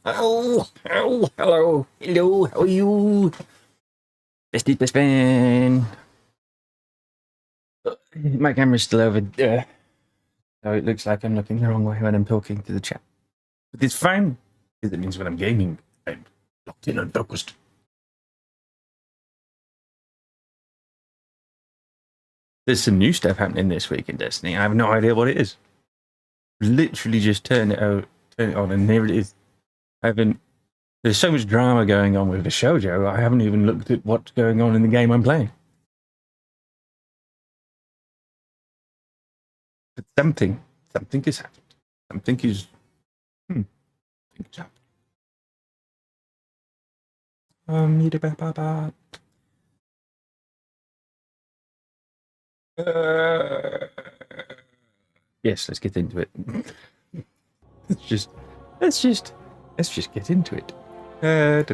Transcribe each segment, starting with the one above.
Hello, hello, how are you? Best fan. My camera's still over there, so it looks like I'm looking the wrong way when I'm talking to the chat. But it's fine, because it means when I'm gaming, I'm locked in and focused. There's some new stuff happening this week in Destiny. I have no idea what it is. Literally just turn it on, and there it is. There's so much drama going on with the shoujo, I haven't even looked at what's going on in the game I'm playing. But something has happened. Something is happened. Yes, let's get into it. Let's just get into it. How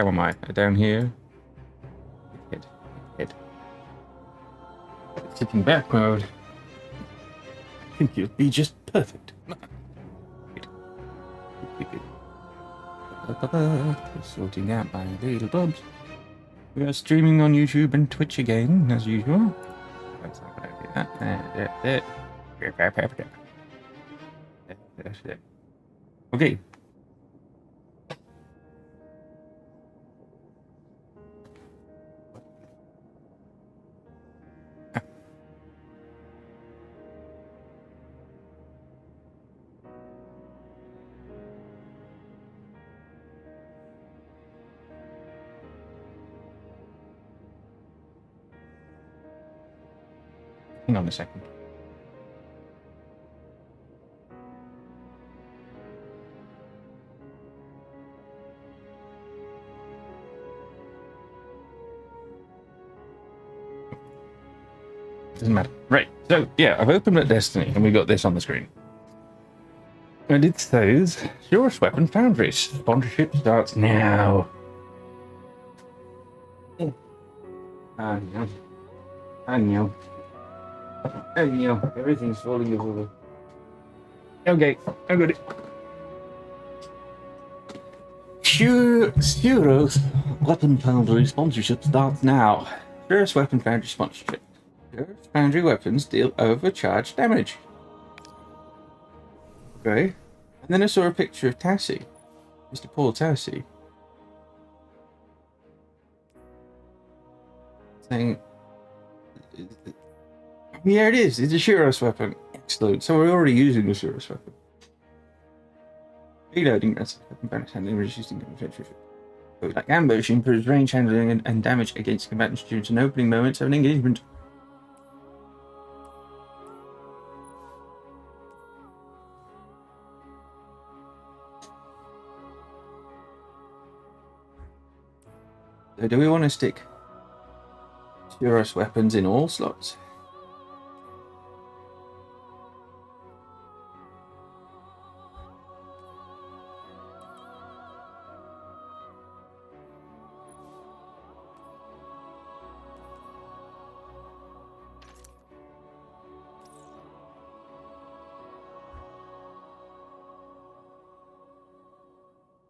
am I? Down here. Head. Sitting back mode. I think you'll be just perfect. Sorting out my little bubs. We are streaming on YouTube and Twitch again, as usual. That's not gonna do that. Okay. Hang on a second. Doesn't matter. Right, so yeah, I've opened up Destiny and we got this on the screen. And it says, Surest Weapon Foundry. Sponsorship starts now. I know. Everything's falling over. Okay, I got it. Surest Weapon Foundry sponsorship starts now. Surest Weapon Foundry sponsorship. Surest Foundry weapons deal overcharged damage. Okay. And then I saw a picture of Tassie. Mr. Paul Tassie. Saying, yeah, it is. It's a Surest weapon. Excellent. So we're already using the Surest weapon. Reloading, that's weapon bonus handling, reducing damage. Like ambush improves range handling and damage against combatants during an opening moments of an engagement. So do we want to stick Surest weapons in all slots?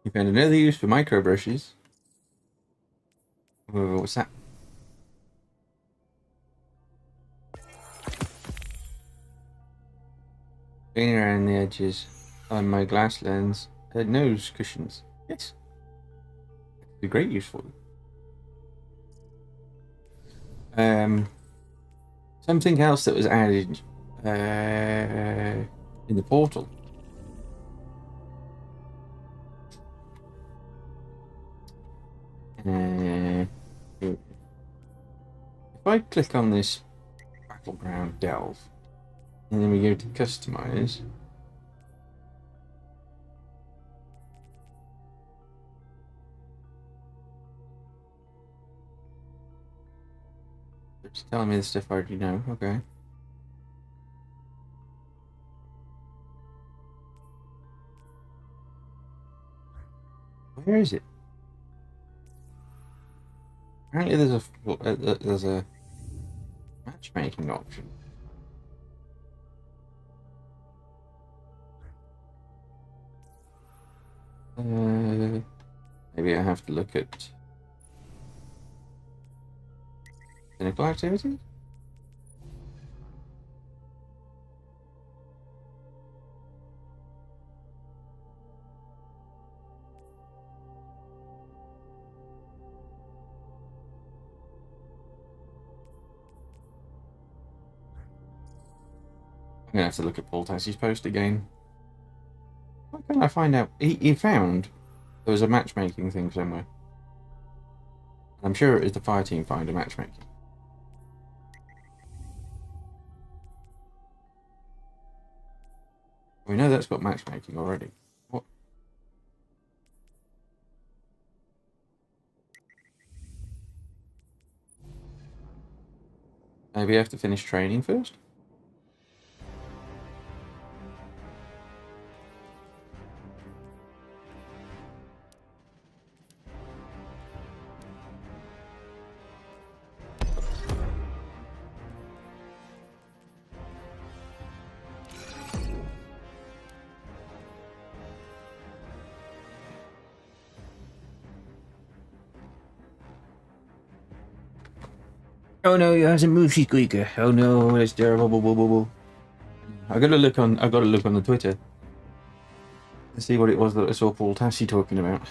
We found another use for micro brushes. Whoa, what's that? Clean around the edges on my glass lens. Nose cushions. Yes. It's a great use for them. Something else that was added in the portal. If I click on this battleground delve, and then we go to customize. It's telling me the stuff I already know. Okay. Where is it? Apparently, there's a matchmaking option. Maybe I have to look at clinical activity. I'm gonna have to look at Paul Tassie's post again. Why can't I find out? He found there was a matchmaking thing somewhere. I'm sure it is the fire team find a matchmaking. We know that's got matchmaking already. What? Maybe I have to finish training first? Oh no, he hasn't moved, she's squeaker. Oh no, that's terrible. I gotta look on the Twitter to see what it was that I saw Paul Tassie talking about.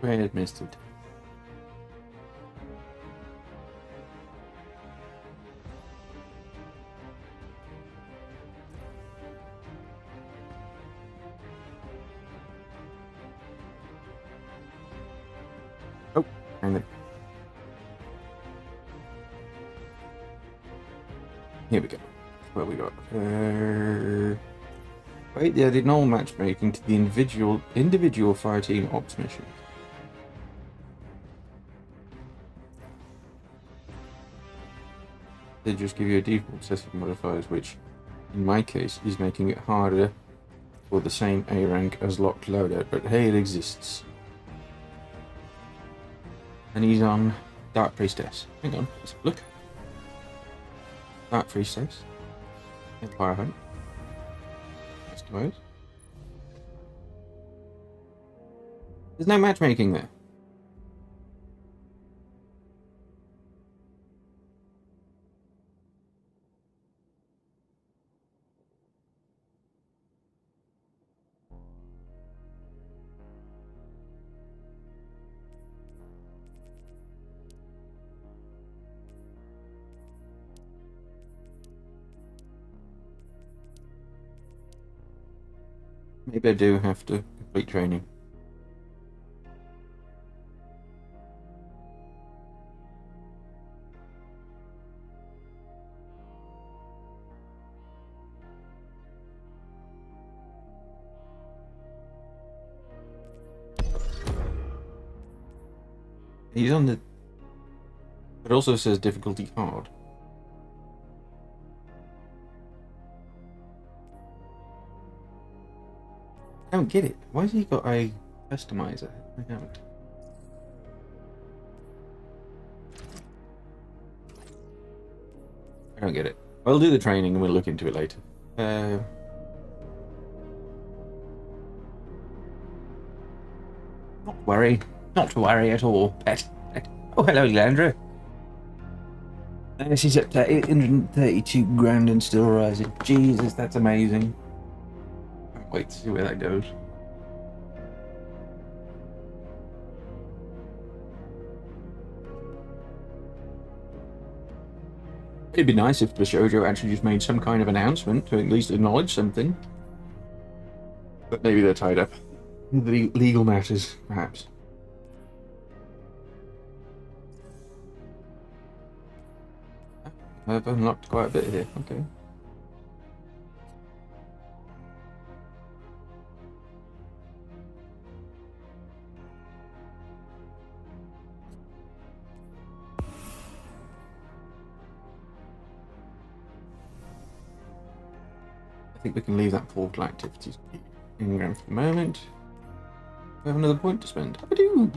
Very administered. Oh, hang on. Here we go. What we got? Wait, they added normal matchmaking to the individual fire team ops missions. They just give you a default set of modifiers, which, in my case, is making it harder for the same A rank as locked loadout. But hey, it exists. And he's on Dark Priestess. Hang on, let's look. Dark Priestess. Empire Hunt. Customize. There's no matchmaking there. Maybe I do have to complete training. He's on the... It also says difficulty hard. I don't get it. Why has he got a customizer? I don't. I don't get it. We'll do the training and we'll look into it later. Not worry. Not to worry at all, pet. Oh, hello, Leandra. She's up to 832 grand and still rising. Jesus, that's amazing. Can't wait to see where that goes. It'd be nice if the shoujo actually just made some kind of announcement to at least acknowledge something. But maybe they're tied up with legal matters, perhaps. I've unlocked quite a bit here, okay. I think we can leave that portal activities in ground for the moment. We have another point to spend. I do!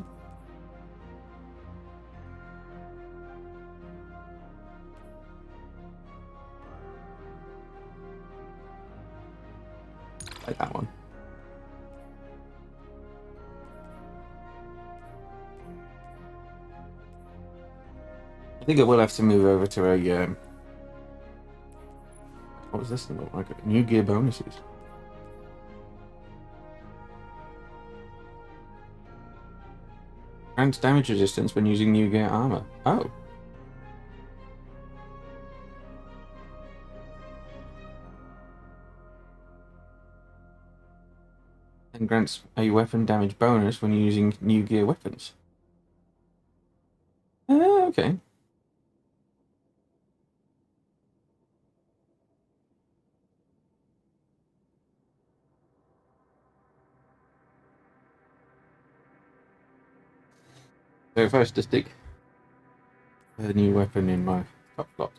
Like that one. I think I will have to move over to a what was this thing look like? New gear bonuses. Grants damage resistance when using new gear armor. Oh. And grants a weapon damage bonus when using new gear weapons. Okay. So first to stick a new weapon in my top slot.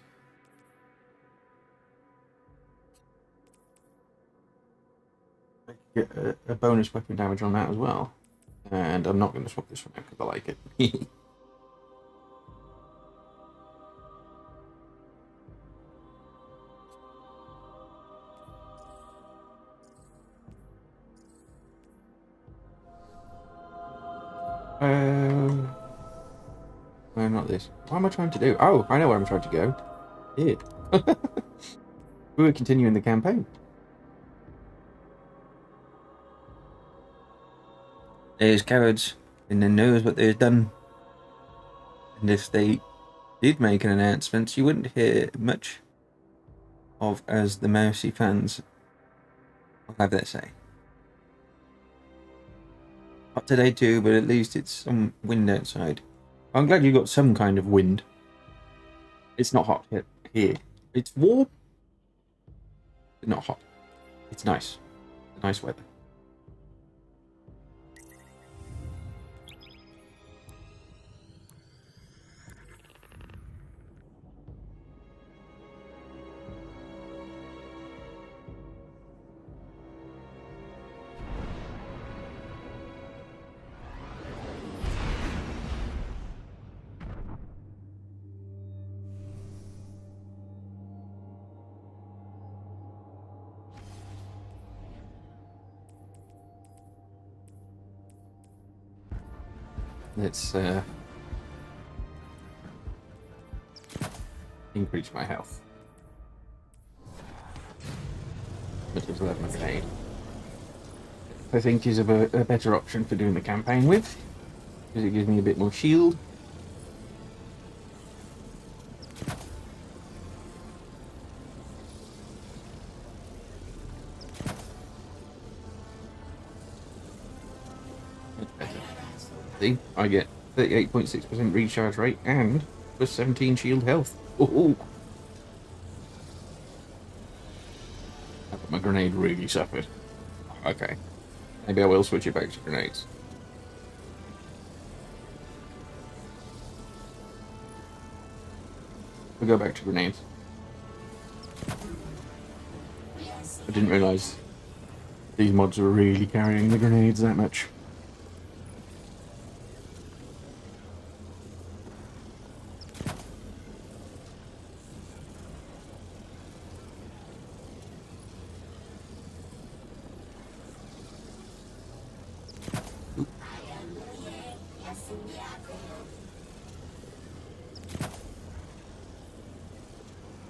I get a bonus weapon damage on that as well. And I'm not going to swap this one out because I like it. No, not this. What am I trying to do? Oh, I know where I'm trying to go. Here. We were continuing the campaign. There's cowards, and then knows what they've done. And if they did make an announcement, you wouldn't hear much of as the Mousy fans will have their say. Not today too, but at least it's some wind outside. I'm glad you got some kind of wind. It's not hot here. It's warm, but not hot. It's nice. Nice weather. Let's increase my health. Which is 11 grenade. I think is a better option for doing the campaign with, because it gives me a bit more shield. See, I get 38.6% recharge rate and plus 17 shield health. Ooh. But my grenade really suffered. Okay. Maybe I will switch it back to grenades. We'll go back to grenades. I didn't realise these mods were really carrying the grenades that much.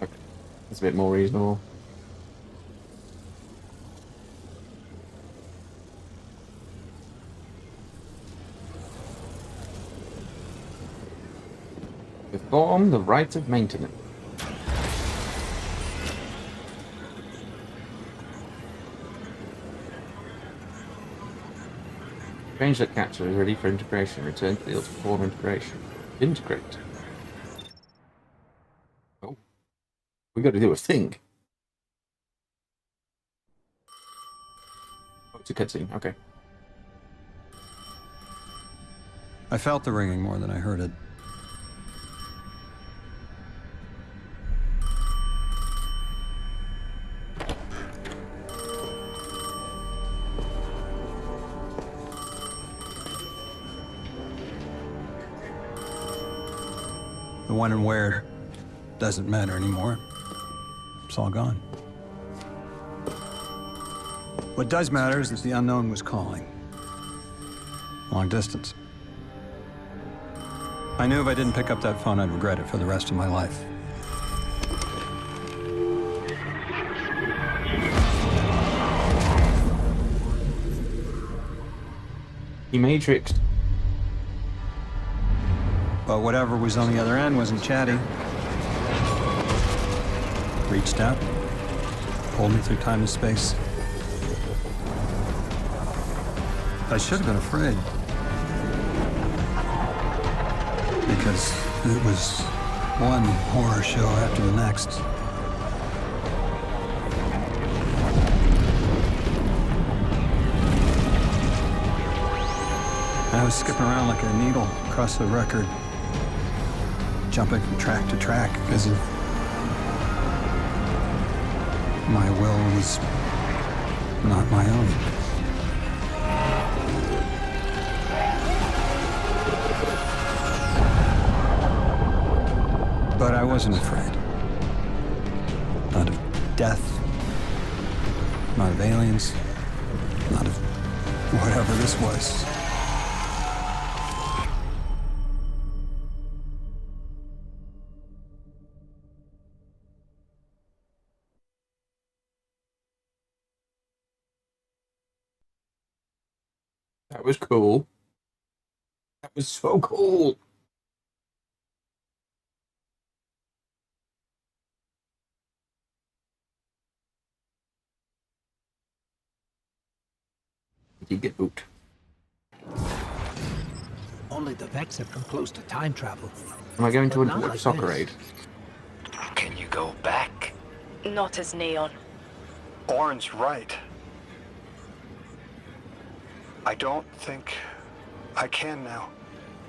Okay, that's a bit more reasonable. Perform the rites of maintenance. Change that capsule is ready for integration. Return to the field to perform integration. Integrate. Oh. We got to do a thing. Oh, it's a cutscene. Okay. I felt the ringing more than I heard it. The when and where doesn't matter anymore. It's all gone. What does matter is that the unknown was calling. Long distance. I knew if I didn't pick up that phone, I'd regret it for the rest of my life. He matrixed. But whatever was on the other end wasn't chatty. Reached out, pulled me through time and space. I should have been afraid. Because it was one horror show after the next. I was skipping around like a needle across the record, jumping from track to track as if my will was not my own. But I wasn't afraid. Not of death, not of aliens, not of whatever this was. That was cool. That was so cool. Did you get booked? Only the Vex have come close to time travel. Am I going to But not a like soccer this. aid? Can you go back? Not as Neon. Orin's right. I don't think I can now.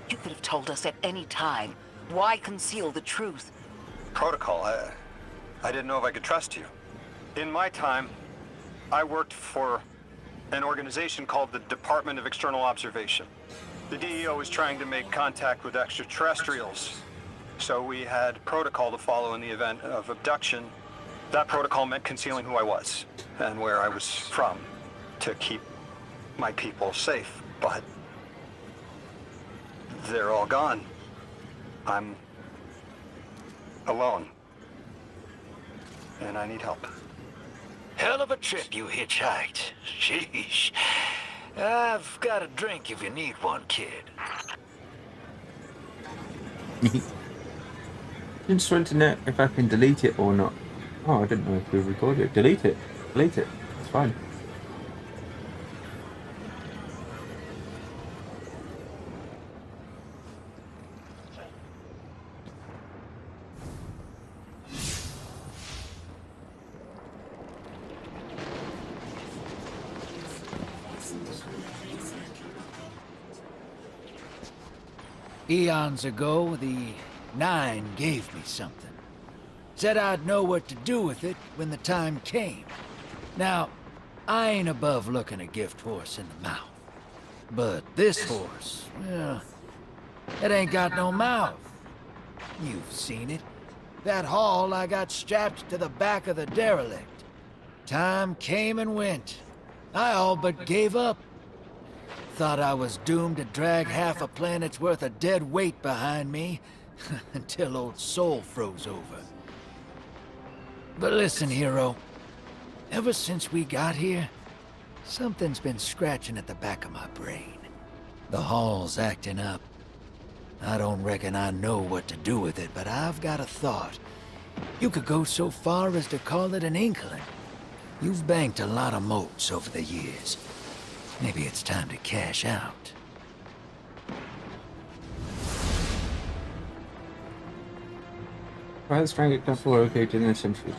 You could have told us at any time. Why conceal the truth? Protocol, I didn't know if I could trust you. In my time, I worked for an organization called the Department of External Observation. The DEO was trying to make contact with extraterrestrials, so we had protocol to follow in the event of abduction. That protocol meant concealing who I was and where I was from to keep my people safe, but they're all gone. I'm alone, and I need help. Hell of a trip you hitchhiked. Sheesh. I've got a drink if you need one, kid. Just want to know if I can delete it or not. Oh, I didn't know if we recorded it. Delete it. Delete it. It's fine. Eons ago, the Nine gave me something. Said I'd know what to do with it when the time came. Now, I ain't above looking a gift horse in the mouth. But this horse, well, it ain't got no mouth. You've seen it. That haul I got strapped to the back of the derelict. Time came and went. I all but gave up. Thought I was doomed to drag half a planet's worth of dead weight behind me until old Soul froze over. But listen, hero. Ever since we got here, something's been scratching at the back of my brain. The hall's acting up. I don't reckon I know what to do with it, but I've got a thought. You could go so far as to call it an inkling. You've banked a lot of motes over the years. Maybe it's time to cash out. Why is Strangler Castle located in a century?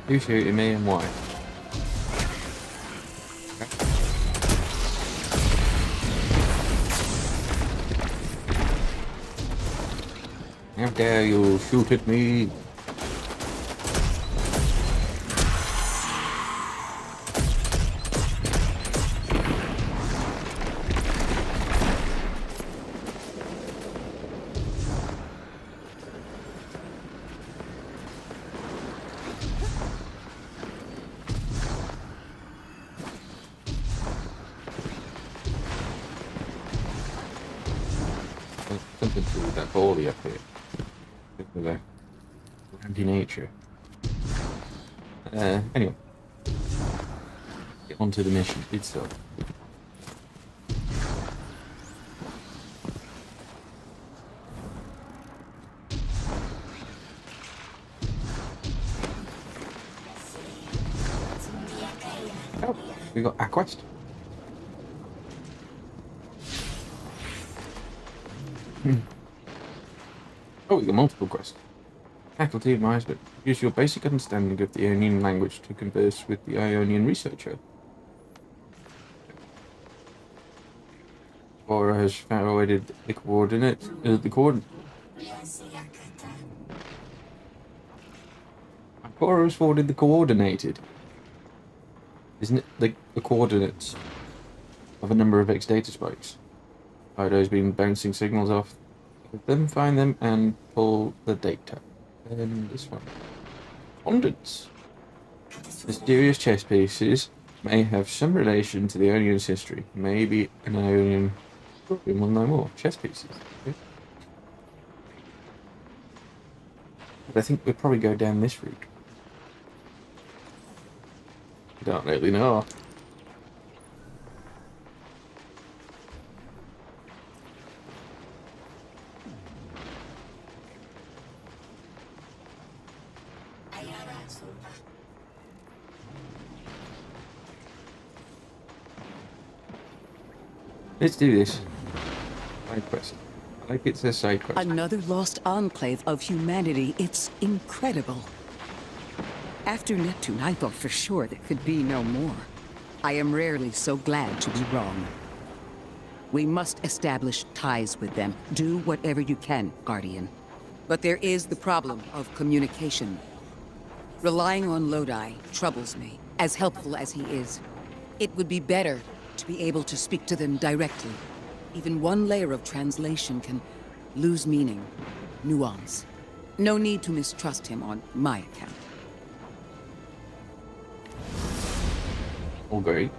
Who's shooting me and why? How dare you shoot at me? Something to do with that bally up here. With the anti-nature. Anyway. Get onto the mission itself. Oh, we got a quest. Oh, we got multiple quests. Faculty advisement. Use your basic understanding of the Ionian language to converse with the Ionian researcher. Bora has forwarded the coordinates. Bora has forwarded the coordinated. Isn't it the coordinates of a number of X data spikes? Fido's been bouncing signals off of them, find them, and pull the data. And this one. Correspondence. Mysterious chess pieces may have some relation to the Ionion's history. Maybe an Ionian will know more. Chess pieces. Okay. But I think we'll probably go down this route. I don't really know. Let's do this. Side quest. I like it says side quest. Another lost enclave of humanity. It's incredible. After Neptune, I thought for sure there could be no more. I am rarely so glad to be wrong. We must establish ties with them. Do whatever you can, Guardian. But there is the problem of communication. Relying on Lodi troubles me, as helpful as he is. It would be better to be able to speak to them directly. Even one layer of translation can lose meaning, nuance. No need to mistrust him on my account. All great.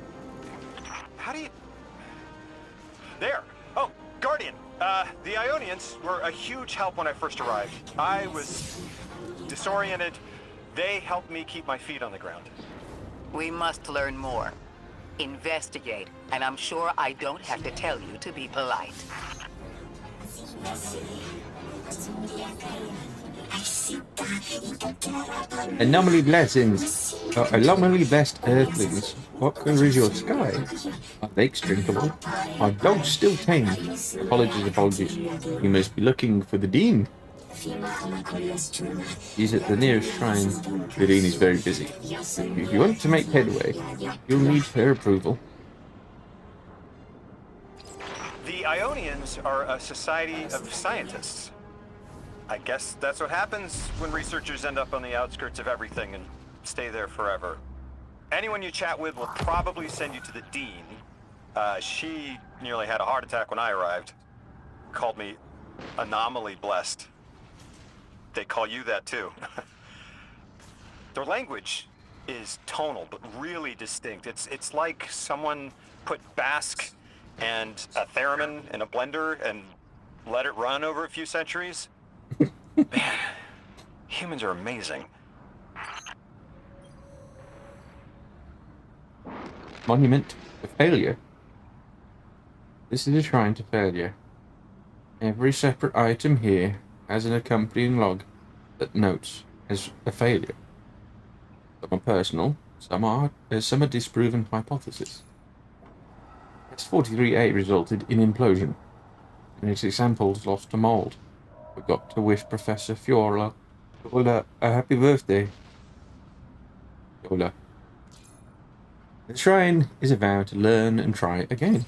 How do you... There! Oh, Guardian! The Ionians were a huge help when I first arrived. I was disoriented. They helped me keep my feet on the ground. We must learn more. Investigate, and I'm sure I don't have to tell you to be polite. Anomaly blessings. Anomaly blessed earthlings. What colour is your sky? Are lakes drinkable? Are dogs still tame? Apologies, apologies. You must be looking for the Dean. He's at the nearest shrine. The Dean is very busy. If you want to make headway, you'll need her approval. The Ionians are a society of scientists. I guess that's what happens when researchers end up on the outskirts of everything and stay there forever. Anyone you chat with will probably send you to the Dean. She nearly had a heart attack when I arrived. Called me anomaly blessed. They call you that too. Their language is tonal, but really distinct. It's like someone put Basque and a theremin in a blender and let it run over a few centuries. Man, humans are amazing. Monument to failure. This is a shrine to failure. Every separate item here has an accompanying log that notes as a failure. Some are personal, some are disproven hypothesis. S-43A resulted in implosion, and its samples lost to mold. Forgot to wish Professor Fiola a happy birthday. Fiola. The shrine is a vow to learn and try again.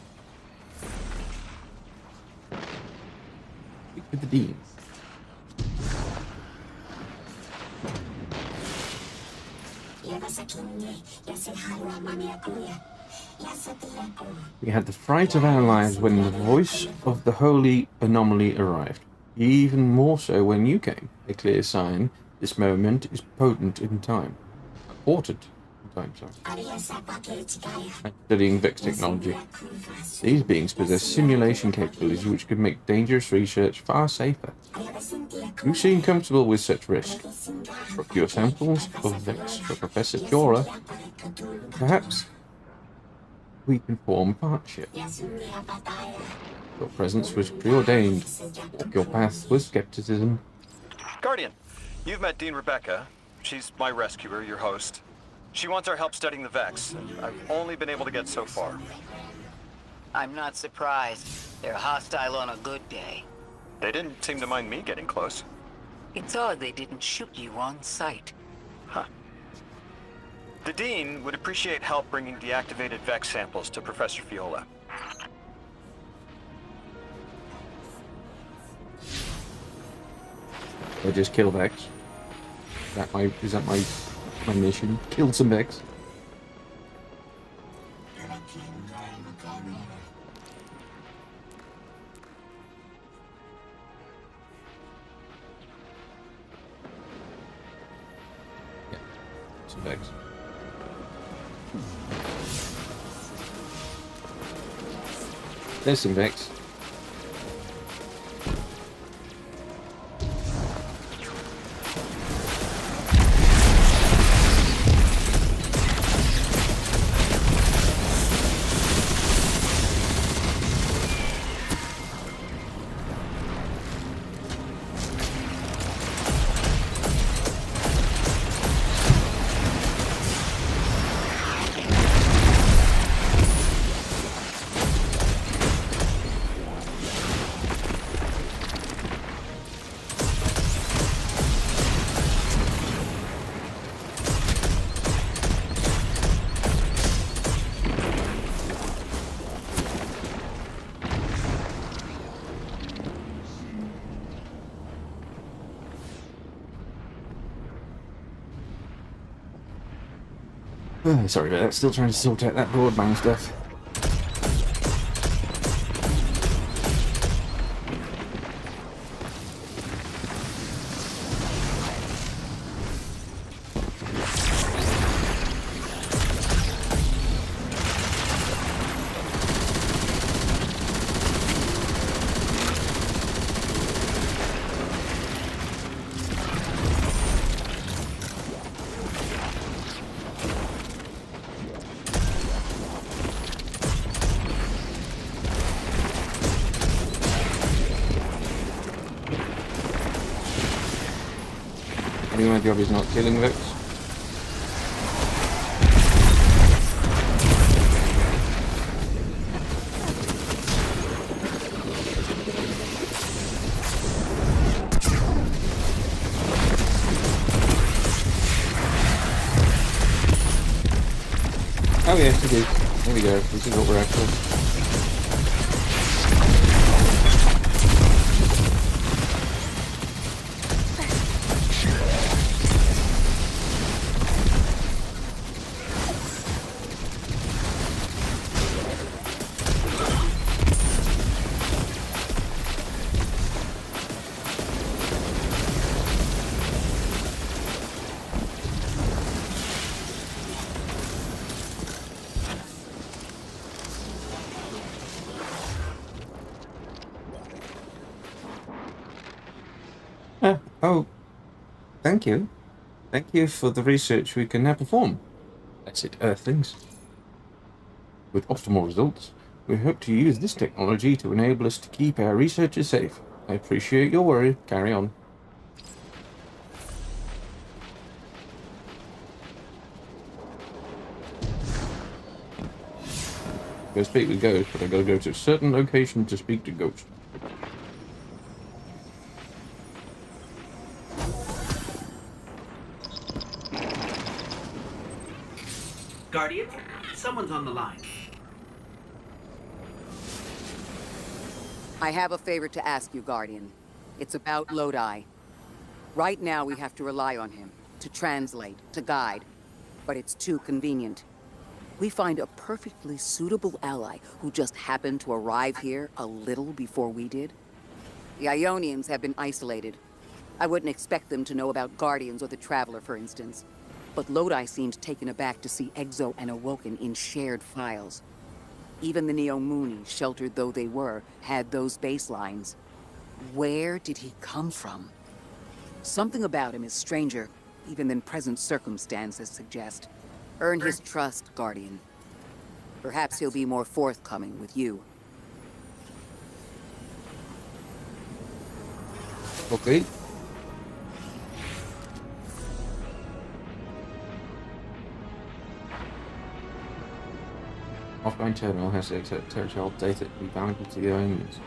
Speak with the Dean. We had the fright of our lives when the voice of the holy anomaly arrived. Even more so when you came. A clear sign this moment is potent in time. Important in time, sorry. I'm studying Vex technology. These beings possess simulation capabilities which could make dangerous research far safer. You seem comfortable with such risk. Procure samples of Vex for Professor Fiora. Perhaps we can form a partnership. Your presence was preordained. Walk your path with skepticism. Guardian, you've met Dean Rebecca. She's my rescuer, your host. She wants our help studying the Vex, and I've only been able to get so far. I'm not surprised. They're hostile on a good day. They didn't seem to mind me getting close. It's odd they didn't shoot you on sight. Huh. The Dean would appreciate help bringing deactivated Vex samples to Professor Fiola. Or just kill Vex. Is that my mission? Kill some Vex. Yeah, some Vex. There's some Vex. Sorry about that, still trying to sort out that broadband stuff. think my job is not killing Vex. Oh yes, it is. There we go. This is what we're after. Oh, thank you. Thank you for the research we can now perform. That's it, Earthlings. With optimal results, we hope to use this technology to enable us to keep our researchers safe. I appreciate your worry. Carry on. Go speak with Ghost, but I gotta go to a certain location to speak to Ghost. Guardian, someone's on the line. I have a favor to ask you, Guardian. It's about Lodi. Right now, we have to rely on him to translate, to guide, but it's too convenient. We find a perfectly suitable ally who just happened to arrive here a little before we did. The Ionians have been isolated. I wouldn't expect them to know about Guardians or the Traveler, for instance. But Lodi seemed taken aback to see Exo and Awoken in shared files. Even the Neomuni, sheltered though they were, had those baselines. Where did he come from? Something about him is stranger, even than present circumstances suggest. Earn his trust, Guardian. Perhaps he'll be more forthcoming with you. Okay. Offline terminal has to accept territorial data to be valuable to the Ionians.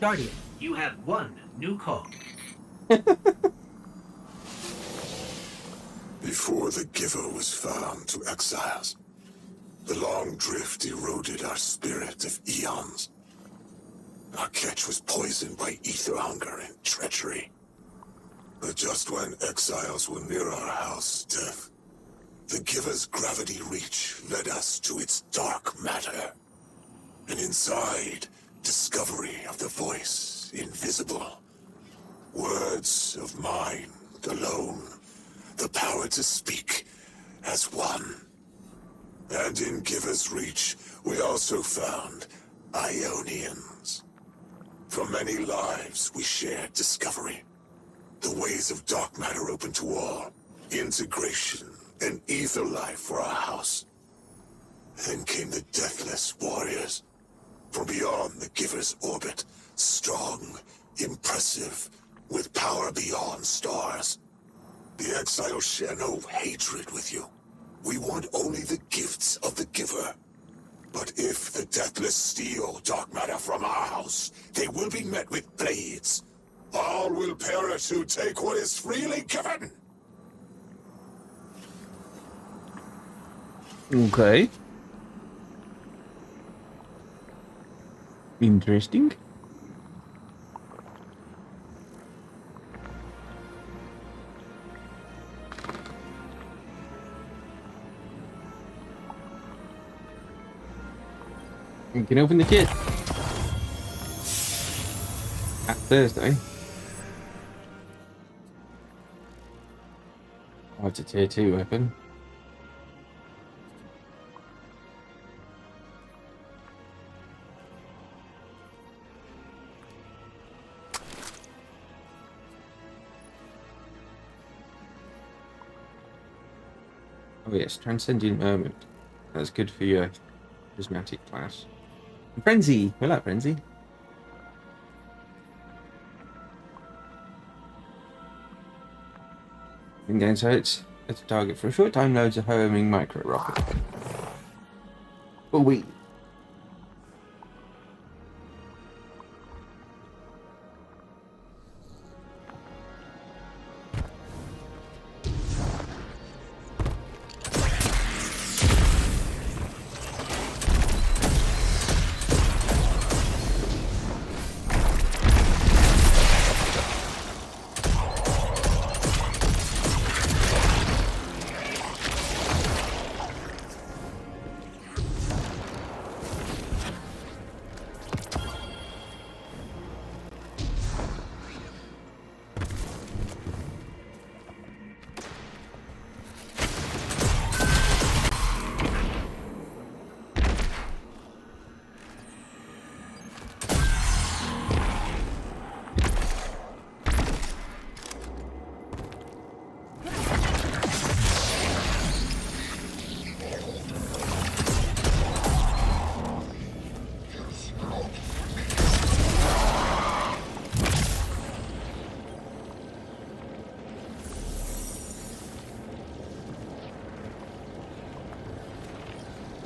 Guardian, you have one new call. Before the Giver was found to exiles, the long drift eroded our spirit of eons. Our catch was poisoned by ether hunger and treachery. But just when exiles were near our house, death, the Giver's gravity reach led us to its dark matter. And inside, discovery of the voice invisible. Words of mind alone. The power to speak as one. And in Giver's reach, we also found Ionians. For many lives, we shared discovery. The ways of dark matter open to all. Integration and ether life for our house. Then came the Deathless Warriors. From beyond the Giver's orbit, strong, impressive, with power beyond stars. The exiles share no hatred with you. We want only the gifts of the Giver. But if the Deathless steal dark matter from our house, they will be met with blades. All will perish who take what is freely given. Okay. Interesting. You can open the kit. At Thursday. Oh, it's a tier 2 weapon. Oh yes, Transcendent Moment. That's good for your prismatic class. And Frenzy! We like Frenzy. And then so it's a target for a short time, loads a homing micro rocket. But we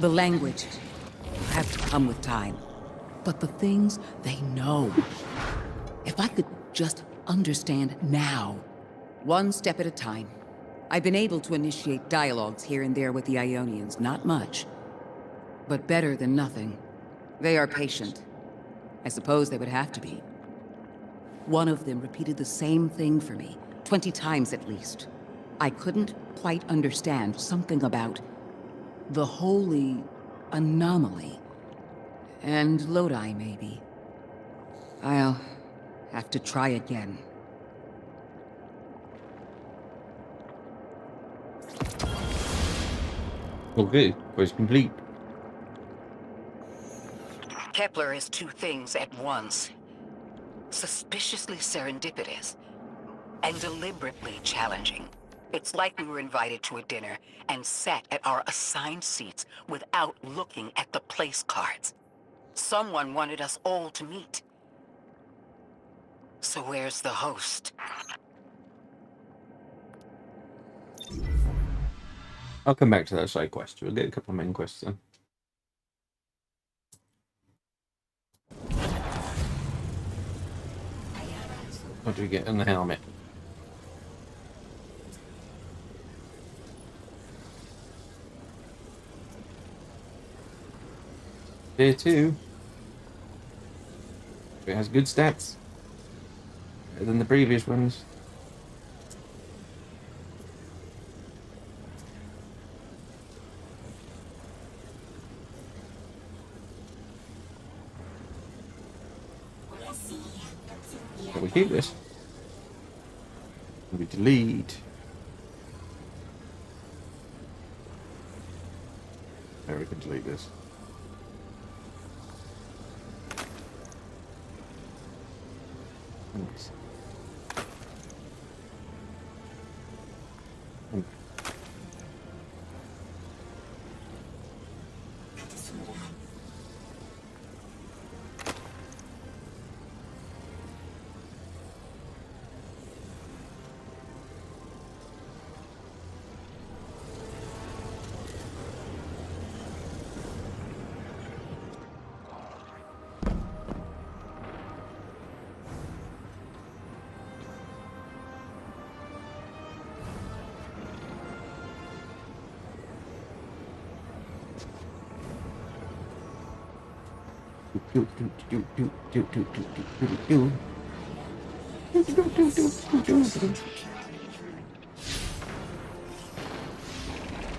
The language will have to come with time. But the things they know. If I could just understand now, one step at a time. I've been able to initiate dialogues here and there with the Ionians, not much. But better than nothing. They are patient. I suppose they would have to be. One of them repeated the same thing for me, 20 times at least. I couldn't quite understand something about the holy anomaly. And Lodi, maybe. I'll have to try again. Okay, quest complete. Kepler is two things at once. Suspiciously serendipitous and deliberately challenging. It's like we were invited to a dinner and sat at our assigned seats without looking at the place cards. Someone wanted us all to meet. So where's the host? I'll come back to that side quest. We'll get a couple of main quests then. What do we get in the helmet? Tier 2. It has good stats. Better than the previous ones. Can we keep this? We delete. There, we can delete this. Nice.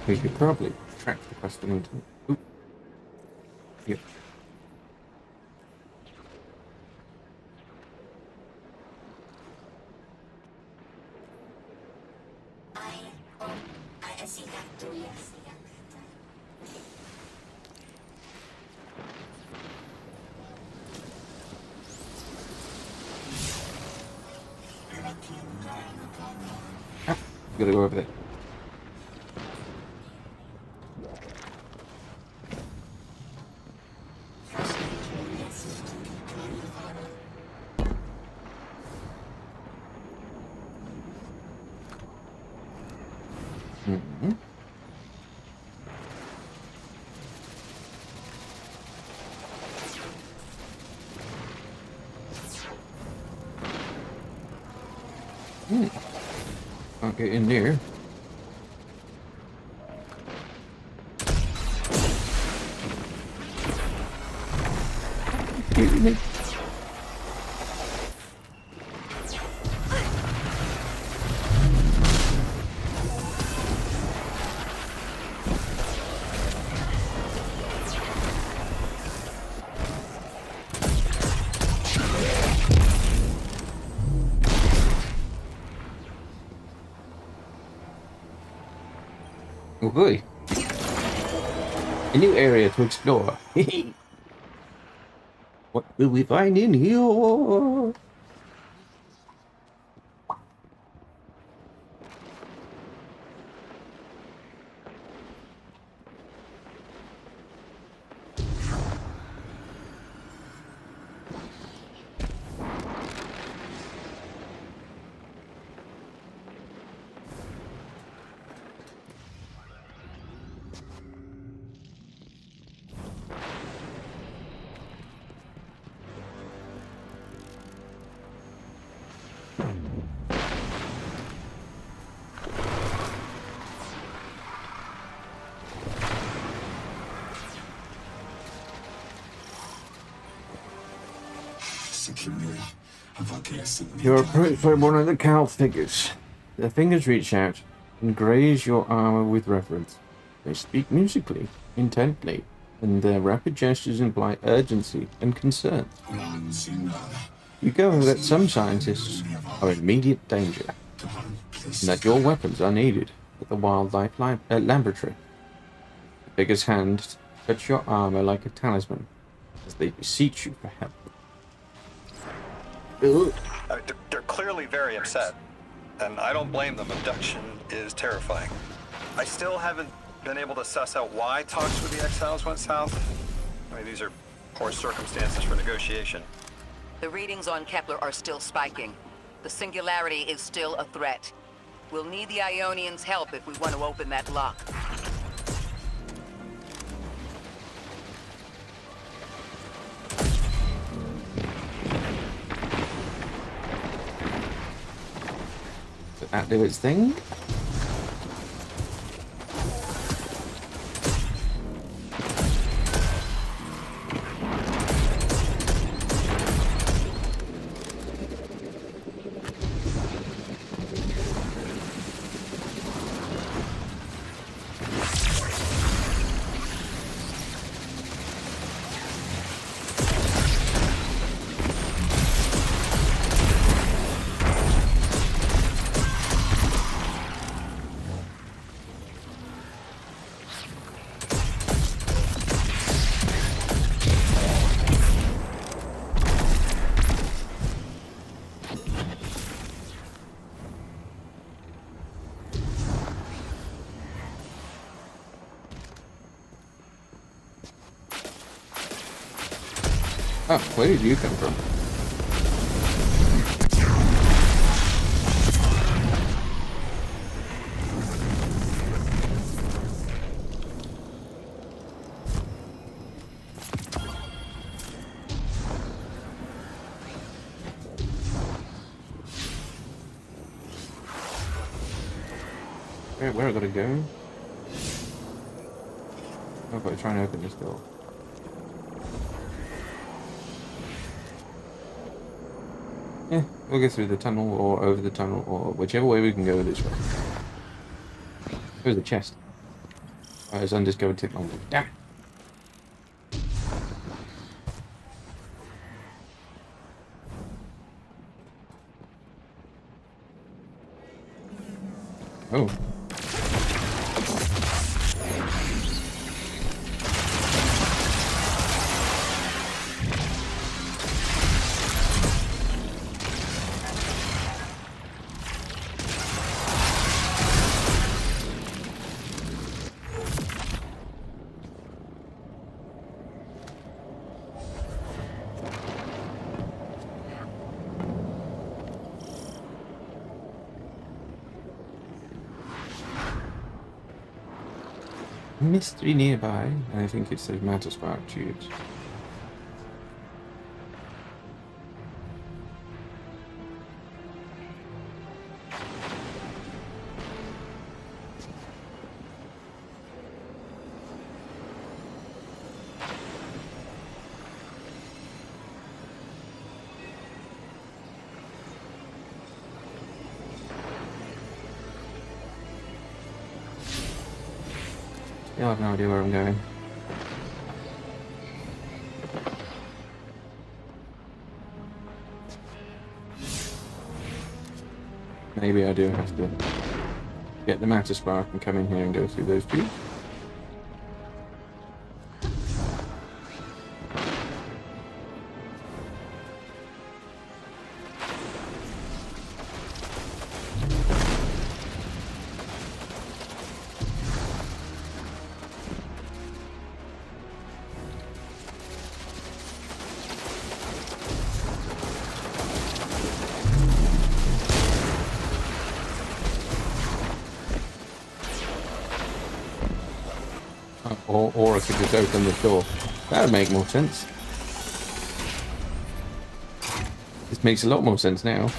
We could probably track the custom into. Yep. Ah, gotta go over there. Mm-hmm. Can't get in there. Oh boy. A new area to explore. What will we find in here? You're approached by one of the cowl figures. Their fingers reach out and graze your armor with reverence. They speak musically, intently, and their rapid gestures imply urgency and concern. You gather that some scientists are in immediate danger, and that your weapons are needed at the wildlife laboratory. The figure's hand touch your armor like a talisman as they beseech you for help. They're clearly very upset, and I don't blame them. Abduction is terrifying. I still haven't been able to suss out why talks with the exiles went south. I mean, these are poor circumstances for negotiation. The readings on Kepler are still spiking. The singularity is still a threat. We'll need the Ionians' help if we want to open that lock. Let that do its thing. Oh, where did you come from? Where I gotta go? I've got to try and open this door. Yeah, we'll go through the tunnel or over the tunnel or whichever way we can go this way. Where's the chest? Oh, it's undiscovered technology. Damn it. Oh. mystery nearby. I think it's those matter spark tubes. Yeah, I have no idea where I'm going. Maybe I do have to get the matter spark and come in here and go through those tubes. Or I could just open the door. That would make more sense. This makes a lot more sense now.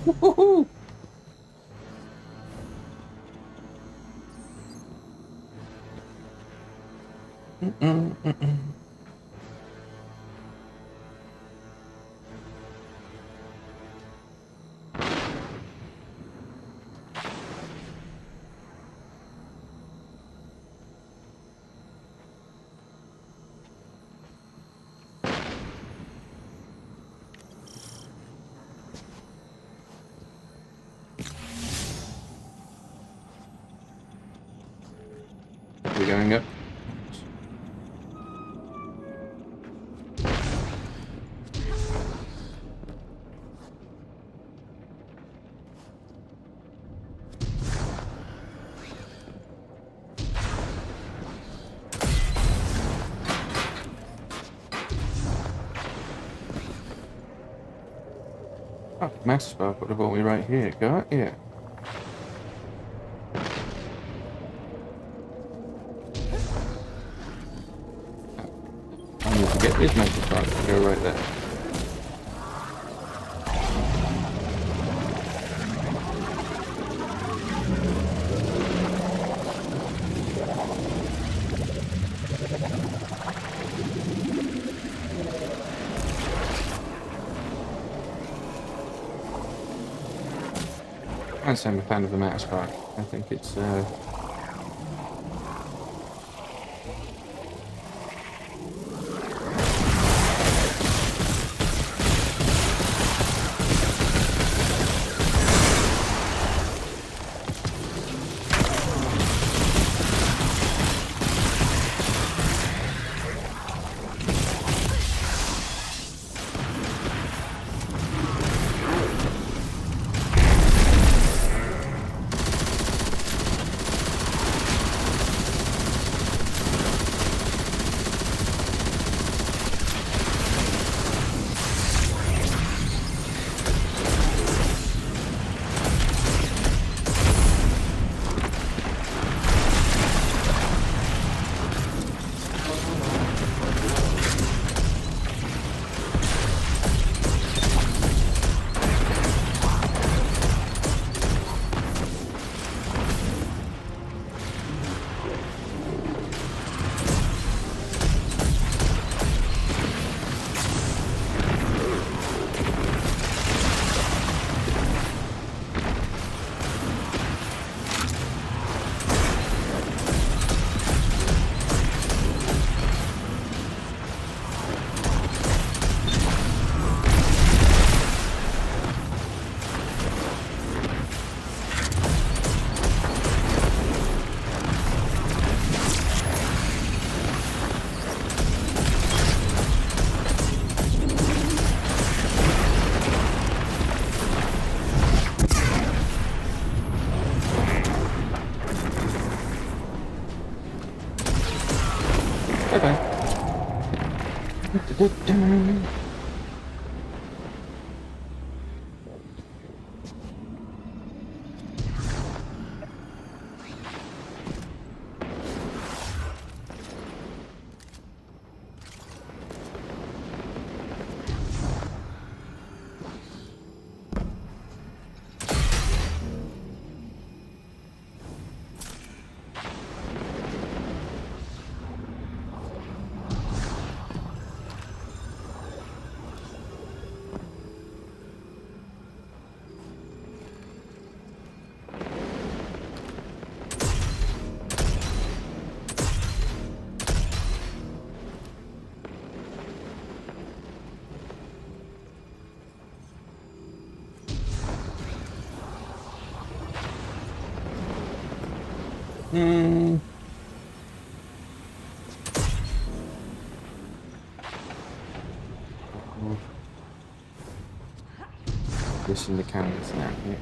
Woohoo! We're going up. Oh, master spark would have brought me right here. Got yeah. I need to get this master spark to go right there. I'd say I'm a fan of the matter spark. I think it's This in the cannons now. Yeah.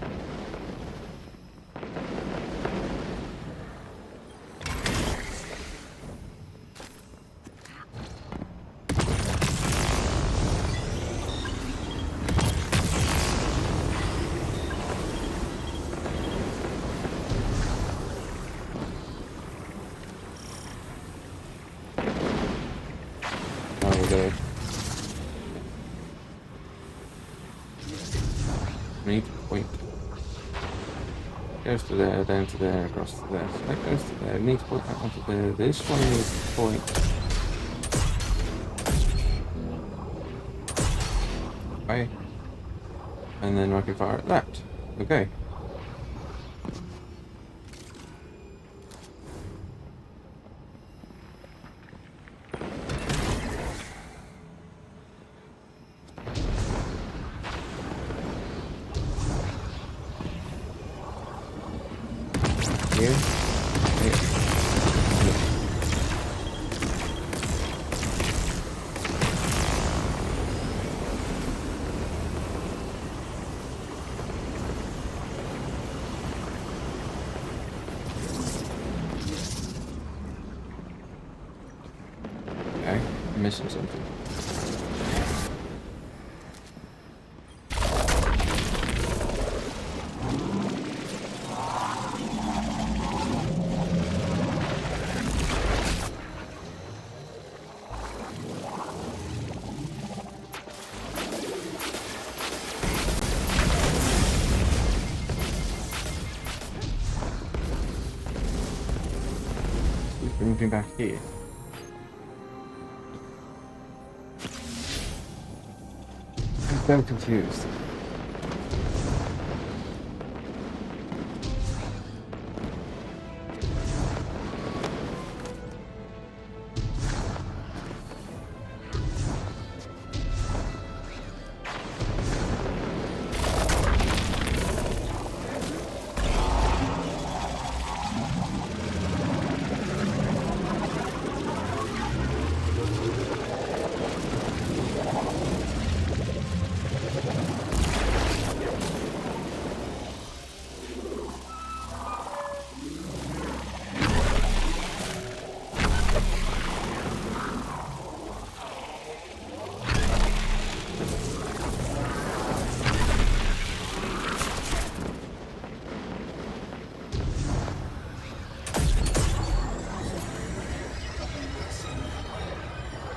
Need point. Goes to there, down to there, across to there. So that goes to there. Need to point that onto there. This one needs to point. Okay. And then I can fire at that. Okay. Here. Okay, I'm missing something. Anything back here? I'm so confused.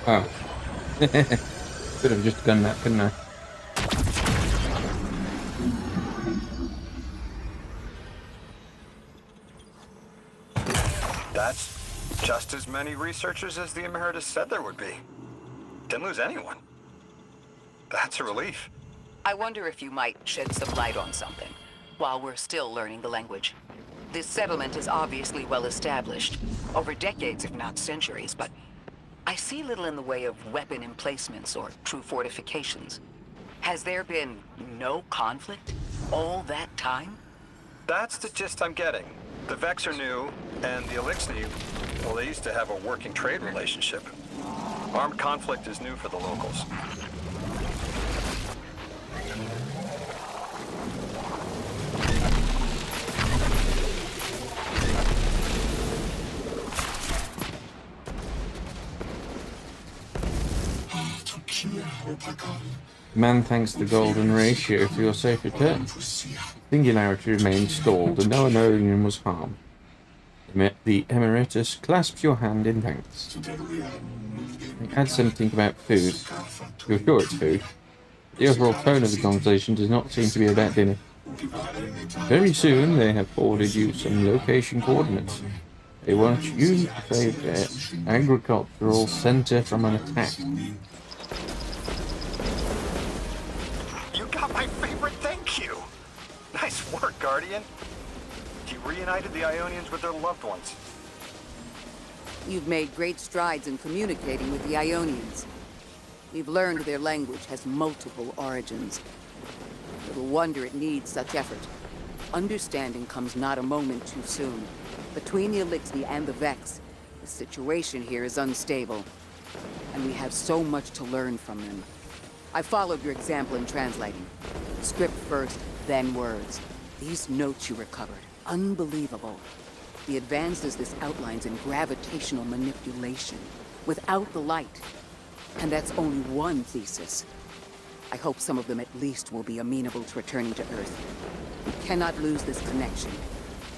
Oh. Could have just done that, couldn't I? That's just as many researchers as the Emeritus said there would be. Didn't lose anyone. That's a relief. I wonder if you might shed some light on something while we're still learning the language. This settlement is obviously well established, over decades if not centuries, but I see little in the way of weapon emplacements or true fortifications. Has there been no conflict all that time? That's the gist I'm getting. The Vex are new, and the Elixni, well, they used to have a working trade relationship. Armed conflict is new for the locals. Man thanks the golden ratio for your safe return. Singularity remained stalled and no Ionian was harmed. The Emeritus clasps your hand in thanks. Add something about food. You're sure it's food? The overall tone of the conversation does not seem to be about dinner. Very soon they have forwarded you some location coordinates. They want you to save their agricultural center from an attack. You got my favorite thank you! Nice work, Guardian. You reunited the Ionians with their loved ones. You've made great strides in communicating with the Ionians. We've learned their language has multiple origins. Little wonder it needs such effort. Understanding comes not a moment too soon. Between the Elixir and the Vex, the situation here is unstable. And we have so much to learn from them. I followed your example in translating. Script first, then words. These notes you recovered, unbelievable. The advances this outlines in gravitational manipulation, without the light. And that's only one thesis. I hope some of them at least will be amenable to returning to Earth. We cannot lose this connection.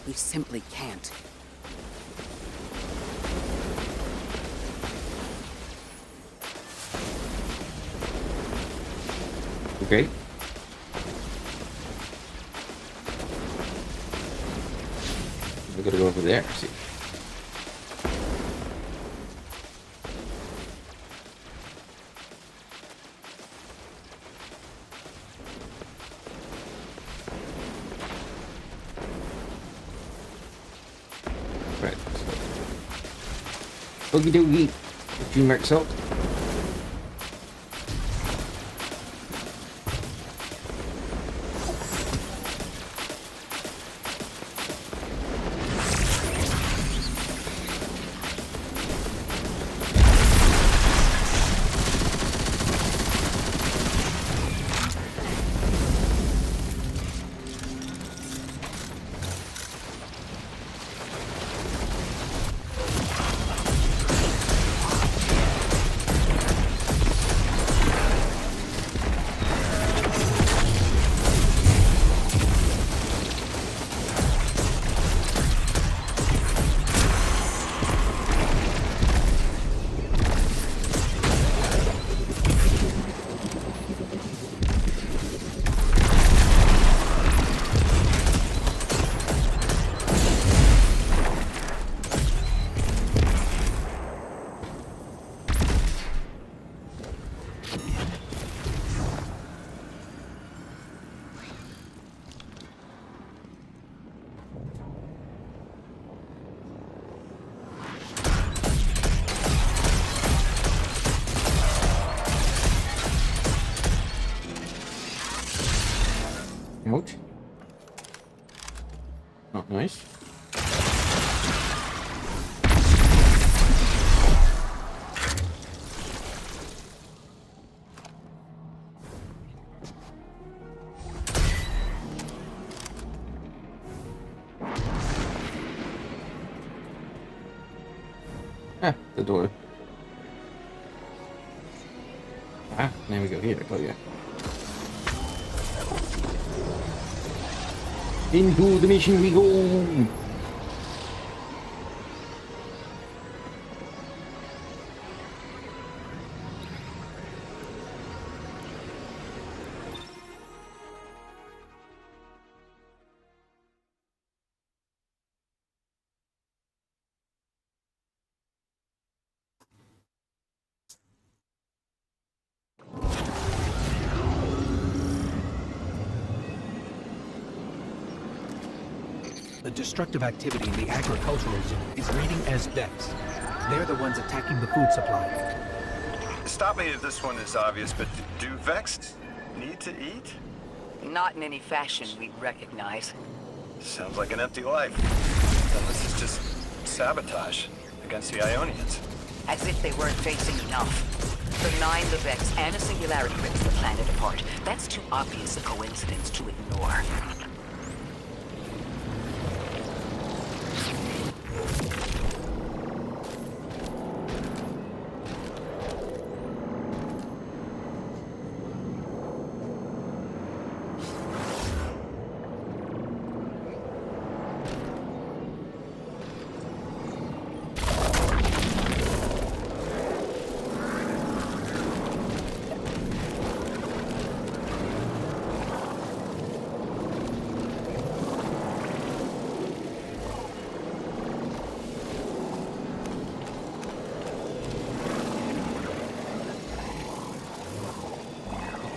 We simply can't. Okay. We're gonna go over there. See. Right. Boogie doogie. Dream Mark Salt. Ouch. Not nice. Ah, the door. Ah, now we go here. Oh yeah. Into the mission we go! The destructive activity in the agricultural zone is reading as Vex. They're the ones attacking the food supply. Stop me if this one is obvious, but do Vex need to eat? Not in any fashion we'd recognize. Sounds like an empty life. Then this is just sabotage against the Ionians. As if they weren't facing enough. The 9, the Vex, and a singularity rips the planet apart. That's too obvious a coincidence to ignore.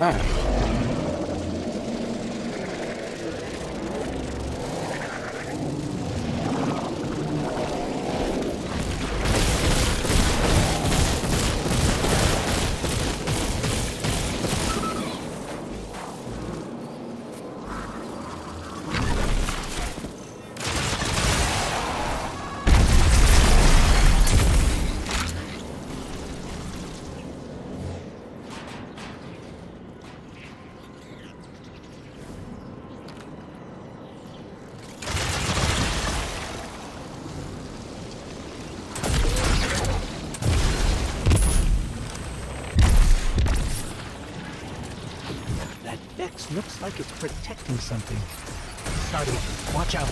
Ah. Looks like it's protecting something. Starting. Watch out.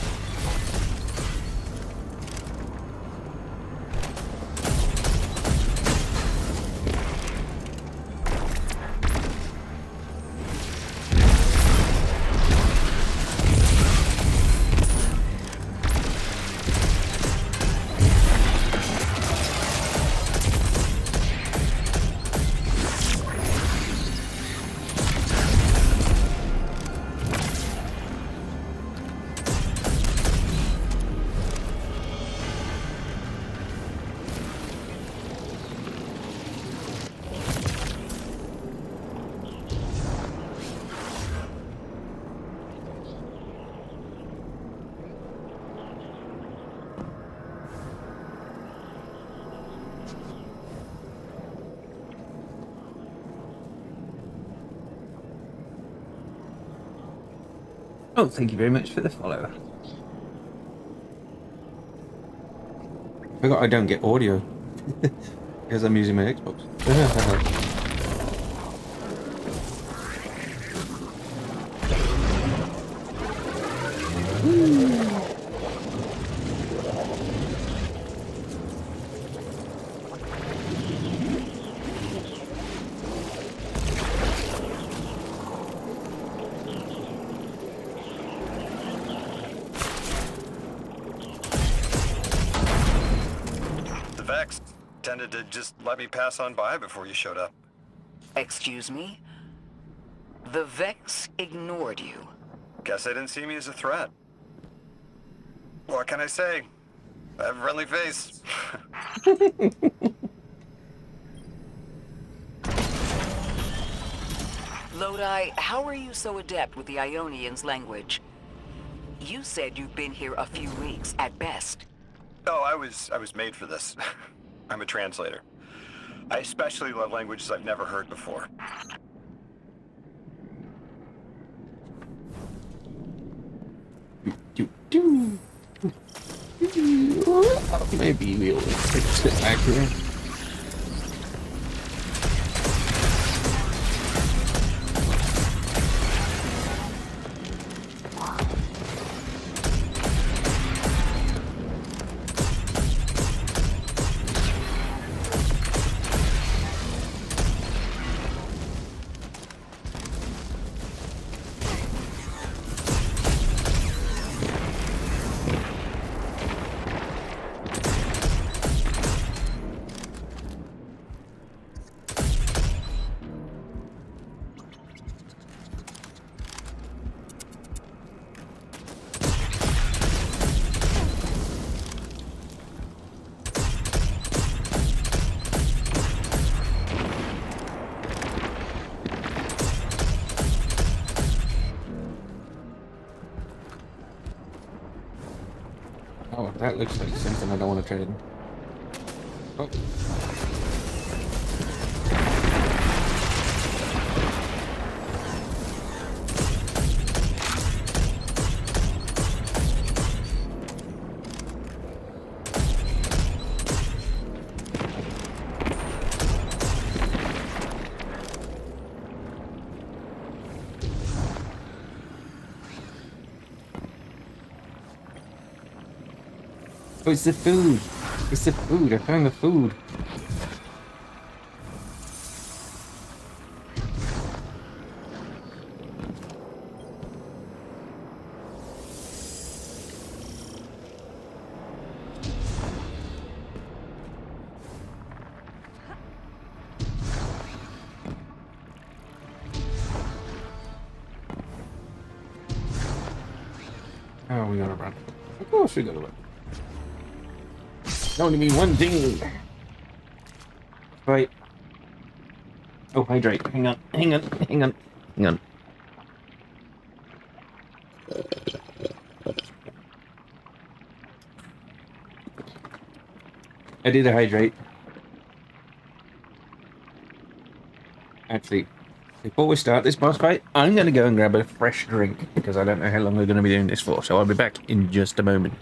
Oh, thank you very much for the follow. I forgot I don't get audio because I'm using my Xbox. The Vex tended to just let me pass on by before you showed up. Excuse me? The Vex ignored you. Guess they didn't see me as a threat. What can I say? I have a friendly face. Lodi, how are you so adept with the Ionians' language? You said you've been here a few weeks, at best. Oh, I was made for this. I'm a translator. I especially love languages I've never heard before. Maybe we'll fix it back here. Oh, that looks like something I don't want to trade. Oh. Oh, it's the food. It's the food. I found the food. Oh, we gotta run. Of course we gotta run. Only mean one thing. Right. Oh, hydrate. Hang on. Hang on. Hang on. Hang on. I did a hydrate. Actually, before we start this boss fight, I'm going to go and grab a fresh drink because I don't know how long we're going to be doing this for. So I'll be back in just a moment.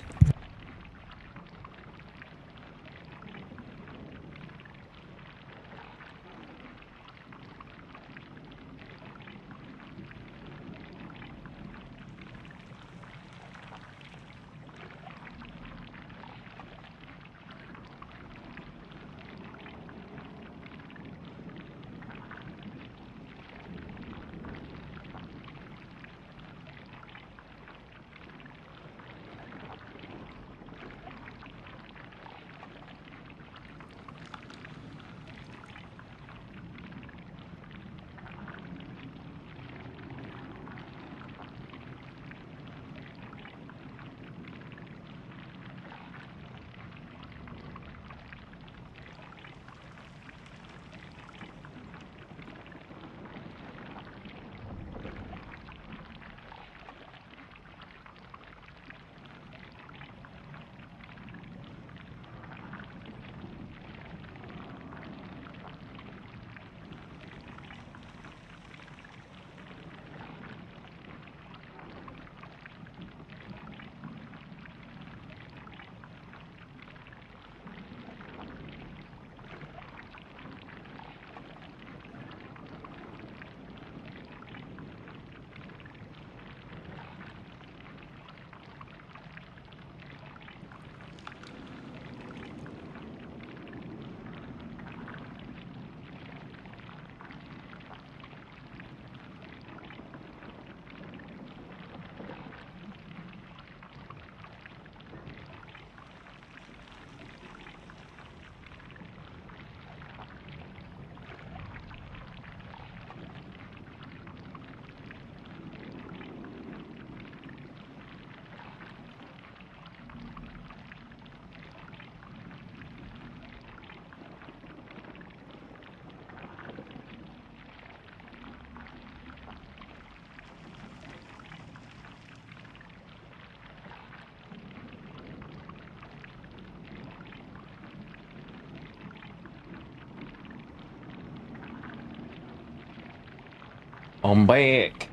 I'm back.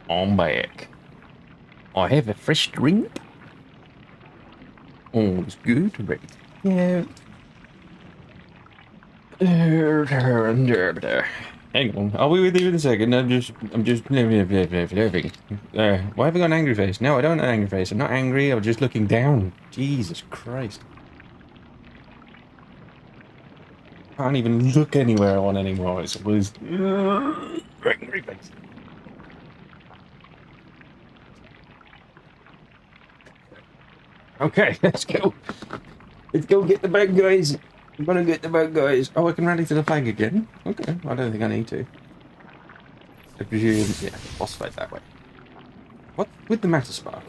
I'm back. I have a fresh drink. Oh, it's good, right? Yeah. Hang on, I'll be with you in a second. I'm just living. Why have I got an angry face? No, I don't have an angry face. I'm not angry. I'm just looking down. Jesus Christ. Can't even look anywhere I want anymore. It's always angry face. Okay, let's go. Let's go get the bad guys. I'm gonna get the bad guys. Oh, I can rally to the flag again. Okay, I don't think I need to. I presume, yeah, boss fight that way. What with the matter spark?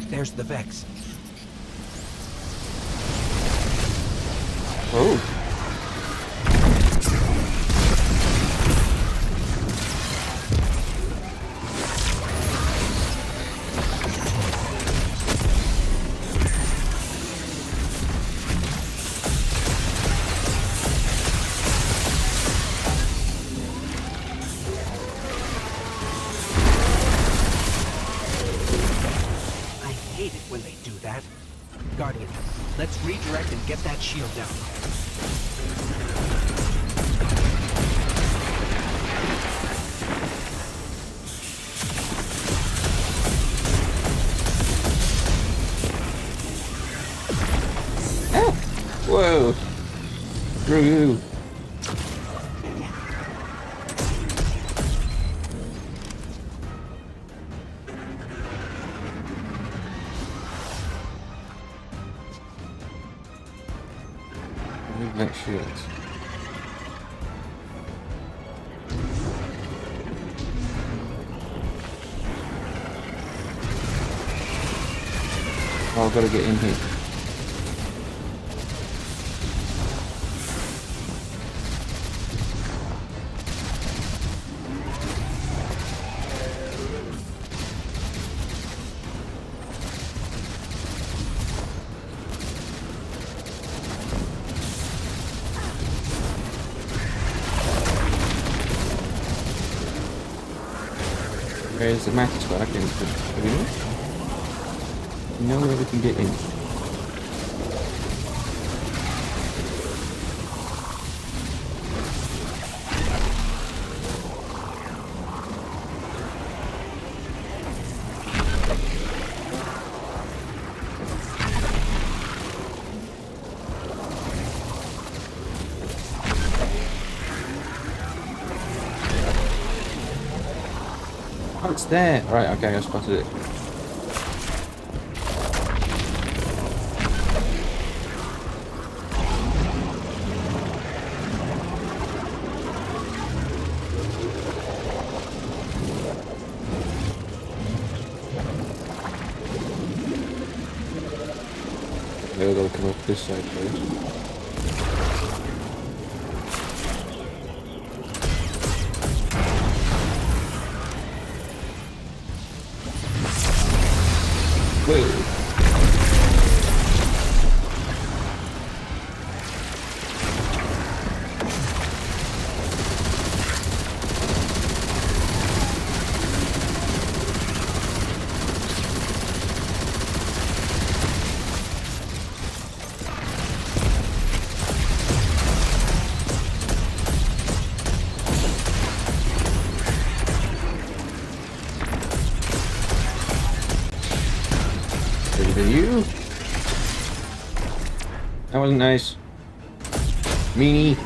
There's the Vex. Oh. I hate it when they do that. Guardian, let's redirect and get that shield down. Whoa. Screw you. Move that shield. Oh, I've got to get in here. Where's the matter spark? Do we know? We know where we can get in. Oh, it's there. Right, okay, I spotted it. They're gonna come up this side first. Whoa. You? That wasn't nice. Meanie.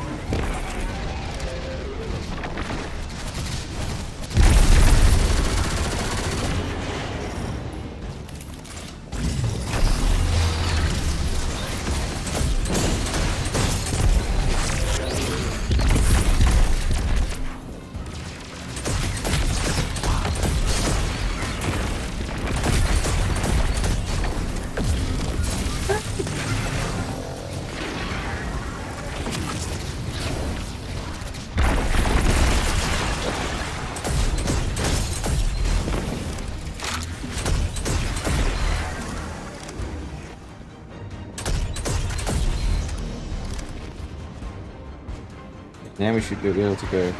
Now we should be able to go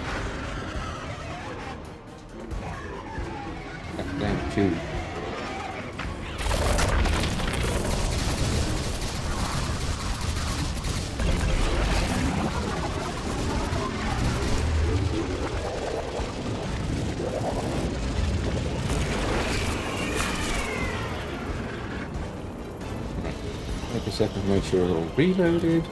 Shoot. Take a second to make sure it's all reloaded.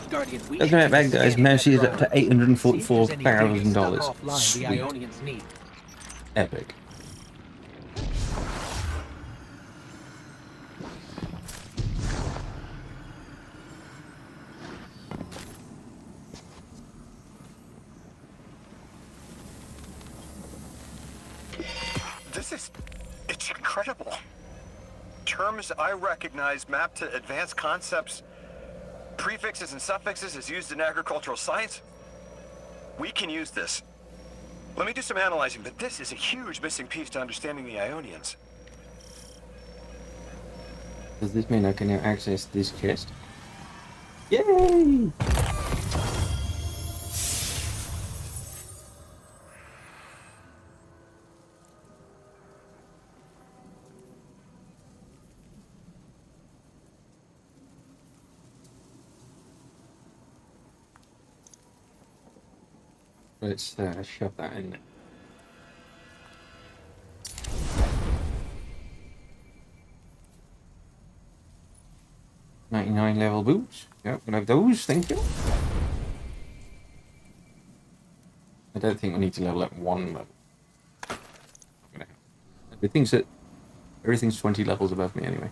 Guardians, we Looking at that, guys, scanning Mercy is that up to drive. See if there's any stuff $844,000. offline the Sweet. Ionians need. Epic. It's incredible. Terms I recognize mapped to advanced concepts, prefixes and suffixes as used in agricultural science. We can use this. Let me do some analyzing, but this is a huge missing piece to understanding the Ionians. Does this mean I can now access this chest? Yay! Let's shove that in there. 99 level boots. Yep, we'll have those, thank you. I don't think we need to level up one level. The things that everything's 20 levels above me anyway.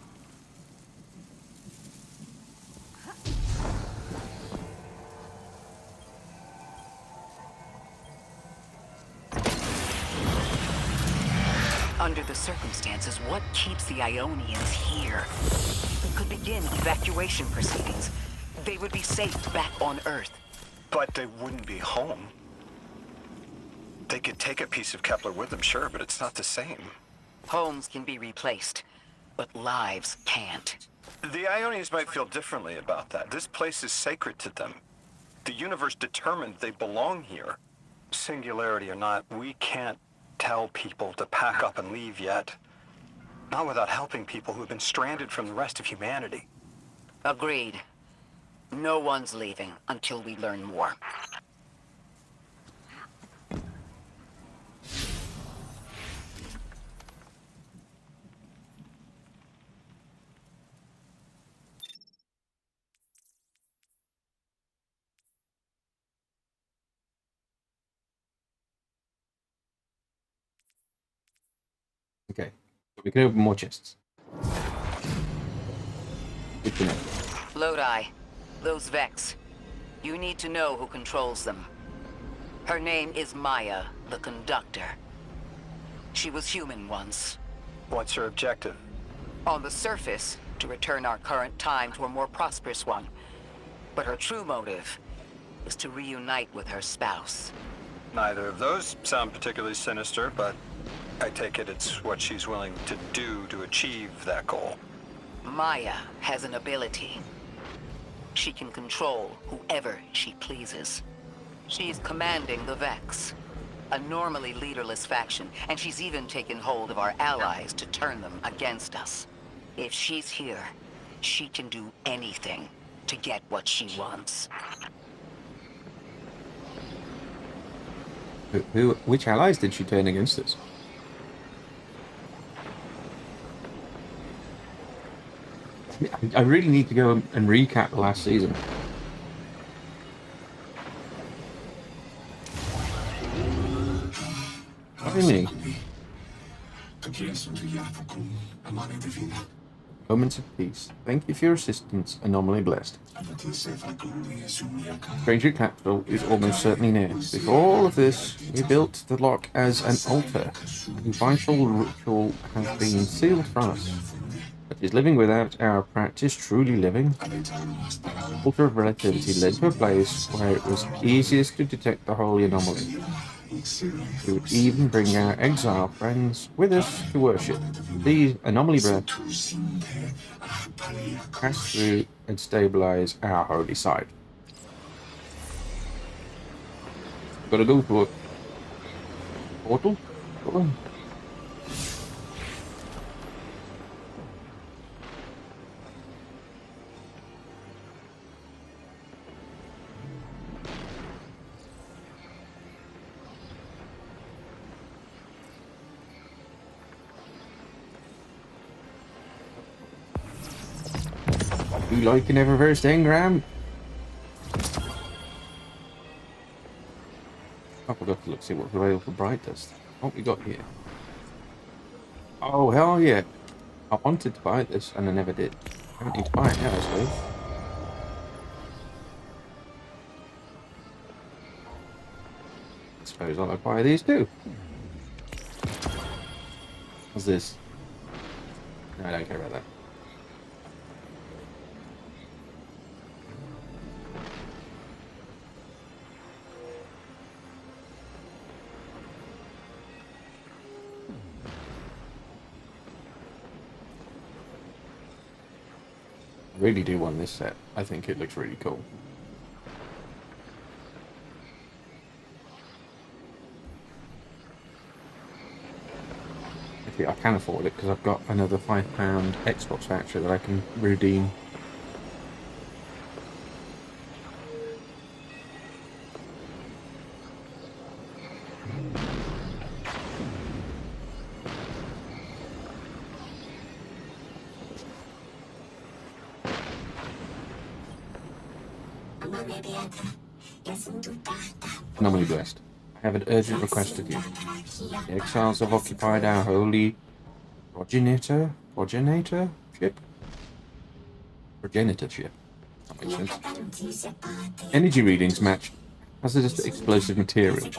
Under the circumstances, what keeps the Ionians here? We could begin evacuation proceedings. They would be safe back on Earth. But they wouldn't be home. They could take a piece of Kepler with them, sure, but it's not the same. Homes can be replaced, but lives can't. The Ionians might feel differently about that. This place is sacred to them. The universe determined they belong here. Singularity or not, we can't tell people to pack up and leave yet. Not without helping people who have been stranded from the rest of humanity. Agreed. No one's leaving until we learn more. Okay, so we can open more chests. Good to know. Lodi, those Vex. You need to know who controls them. Her name is Maya, the Conductor. She was human once. What's her objective? On the surface, to return our current time to a more prosperous one. But her true motive is to reunite with her spouse. Neither of those sound particularly sinister, but I take it it's what she's willing to do to achieve that goal. Maya has an ability. She can control whoever she pleases. She's commanding the Vex, a normally leaderless faction, and she's even taken hold of our allies to turn them against us. If she's here, she can do anything to get what she wants. Which allies did she turn against us? I really need to go and recap the last season. Finally. Moments of peace. Thank you for your assistance, anomaly blessed. Stranger capital is almost certainly near. Before all of this, we built the lock as an altar. The vital ritual has been sealed from us. But is living without our practice truly living? Altar of Relativity led to a place where it was easiest to detect the holy anomaly. We would even bring our exile friends with us to worship. These anomaly breaths pass through and stabilize our holy site. Gotta go for it. Portal? Oh. You like an Eververse engram? I forgot to look see what's available for brightest. What we got here? Oh hell yeah! I wanted to buy this and I never did. I don't need to buy it now, I suppose. I suppose I'll buy these too. What's this? No, I don't care about that. I really do want this set. I think it looks really cool. Actually, I can afford it because I've got another £5 Xbox voucher that I can redeem. Anomaly blessed. I have an urgent request of you. The exiles have occupied our holy progenitor ship? Progenitor ship. That makes sense. Energy readings match hazardous explosive material.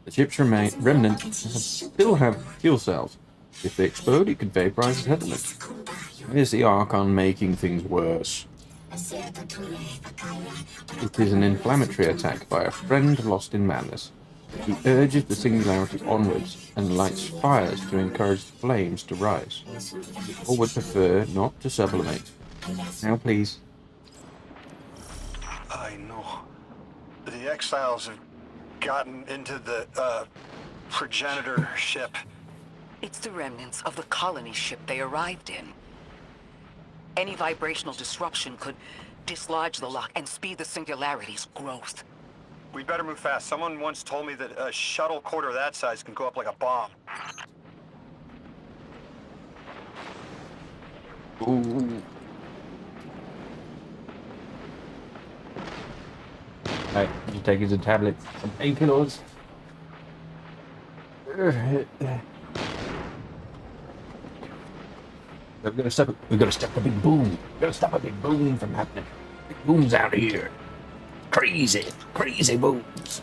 The ship's remnants still have fuel cells. If they explode, it could vaporize the settlement. Here's the Archon making things worse. It is an inflammatory attack by a friend lost in madness. He urges the singularity onwards and lights fires to encourage the flames to rise. Or would prefer not to sublimate. Now, please. I know. The exiles have gotten into the, progenitor ship. It's the remnants of the colony ship they arrived in. Any vibrational disruption could dislodge the lock and speed the singularity's growth. We'd better move fast. Someone once told me that a shuttle quarter that size can go up like a bomb. Ooh. Right, you take as a tablet, some painkillers. We've got to stop the big boom. We've got to stop a big boom from happening. Big booms out here. Crazy booms.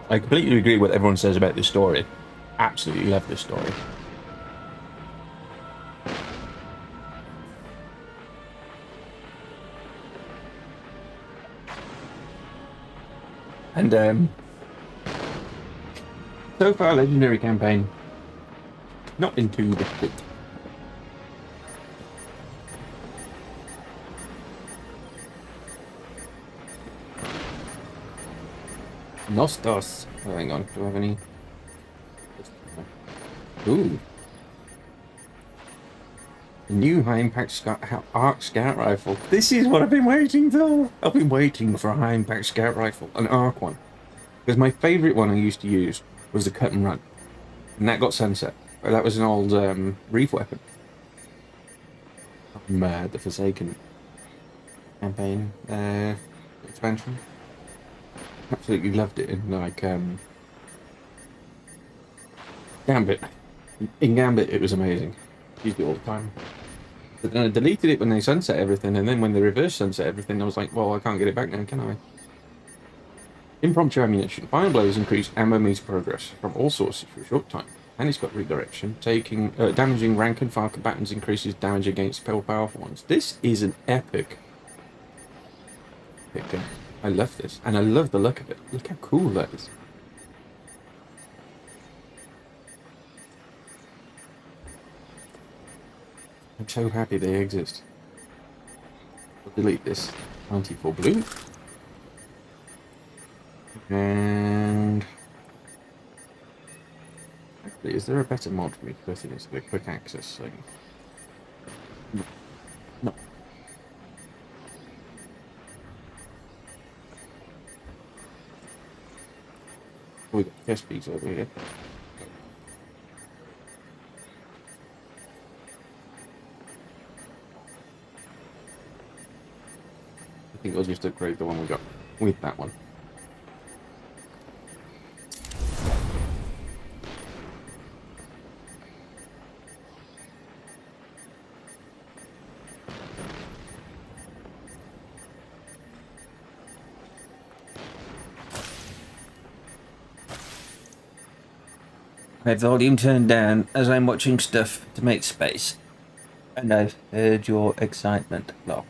I completely agree with what everyone says about this story. Absolutely love this story. And so far, legendary campaign, not been too difficult. Nostos. Oh, hang on. Do I have any? Ooh. New high-impact arc scout rifle. This is what I've been waiting for. I've been waiting for a high-impact scout rifle, an arc one. Because my favourite one I used to use was the cut and run. And that got sunset. That was an old reef weapon. The Forsaken campaign expansion. Absolutely loved it in like Gambit. In Gambit it was amazing. Used it all the time. But then I deleted it when they sunset everything, and then when they reverse sunset everything, I was like, well, I can't get it back now, can I? Impromptu ammunition. Fire blows increase ammo meter progress from all sources for a short time. And it's got redirection. Damaging rank and file combatants increases damage against powerful ones. This is an epic gun. I love this. And I love the look of it. Look how cool that is. I'm so happy they exist. I'll delete this 94 blue. And actually, is there a better mod for me to put in this? The quick access thing. No. We got chest piece over here. I think I'll just upgrade the one we got with that one. I have volume turned down as I'm watching stuff to make space. And I've heard your excitement. Well,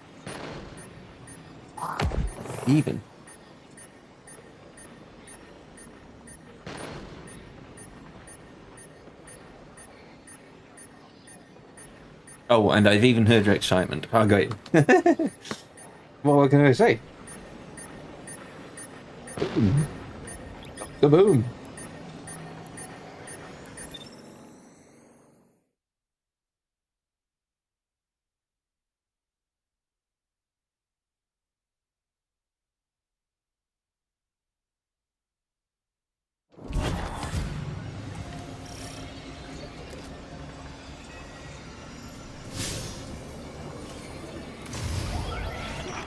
even. Oh, and I've even heard your excitement. Oh, great. Well, what can I say? Boom. Kaboom.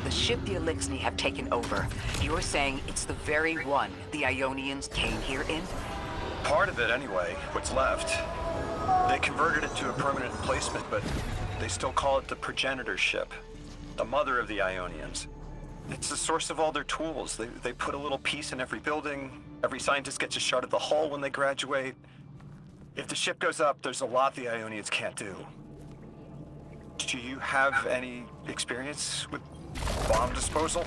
The ship the Elixni have taken over. You're saying it's the very one the Ionians came here in? Part of it, anyway. What's left. They converted it to a permanent emplacement, but they still call it the progenitor ship. The mother of the Ionians. It's the source of all their tools. They put a little piece in every building. Every scientist gets a shot at the hull when they graduate. If the ship goes up, there's a lot the Ionians can't do. Do you have any experience with bomb disposal?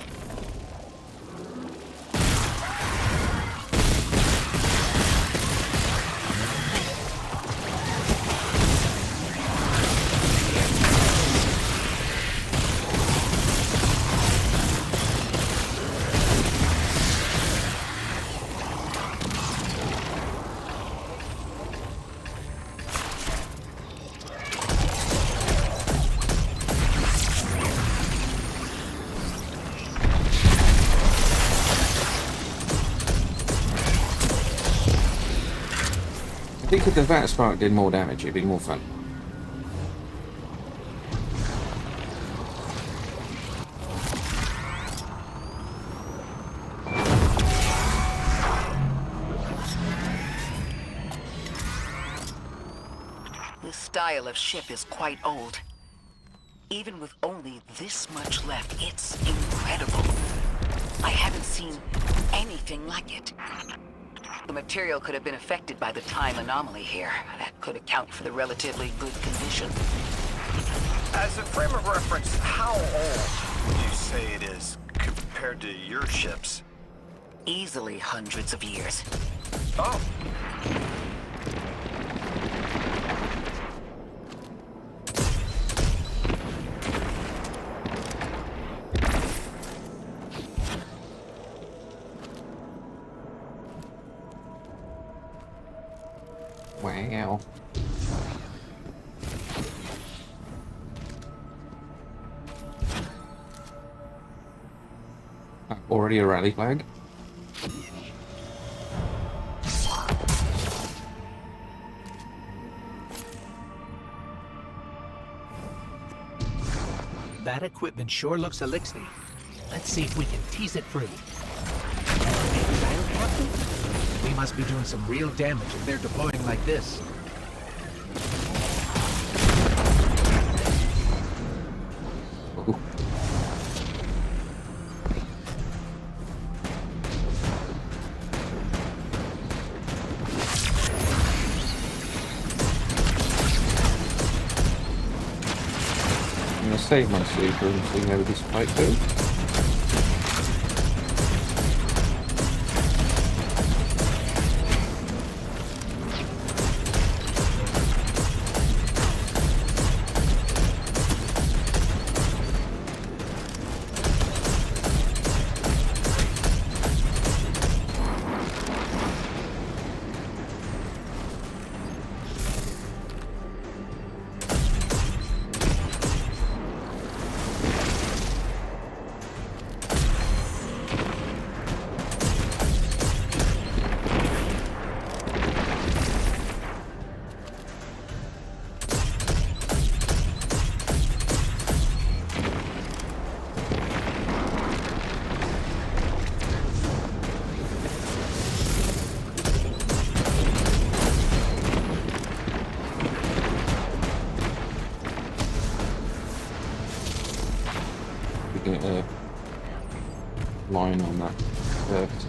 I think if the Vat Spark did more damage, it'd be more fun. This style of ship is quite old. Even with only this much left, it's incredible. I haven't seen anything like it. The material could have been affected by the time anomaly here. That could account for the relatively good condition. As a frame of reference, how old would you say it is compared to your ships? Easily hundreds of years. Oh, Wow. Already a rally flag. That equipment sure looks elixir. Let's see if we can tease it free. We must be doing some real damage if they're deploying like this. Ooh. I'm gonna save my sleeper and see how this fight goes. Get a line on that first.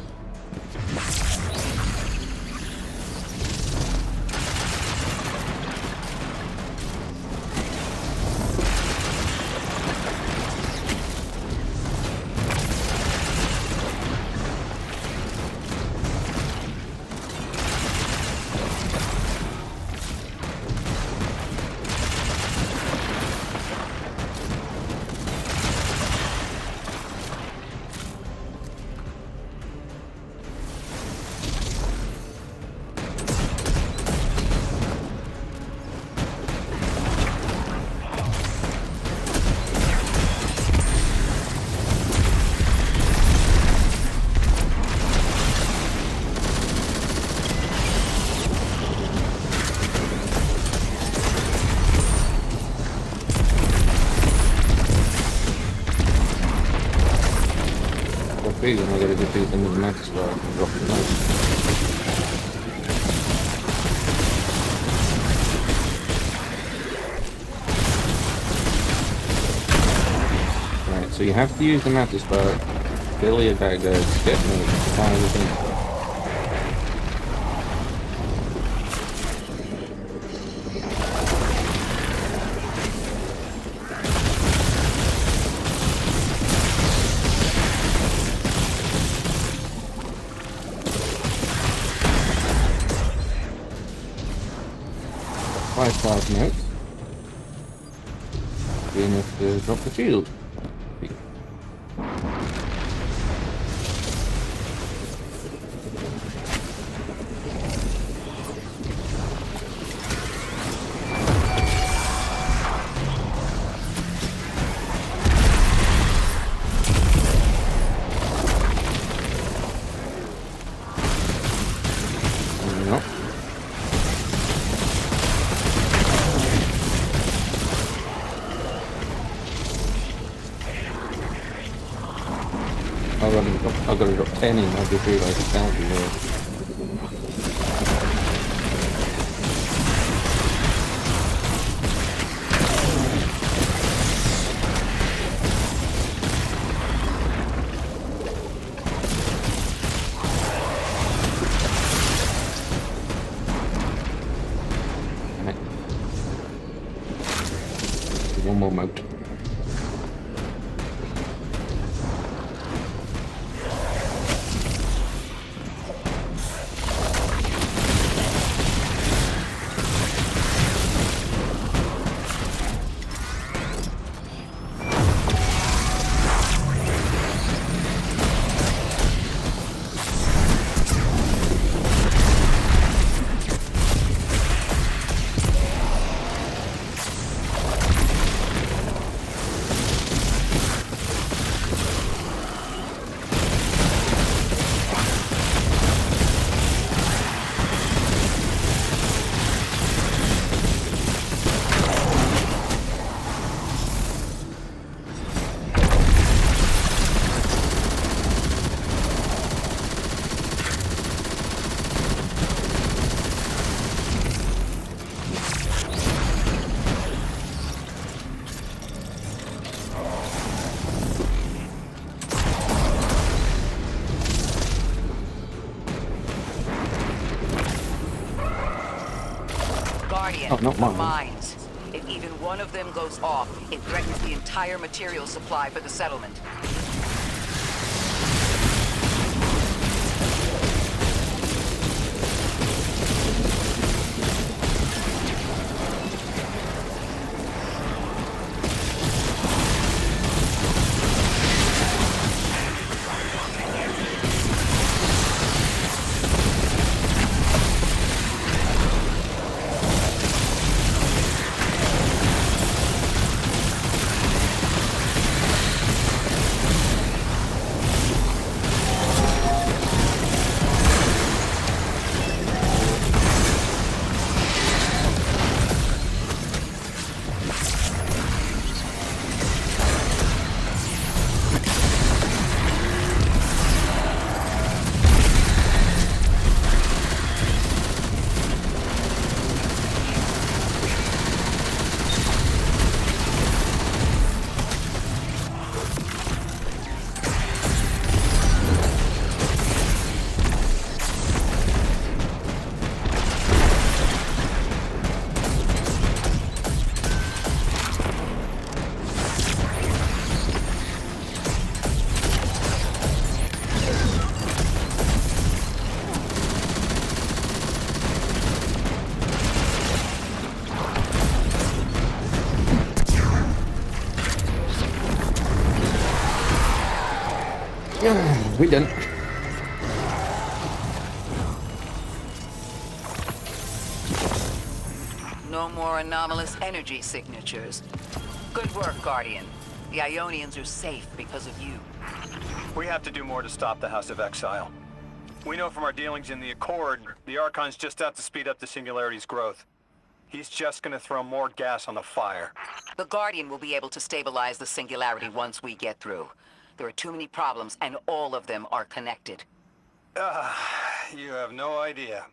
Reason I gotta defeat them with max where I can drop the knife. Right, so you have to use the Mantis Bar, fill your daggers, get me, find everything. Five notes. Be enough to drop the shield. Nope. I've got to drop 10 in, I just realised the penalty there. One more moat. Guardian, Oh, not the mine. mines. If even one of them goes off, it threatens the entire material supply for the settlement. We didn't. No more anomalous energy signatures. Good work, Guardian. The Ionians are safe because of you. We have to do more to stop the House of Exile. We know from our dealings in the Accord, the Archon's just out to speed up the Singularity's growth. He's just gonna throw more gas on the fire. The Guardian will be able to stabilize the Singularity once we get through. There are too many problems, and all of them are connected. You have no idea.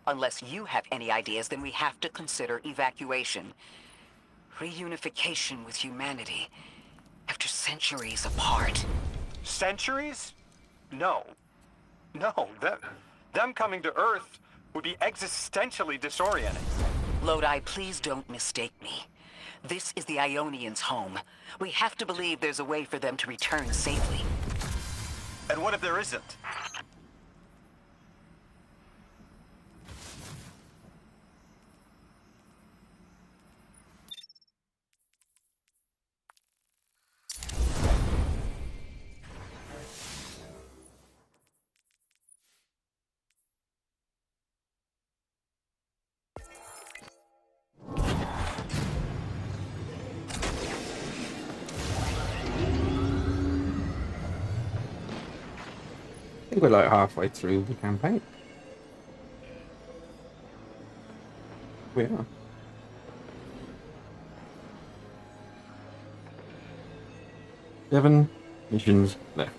Unless you have any ideas, then we have to consider evacuation. Reunification with humanity. After centuries apart. Centuries? No. No, them coming to Earth would be existentially disorienting. Lodi, please don't mistake me. This is the Ionians' home. We have to believe there's a way for them to return safely. And what if there isn't? I think we're like halfway through the campaign. We are. 7 missions left.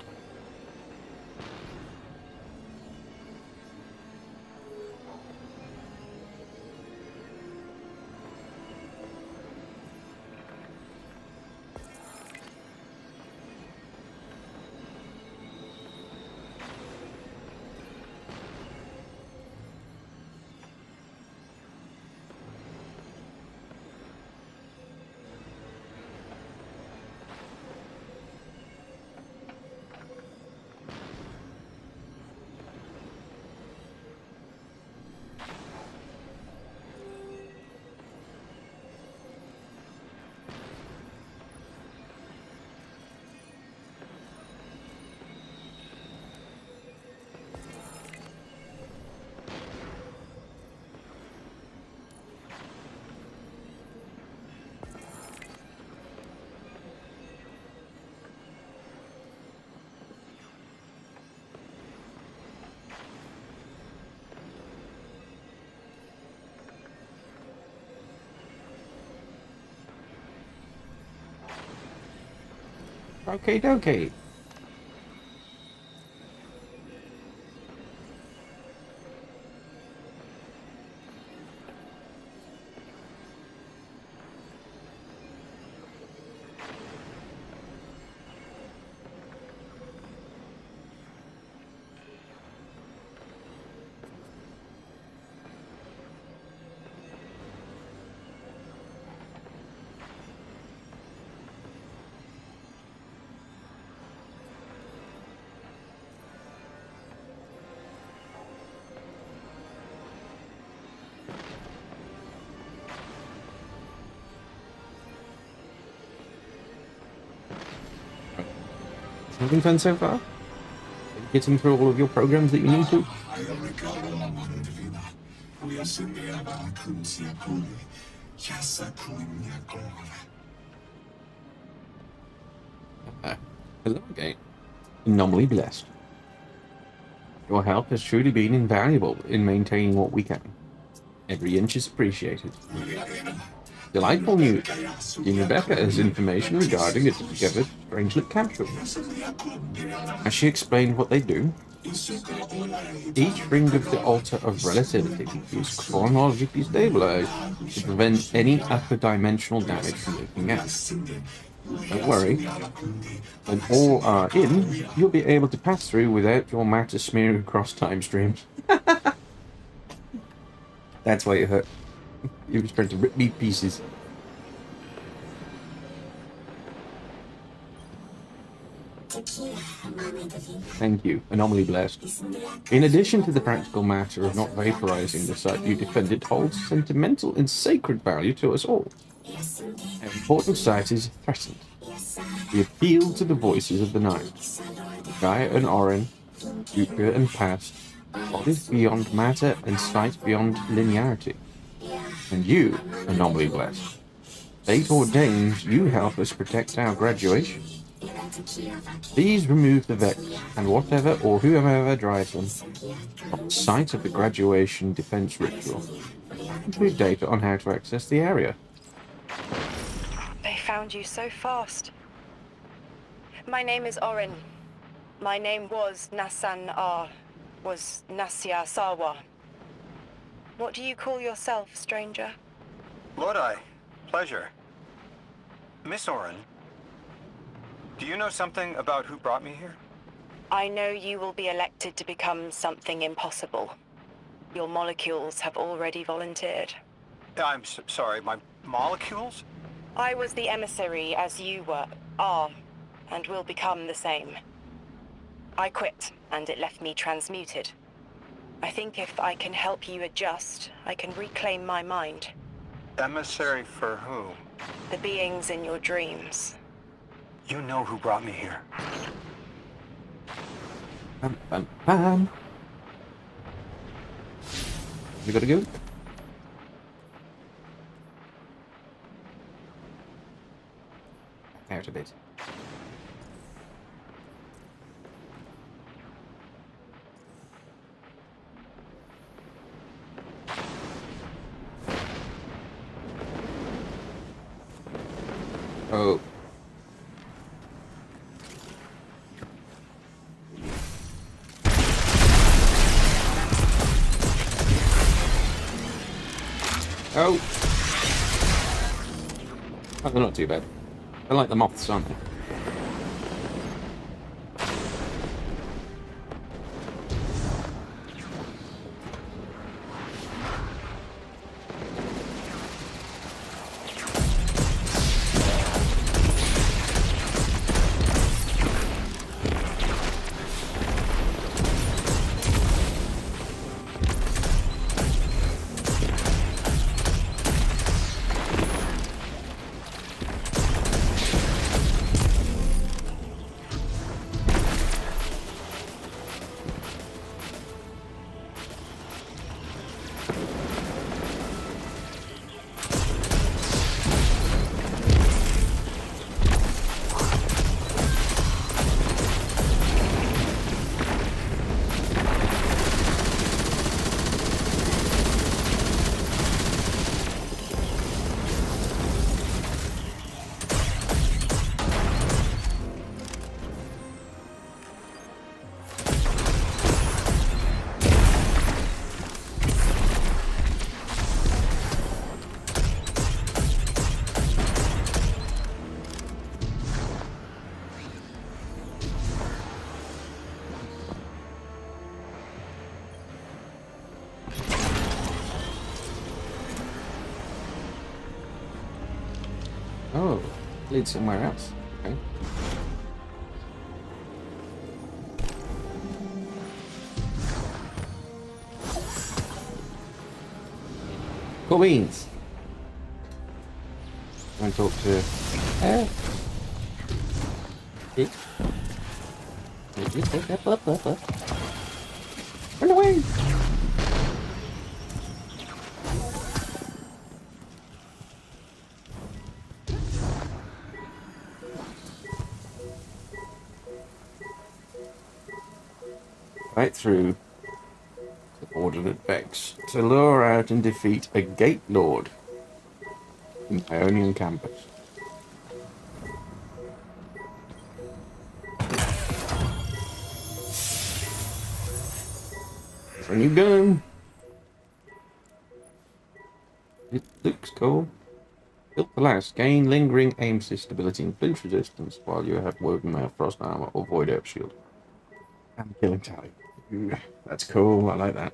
Okay, dokie. Having fun so far? Getting through all of your programs that you need to? Hello again. Anomaly blessed. Your help has truly been invaluable in maintaining what we can. Every inch is appreciated. Delightful news. Team Rebecca has information regarding a discovered strangelet capsule. Has she explained what they do? Each ring of the altar of relativity is chronologically stabilized to prevent any upper dimensional damage from leaking out. Don't worry. When all are in, you'll be able to pass through without your matter smearing across time streams. That's why it hurt. He was trying to rip me to pieces. Thank you, Anomaly Blessed. In addition to the practical matter of not vaporizing the site you defend, it holds sentimental and sacred value to us all. An important site is threatened. We appeal to the voices of the night. Gaia and Orin, future and past, bodies beyond matter and sight beyond linearity. And you, Anomaly Blessed. Fate ordains you help us protect our graduation. Please remove the Vex and whatever or whoever drives them from the site of the graduation defense ritual. Include data on how to access the area. They found you so fast. My name is Orin. My name was Nasan R. Was Nasya Sawa. What do you call yourself, stranger? Lodi, pleasure. Miss Orin, do you know something about who brought me here? I know you will be elected to become something impossible. Your molecules have already volunteered. I'm sorry, my molecules? I was the emissary as you are, and will become the same. I quit, and it left me transmuted. I think if I can help you adjust, I can reclaim my mind. Emissary for who? The beings in your dreams. You know who brought me here. Bam, bam, bam. You gotta go? Out a bit. Oh. Oh. Oh, they're not too bad. They're like the moths, aren't they? Oh, lead somewhere else. Okay. Cool beans. Go and talk to it. Run away! Right through subordinate Vex to lure out and defeat a Gate Lord in Ionian campus. For a new gun. It looks cool. Built to last. Gain lingering aim assist stability and flinch resistance while you have woven mail, frost armor, or void air shield. And killing tally. Ooh, that's cool. I like that.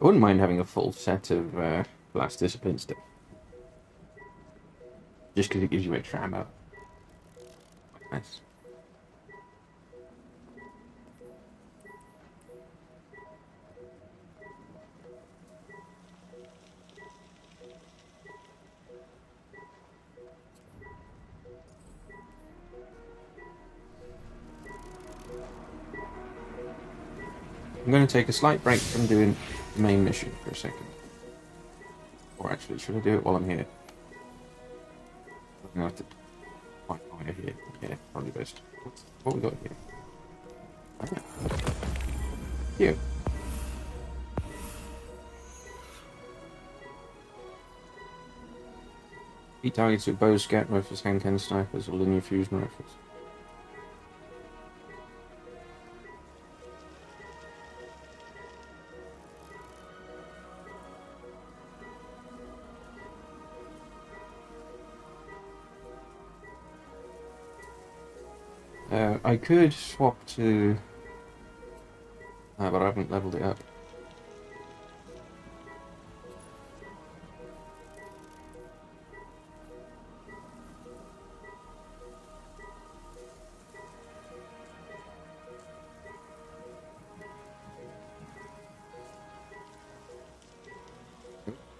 I wouldn't mind having a full set of blast discipline stuff. Just because it gives you extra ammo. Nice. I'm going to take a slight break from doing the main mission for a second. Or actually, should I do it while I'm here? I'm going to have to find fire here. Yeah, probably best. What we got here? Oh. Here. He targets with bow, scout rifles, hand cannon snipers, or linear fusion rifles. I could swap to... but I haven't leveled it up.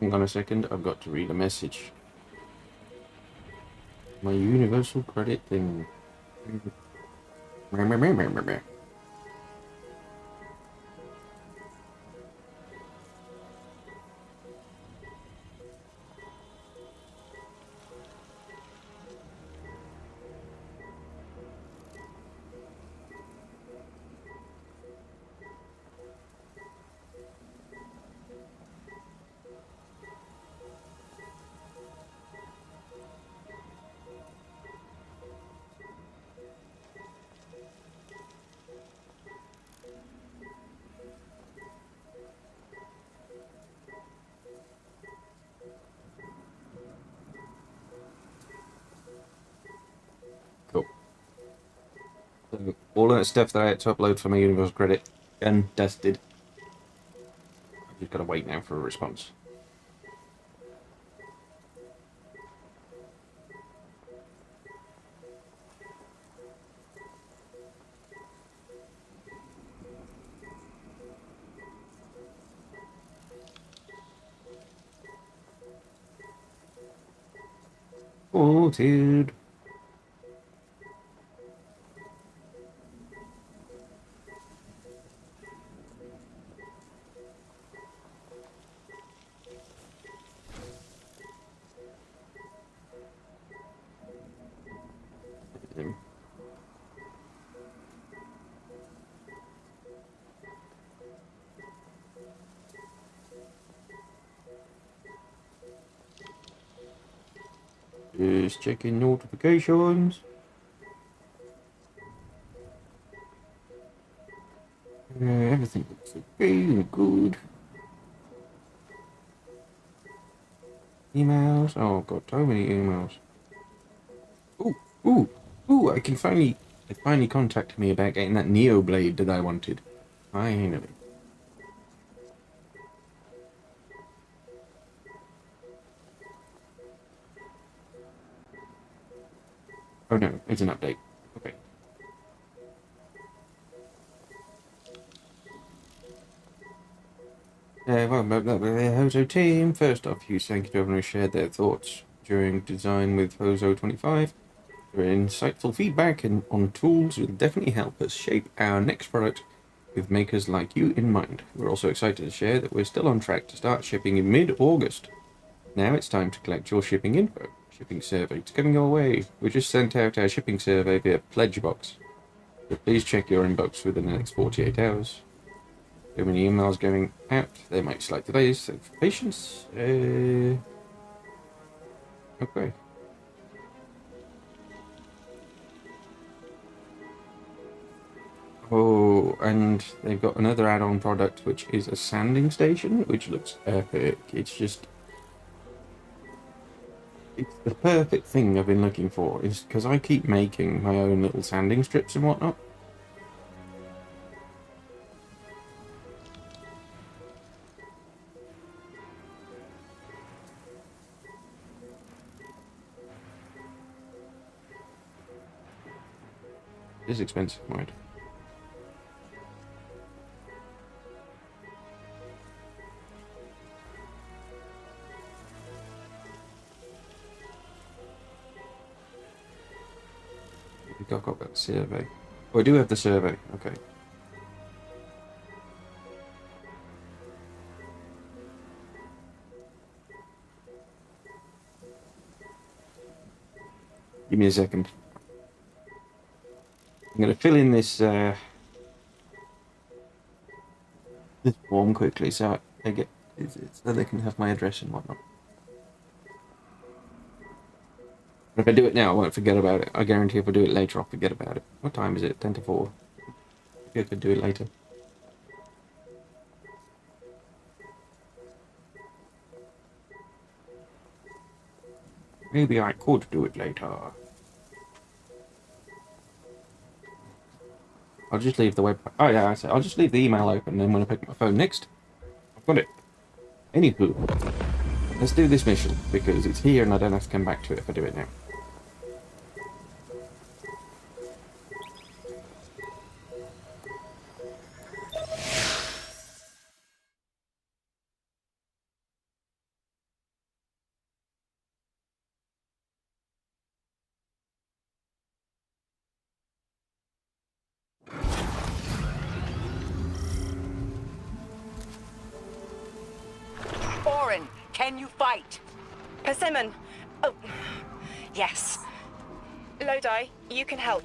Hang on a second, I've got to read a message. My universal credit thing. Cool. So, all that stuff that I had to upload for my universal credit, done, dusted. I've just got to wait now for a response. Oh, dude. Just checking notifications. Everything looks okay and good. Emails. Oh, I've got so many emails. Ooh! It finally contacted me about getting that Neo blade that I wanted. Finally. Oh no, it's an update. Okay. Well, the Hozo team. First off, huge thank you to everyone who shared their thoughts during design with Hozo 25. Your insightful feedback on tools will definitely help us shape our next product with makers like you in mind. We're also excited to share that we're still on track to start shipping in mid-August. Now it's time to collect your shipping info. Shipping survey. It's coming your way. We just sent out our shipping survey via pledge box. So please check your inbox within the next 48 hours. So many emails going out. They might select delays, so for patience. Okay. Oh, and they've got another add-on product, which is a sanding station, which looks epic. It's the perfect thing I've been looking for, is because I keep making my own little sanding strips and whatnot. It is expensive, right? I've got that survey. Oh, I do have the survey. Okay. Give me a second. I'm going to fill in this this form quickly so I get so they can have my address and whatnot. But if I do it now, I won't forget about it. I guarantee if I do it later, I'll forget about it. What time is it? 10 to 4. Maybe I could do it later. Maybe I could do it later. I'll just leave the web... Oh yeah, I'll just leave the email open, and then when I pick up my phone next, I've got it. Anywho, let's do this mission, because it's here and I don't have to come back to it if I do it now. Orin, can you fight? Persimmon! Oh, yes. Lodi, you can help.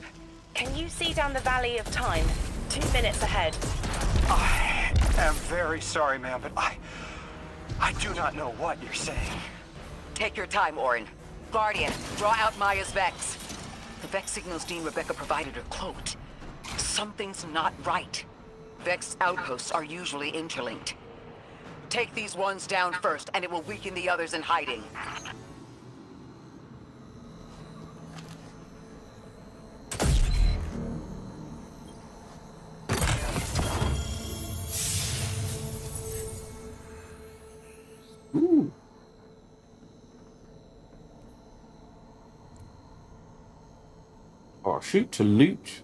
Can you see down the Valley of Time? 2 minutes ahead. I am very sorry, ma'am, but I do not know what you're saying. Take your time, Orin. Guardian, draw out Maya's Vex. The Vex signals Dean Rebecca provided are cloaked. Something's not right. Vex outposts are usually interlinked. Take these ones down first, and it will weaken the others in hiding. Ooh. Oh, shoot to loot.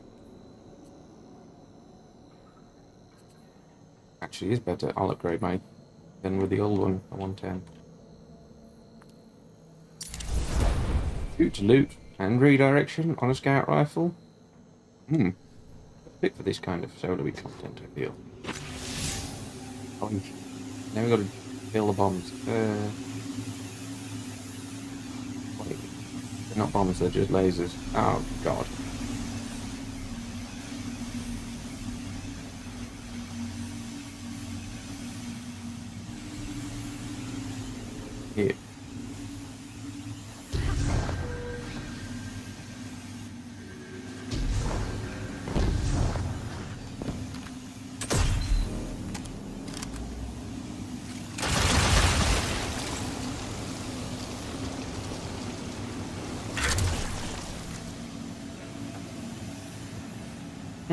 Actually, is better. I'll upgrade my gun with the old one. I 110. Shoot to loot and redirection on a scout rifle. Fit for this kind of solo content, I feel. Oh, now we got to kill the bombs. Wait, they're not bombs, they're just lasers. Oh god. Here.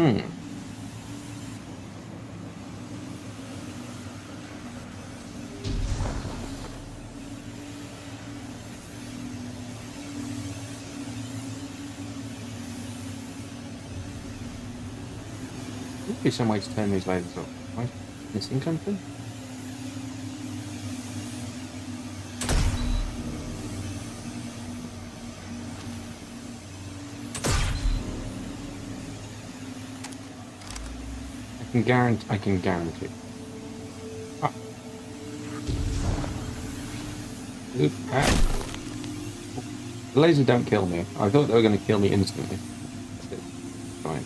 Be some way to turn these lasers off. Am I missing something? I can guarantee. Ah. Oop, ah. The lasers don't kill me. I thought they were going to kill me instantly. Fine.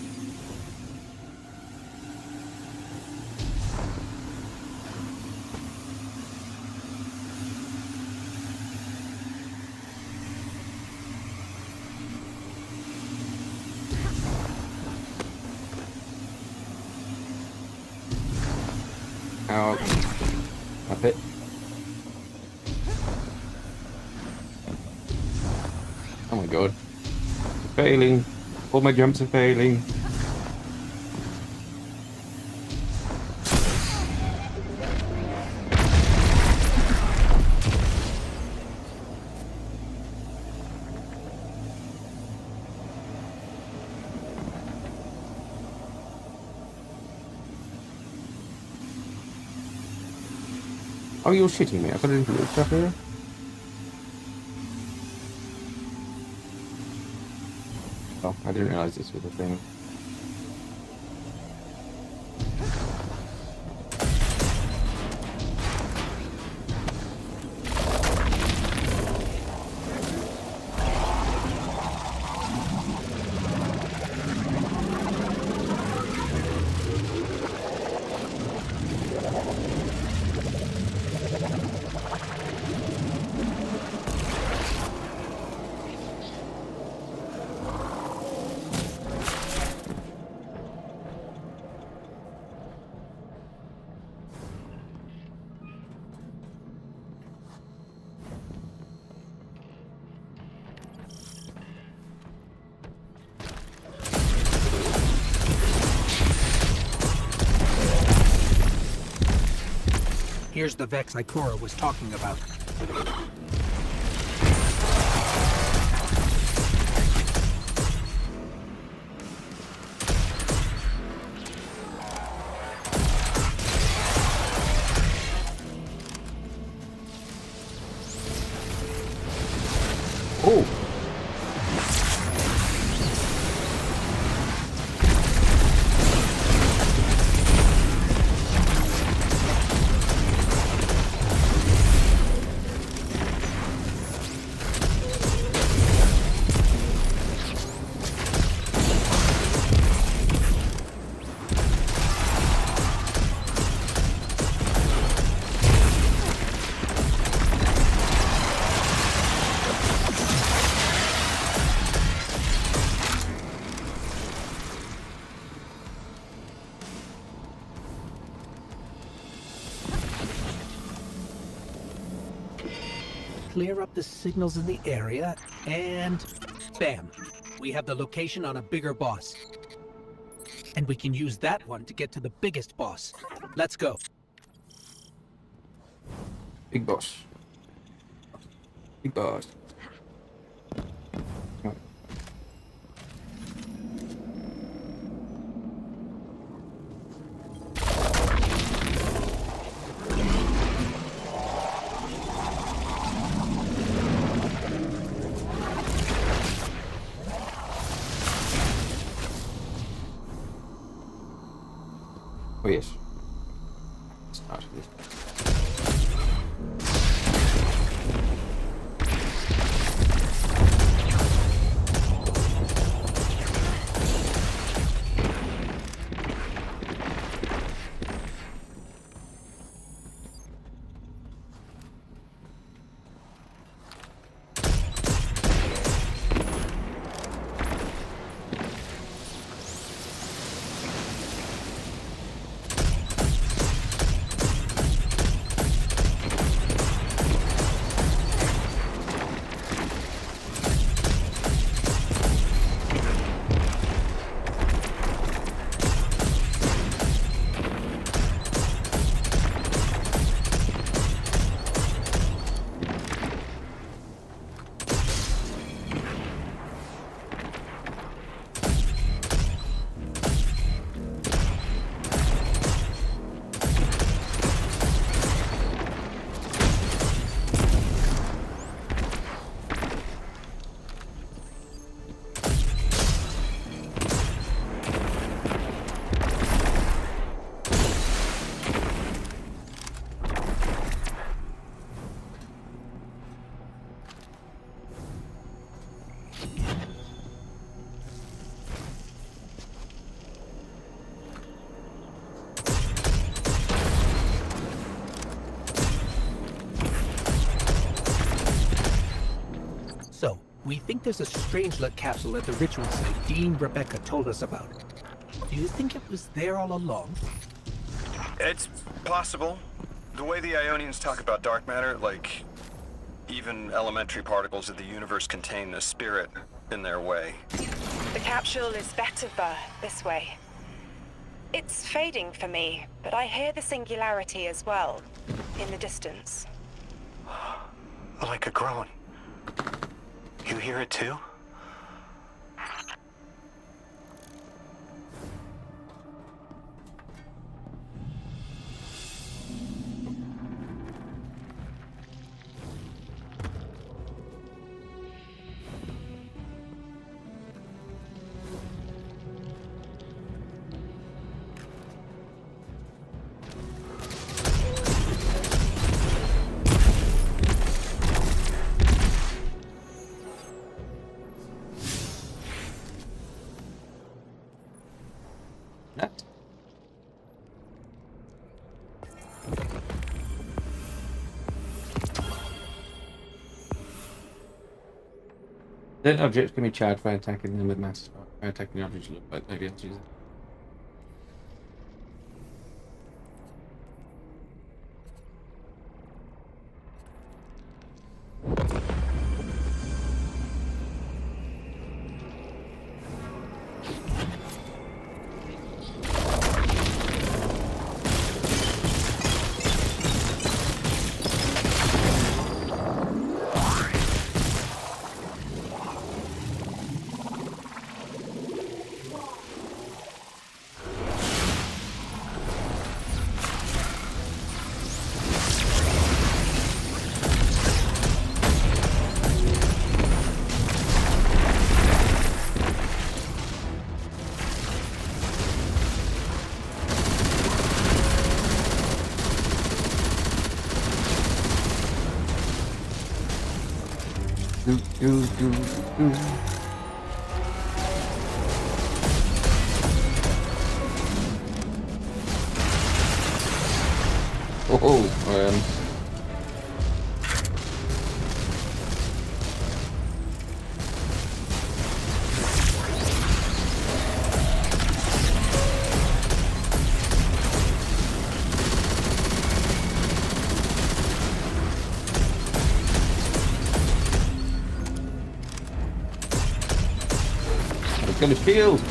Out. Up it. Oh my god. Failing. All my jumps are failing. Oh, you're shitting me. I've got to do stuff here. Oh, I didn't realise this was a thing. Here's the Vex Ikora was talking about. Oh! Clear up the signals in the area, and bam! We have the location on a bigger boss. And we can use that one to get to the biggest boss. Let's go. Big boss. Big boss. Oh yes. Start this. We think there's a Strangelet capsule at the ritual site Dean Rebecca told us about. Do you think it was there all along? It's possible. The way the Ionians talk about dark matter, like even elementary particles of the universe contain a spirit in their way. The capsule is better this way. It's fading for me, but I hear the singularity as well, in the distance. Like a groan. You hear it too? That. Certain objects can be charged by attacking them with mass spark. By attacking the objects, look like maybe I'll use it. It's gonna shield.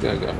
Go.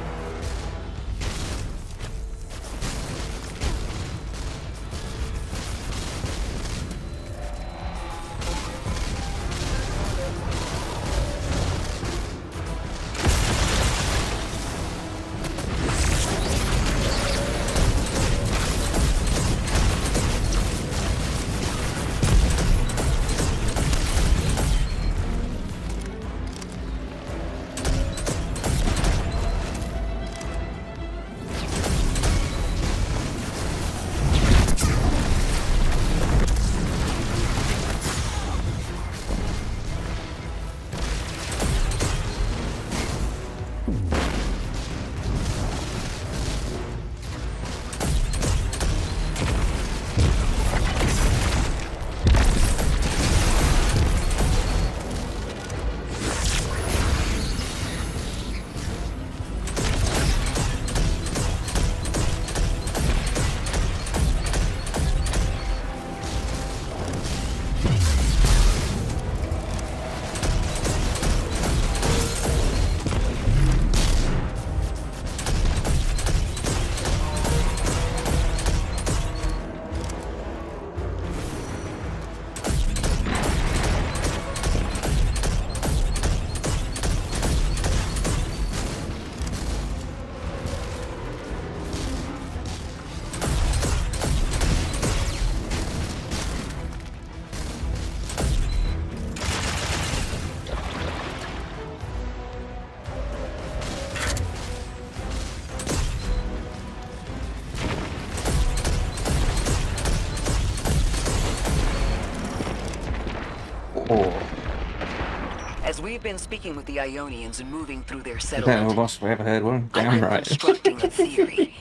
We've been speaking with the Ionians and moving through their Is that settlement. a boss we ever heard one? I've Damn been right. constructing a theory.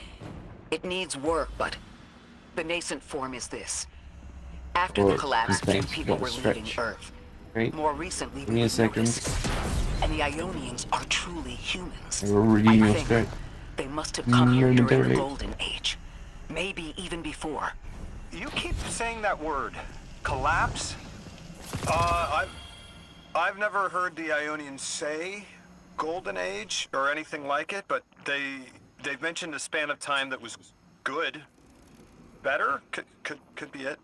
It needs work, but the nascent form is this. After the Or collapse, these few things people gotta were leaving stretch. Earth. Right? More recently, Give me a we've second. noticed. And the Ionians are truly humans. They will redeem I your think stretch. they must have come here during the Momentarily. Golden Age. Maybe even before. You keep saying that word, collapse. I've never heard the Ionians say Golden Age or anything like it, but they've mentioned a span of time that was good, better. Could be it.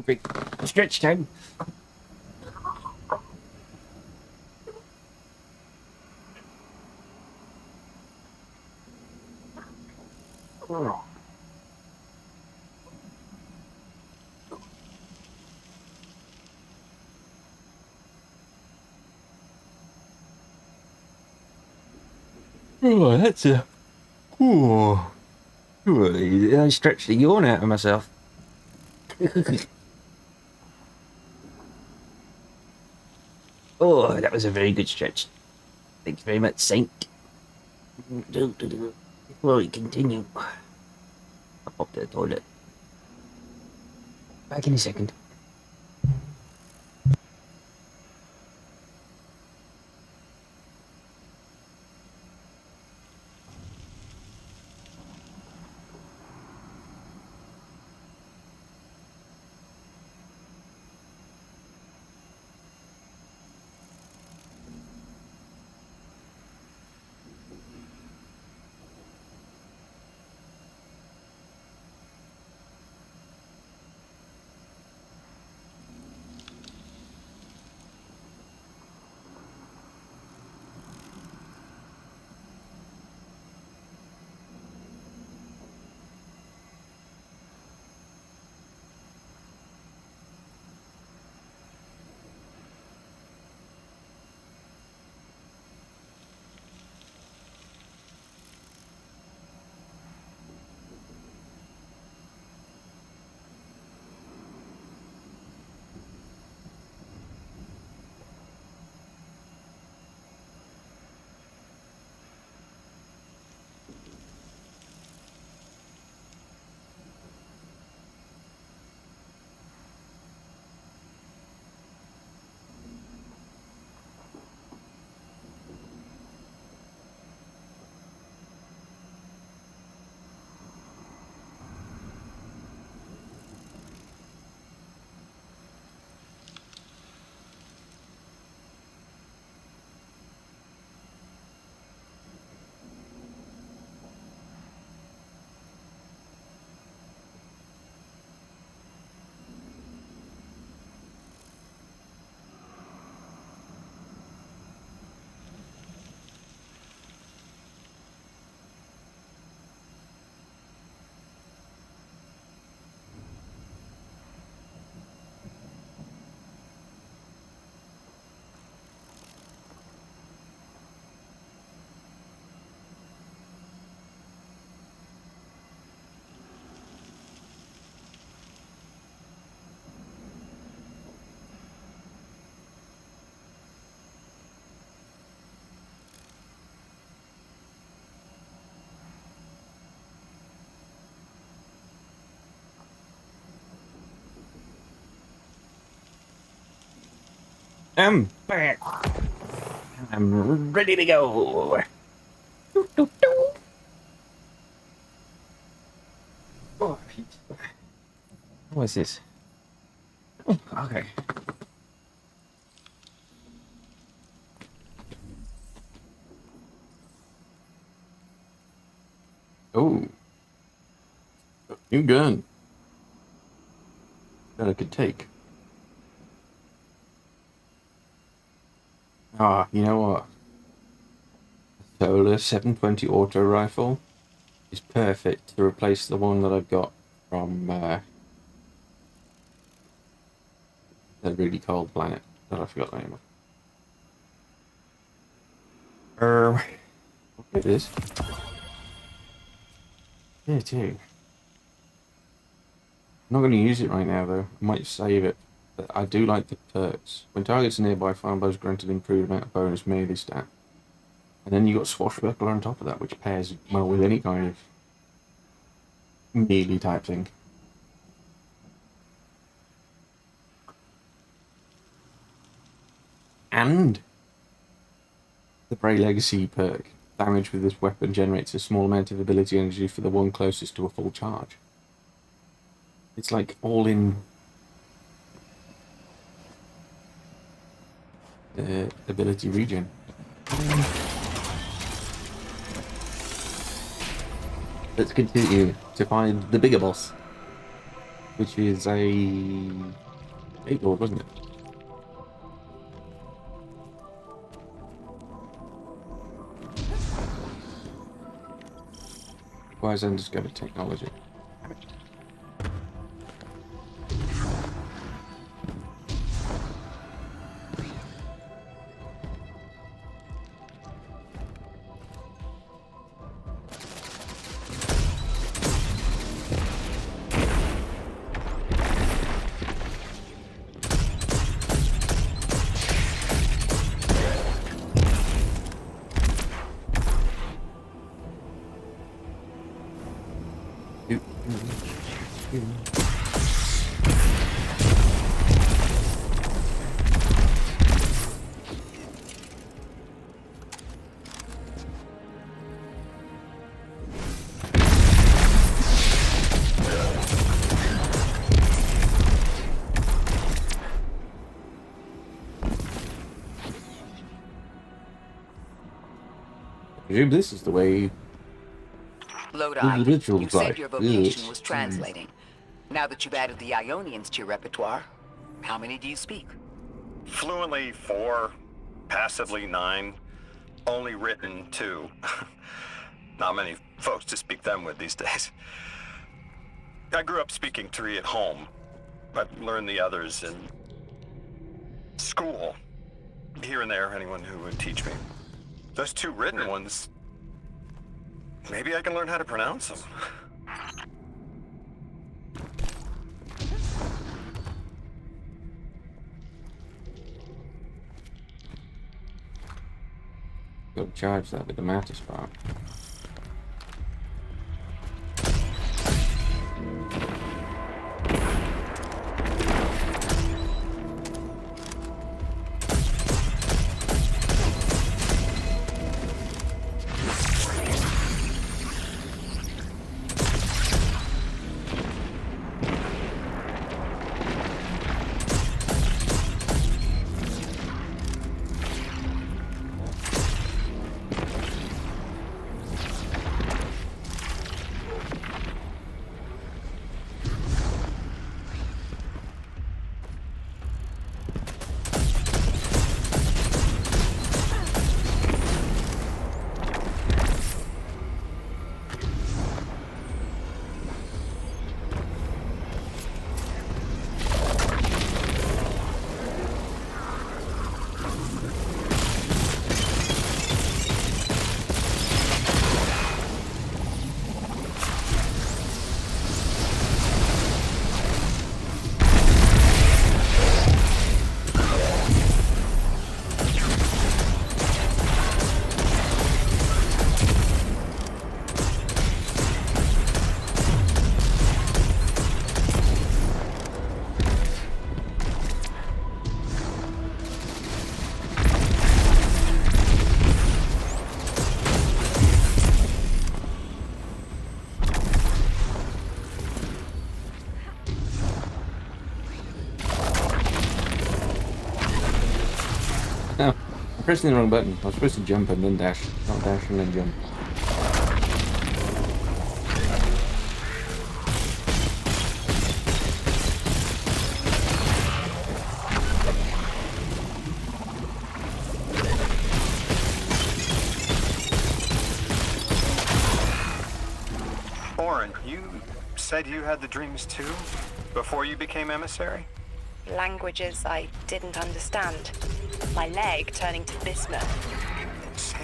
Okay, stretch time. Oh. Oh, that's a. Ooh. Ooh, I stretched the yawn out of myself. Oh, that was a very good stretch. Thank you very much, Saint. Before we continue, I'll pop to the toilet. Back in a second. I'm back. I'm ready to go. Doo, doo, doo. Oh, what is this? Oh, okay. Oh, New gun. That I could take. Ah, you know what? A Solar 720 auto rifle is perfect to replace the one that I've got from the really cold planet that I forgot the name of. It is. Yeah, too. I'm not going to use it right now, though. I might save it. But I do like the perks. When targets are nearby, fireballs granted improved amount of bonus melee stat. And then you got Swashbuckler on top of that, which pairs well with any kind of melee type thing. And the Bray Legacy perk. Damage with this weapon generates a small amount of ability energy for the one closest to a full charge. It's like all in ability regen. Let's continue to find the bigger boss, which is a 8-lord, wasn't it? Requires undiscovered technology. I presume this is the way Lodi, the rituals you said like. your vocation Ugh. was translating. Now that you've added the Ionians to your repertoire, how many do you speak? Fluently 4, passively 9, only written 2. Not many folks to speak them with these days. I grew up speaking 3 at home. I've learned the others in school. Here and there, anyone who would teach me. Those 2 written ones, maybe I can learn how to pronounce them. Got to charge that with the matter spark. No, I'm pressing the wrong button. I was supposed to jump and then dash, not dash and then jump. said you had the dreams too? Before you became emissary? Languages I didn't understand. My leg turning to bismuth. Same.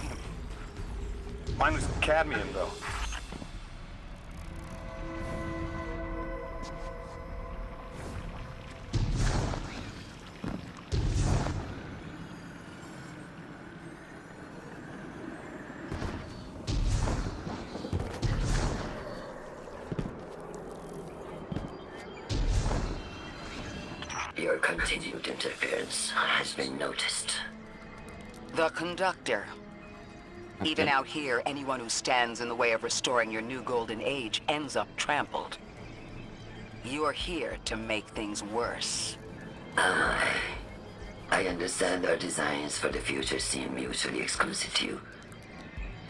Mine was cadmium, though. Your continued interference has been noticed. The conductor. Even out here, anyone who stands in the way of restoring your new golden age ends up trampled. You're here to make things worse. Am I? I understand our designs for the future seem mutually exclusive to you.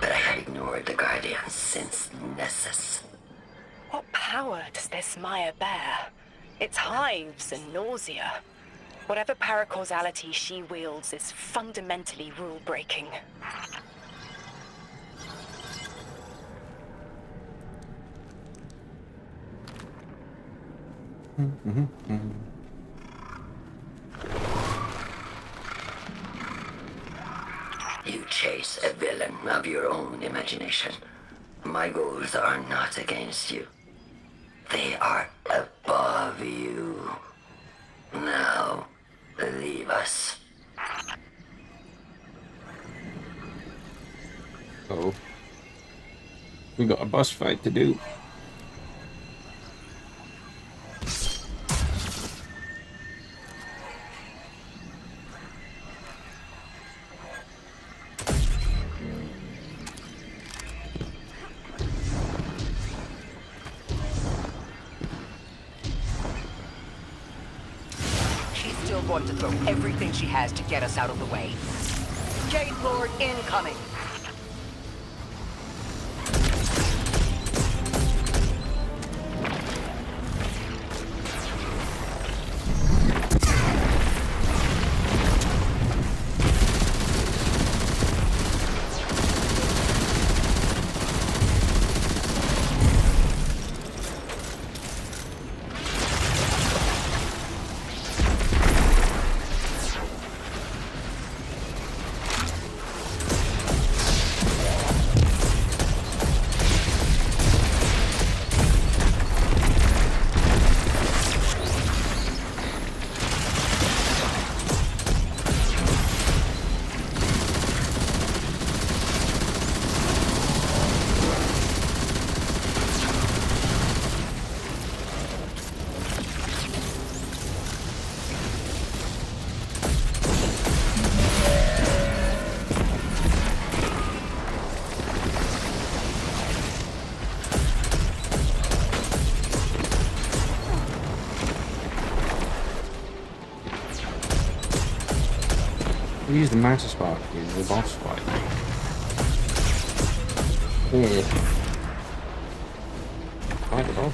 But I have ignored the Guardians since Nessus. What power does this Maya bear? It's hives and nausea. Whatever paracausality she wields is fundamentally rule-breaking. You chase a villain of your own imagination. My goals are not against you. They are above you. Now, leave us. So, we got a boss fight to do. Going to throw everything she has to get us out of the way. Gate Lord incoming! We use the matter spark in the boss fight. Yeah. Fight the boss.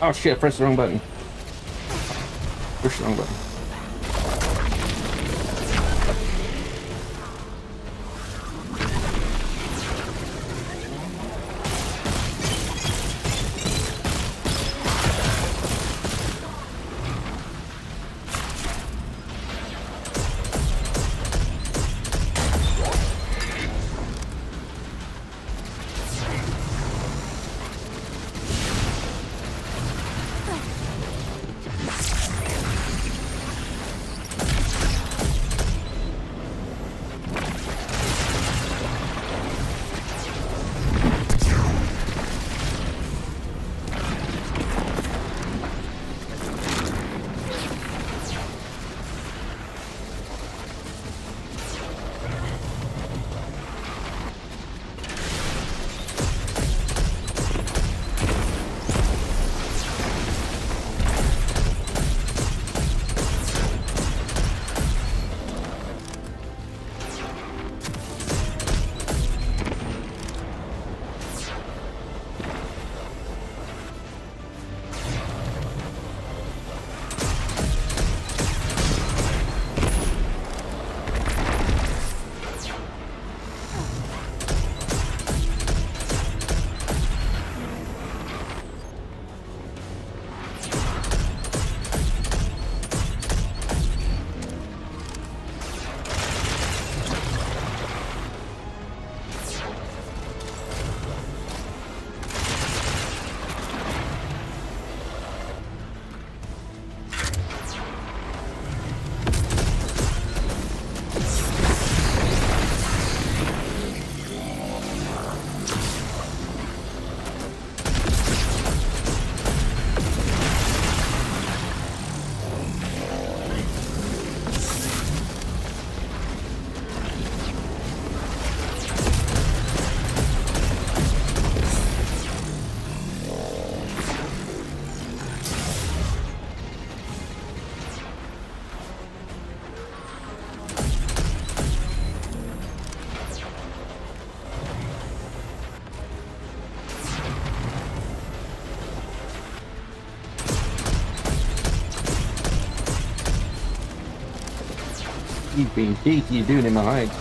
Oh shit, press the wrong button. Push the wrong button. You've been cheeky, you're doing it in my hide.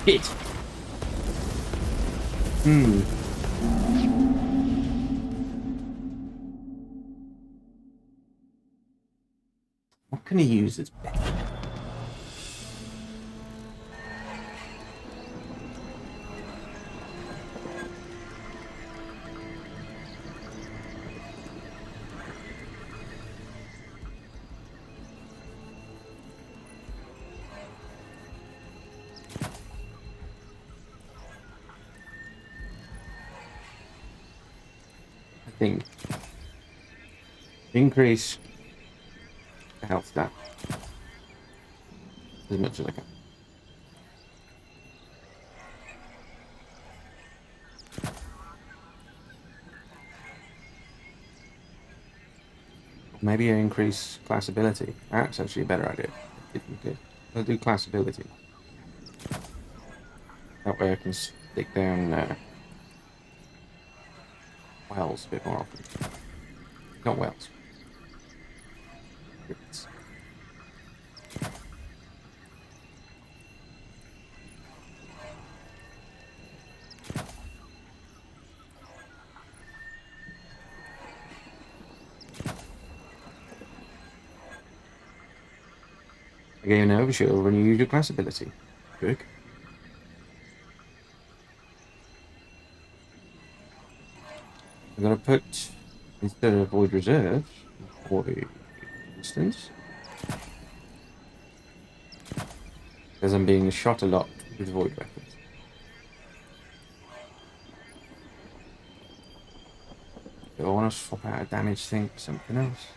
Shit. What can I use that's better? I think increase the health stat as much as I can. Maybe I increase class ability. That's actually a better idea. I'll do class ability. That way I can stick down wells a bit more often. Not wells. Rivets. I gain an overshield when you use your class ability. Good. I'm gonna put, instead of void reserve, void instance, because I'm being shot a lot with void weapons. Do I want to swap out a damage thing for something else?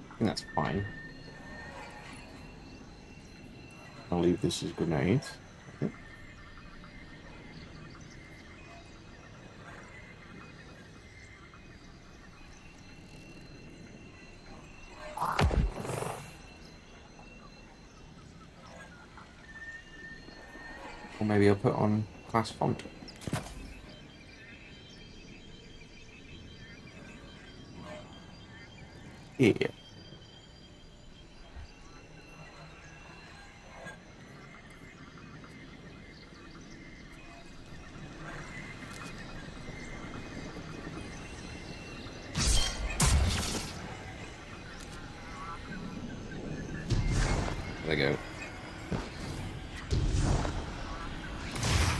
I think that's fine. I'll leave this as grenades. Okay. Or maybe I'll put on class font. Yeah. There we go.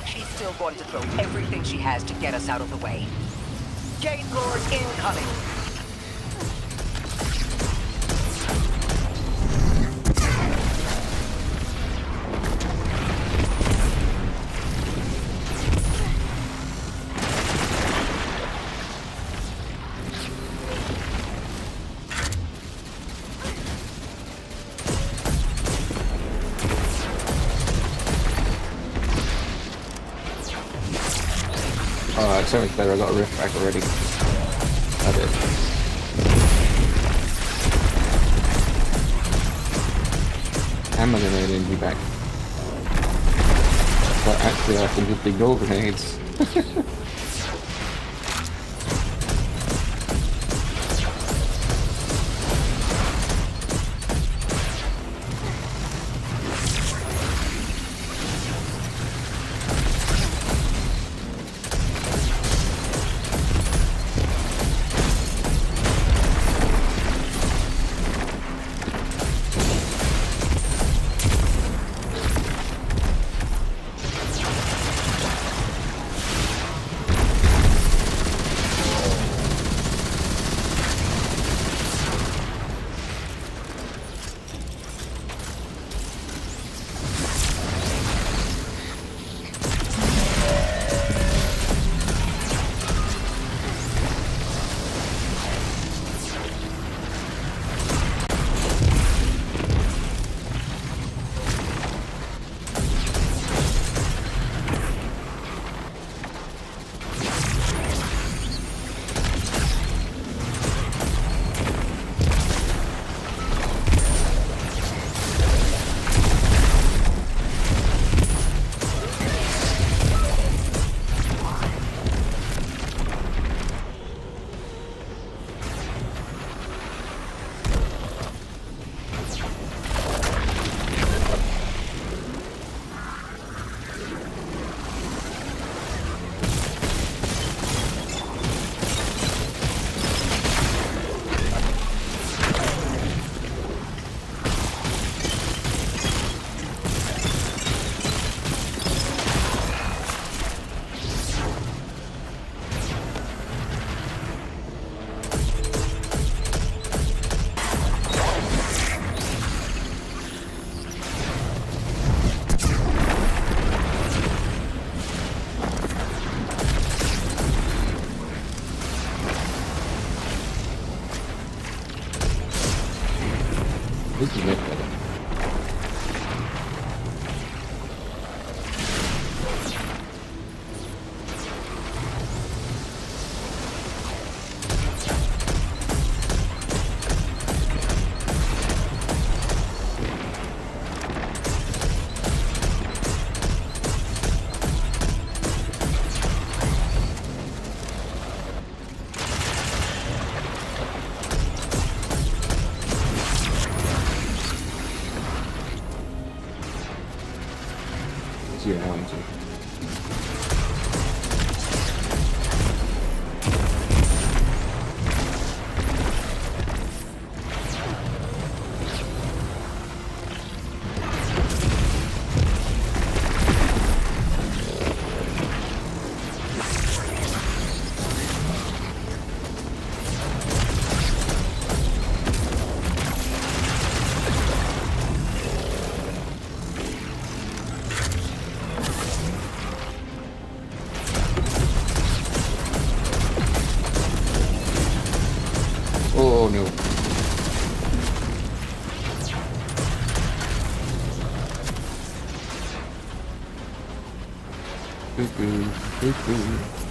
She's still going to throw everything she has to get us out of the way. Gate Lord incoming! Oh, it's so much better. I got a rift back already. I did. ammo grenade energy back. But actually I can just ignore grenades. This is much better. Your arms. Oh no. Cuckoo, cuckoo.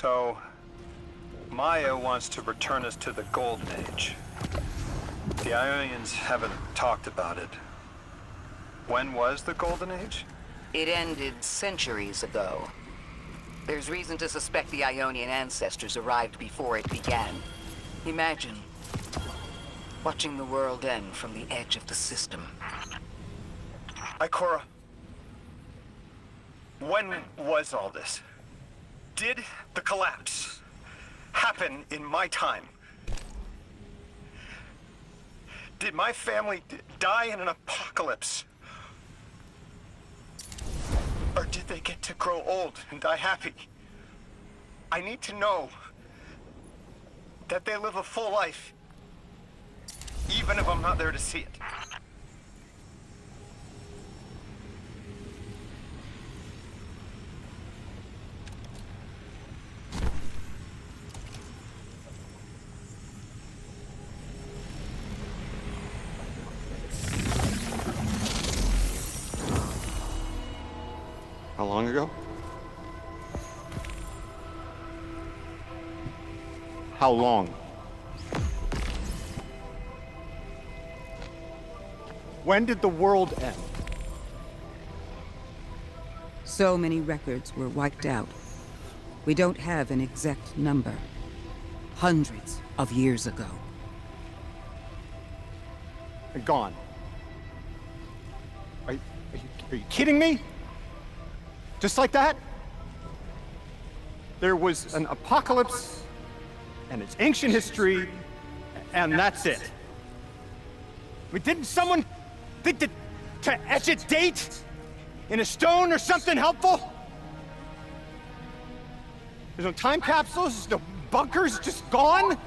So, Maya wants to return us to the Golden Age. The Ionians haven't talked about it. When was the Golden Age? It ended centuries ago. There's reason to suspect the Ionian ancestors arrived before it began. Imagine watching the world end from the edge of the system. Ikora, when was all this? Did the collapse happen in my time? Did my family die in an apocalypse? Or did they get to grow old and die happy? I need to know that they live a full life, even if I'm not there to see it. How long ago? How long? When did the world end? So many records were wiped out. We don't have an exact number. Hundreds of years ago. They're gone. Are you kidding me? Just like that? There was an apocalypse, and it's ancient history, and that's it. I mean, didn't someone think to etch a date in a stone or something helpful? There's no time capsules, no bunkers, just gone?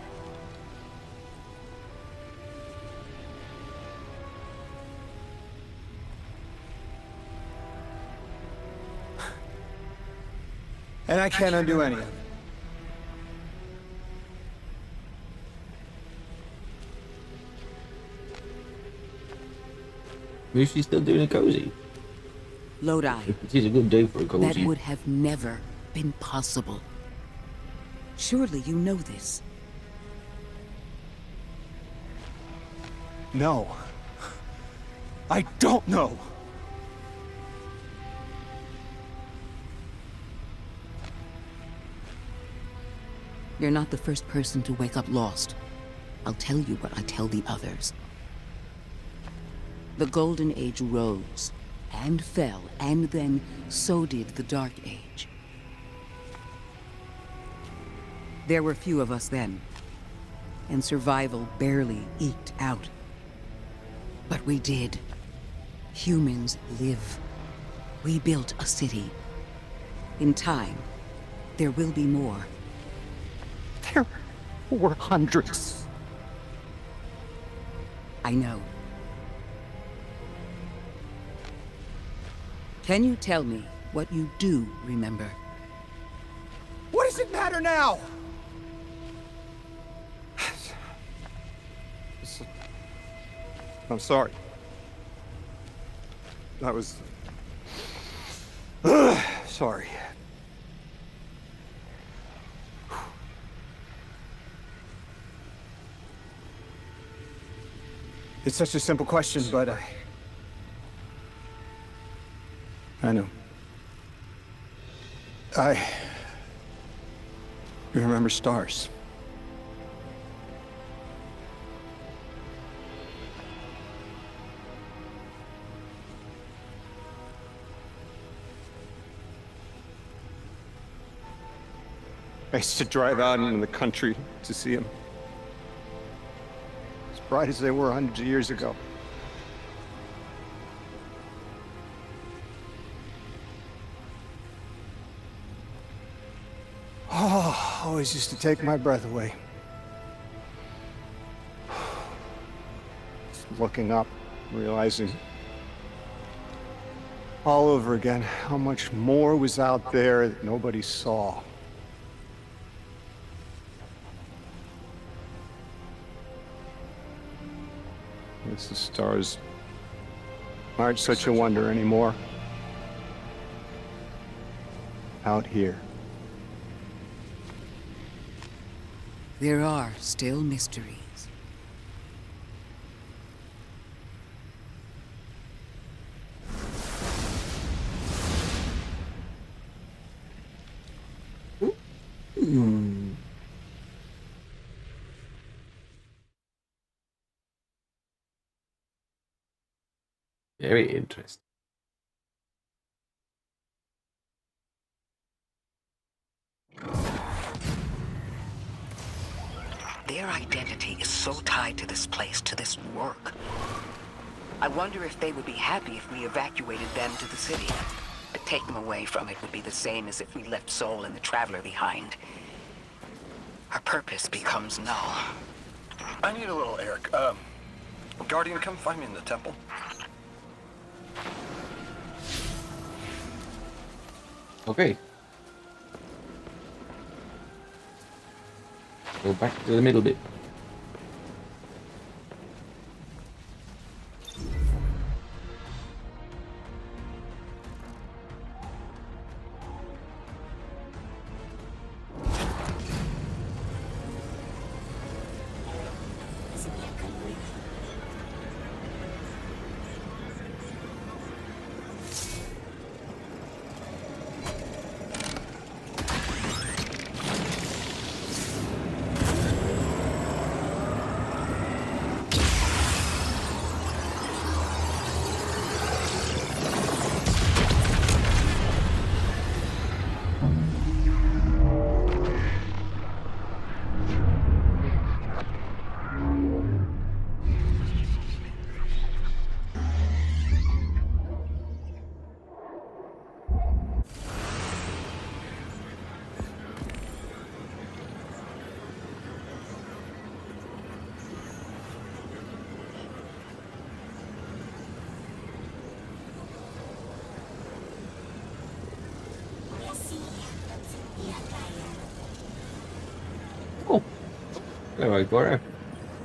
And I can't undo any of it. Maybe she's still doing a cozy. Lodi. It is a good day for a cozy. That would have never been possible. Surely you know this. No. I don't know. You're not the first person to wake up lost. I'll tell you what I tell the others. The Golden Age rose, and fell, and then so did the Dark Age. There were few of us then, and survival barely eked out. But we did. Humans live. We built a city. In time, there will be more. There were hundreds. I know. Can you tell me what you do remember? What does it matter now? I'm sorry. I was... sorry. It's such a simple question, but I know. I remember stars. I used to drive out into the country to see them. As bright as they were hundreds of years ago. Oh, always used to take my breath away. Just looking up, realizing all over again how much more was out there that nobody saw. I guess the stars aren't such a wonder anymore. Out here. There are still mysteries. Very interesting. Their identity is so tied to this place, to this work. I wonder if they would be happy if we evacuated them to the city. To take them away from it would be the same as if we left Soul and the Traveler behind. Our purpose becomes null. I need a little Eric. Guardian, come find me in the temple. Okay. Go back to the middle bit. Hello, Igora.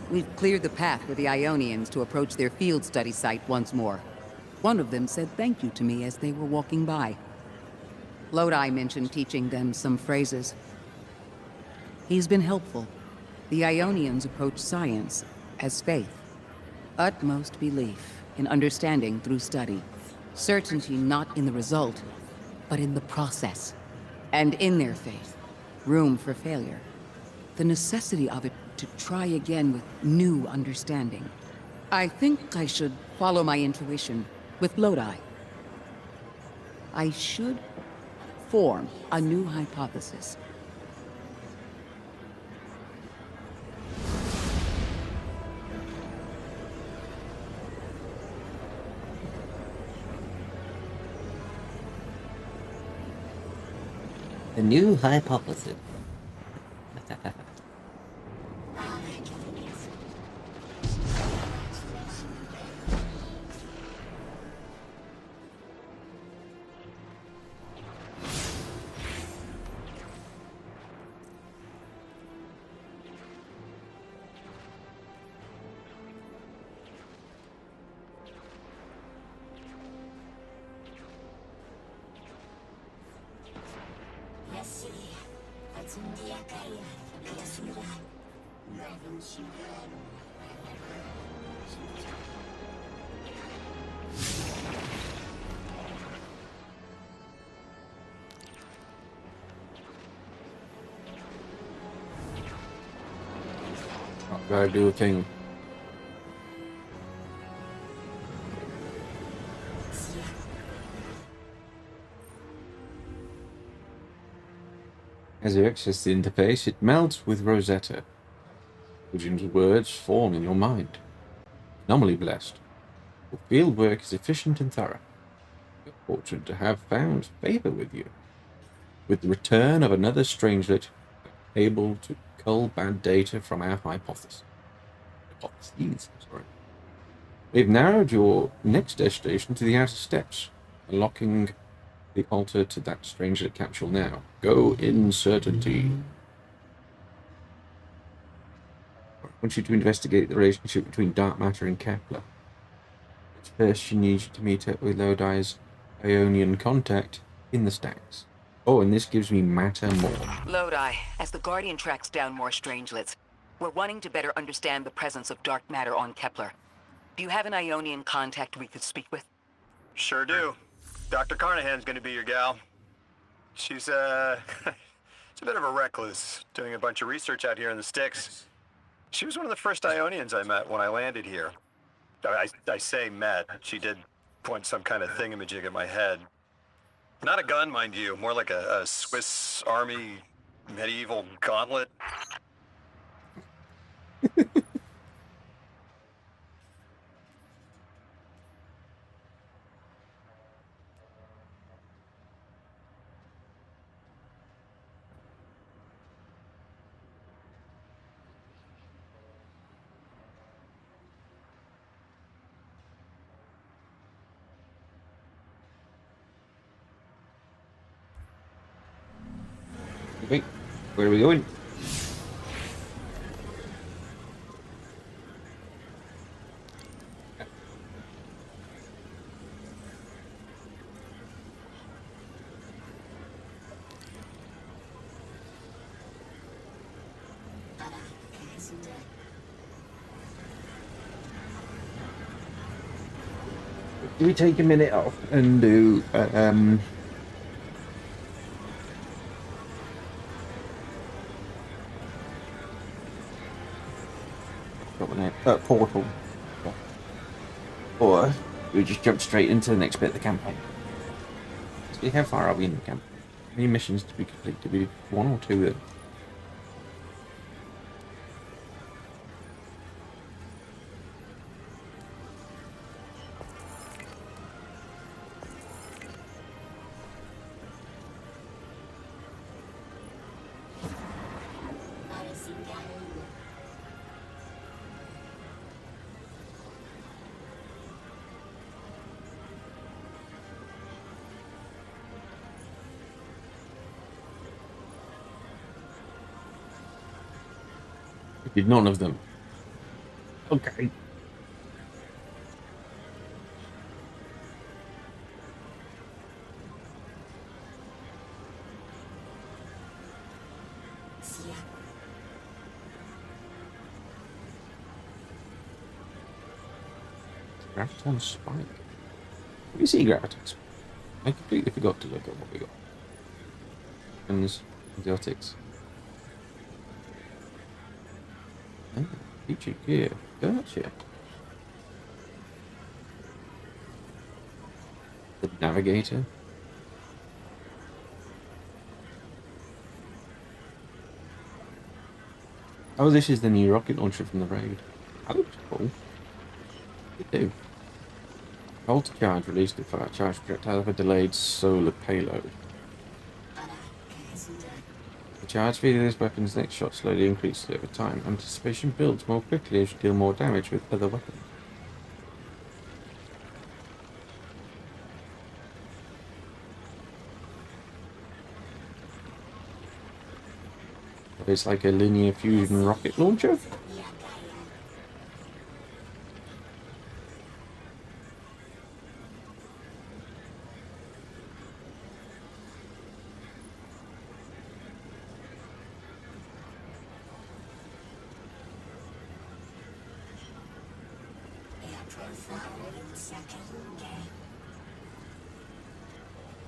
We've cleared the path for the Ionians to approach their field study site once more. One of them said thank you to me as they were walking by. Lodi mentioned teaching them some phrases. He's been helpful. The Ionians approach science as faith. Utmost belief in understanding through study. Certainty not in the result, but in the process. And in their faith, room for failure. The necessity of it to try again with new understanding. I think I should follow my intuition with Lodi. I should form a new hypothesis. A new hypothesis. Gotta do a thing. As you access the interface, it melts with Rosetta. Fujin's words form in your mind. Anomaly blessed. Your field work is efficient and thorough. You're fortunate to have found favor with you. With the return of another strangelet, able to cull bad data from our hypotheses. We've narrowed your next destination to the outer steps, unlocking the altar to that strangelet capsule now. Go in certainty. I want you to investigate the relationship between dark matter and Kepler. But first, you need to meet up with Lodi's Ionian contact in the stacks. Oh, and this gives me matter more. Lodi, as the Guardian tracks down more strangelets, we're wanting to better understand the presence of dark matter on Kepler. Do you have an Ionian contact we could speak with? Sure do. Dr. Carnahan's gonna be your gal. She's, she's a bit of a recluse, doing a bunch of research out here in the sticks. She was one of the first Ionians I met when I landed here. I say met. She did point some kind of thingamajig at my head. Not a gun, mind you, more like a Swiss Army medieval gauntlet. Wait, where are we going? Do we take a minute off and do Portal? Or do we just jump straight into the next bit of the campaign? See, how far are we in the camp? How many missions to be complete? Do we do 1 or 2 of them? Did none of them. Okay. Graviton Spike. We see Graviton Spike. I completely forgot to look at what we got. Weapons, exotics. Oh, featured gear. Gotcha. The navigator. Oh, this is the new rocket launcher from the raid. That looks cool. It do. Hold to charge, release the fire charge projectile of a delayed solar payload. The charge speed of this weapon's next shot slowly increases over time. Anticipation builds more quickly as you deal more damage with other weapons. It's like a linear fusion rocket launcher.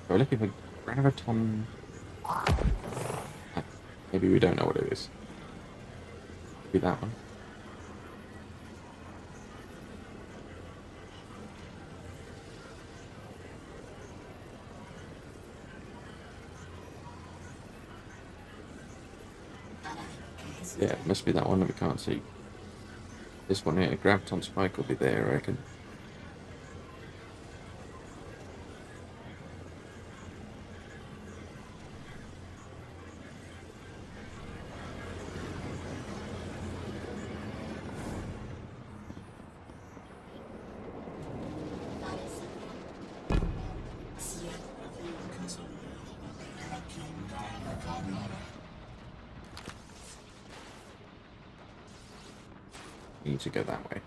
We're looking for graviton. Maybe we don't know what it is. Be that one. Yeah, it must be that one that we can't see. This one here, graviton spike will be there, I reckon. We need to go that way.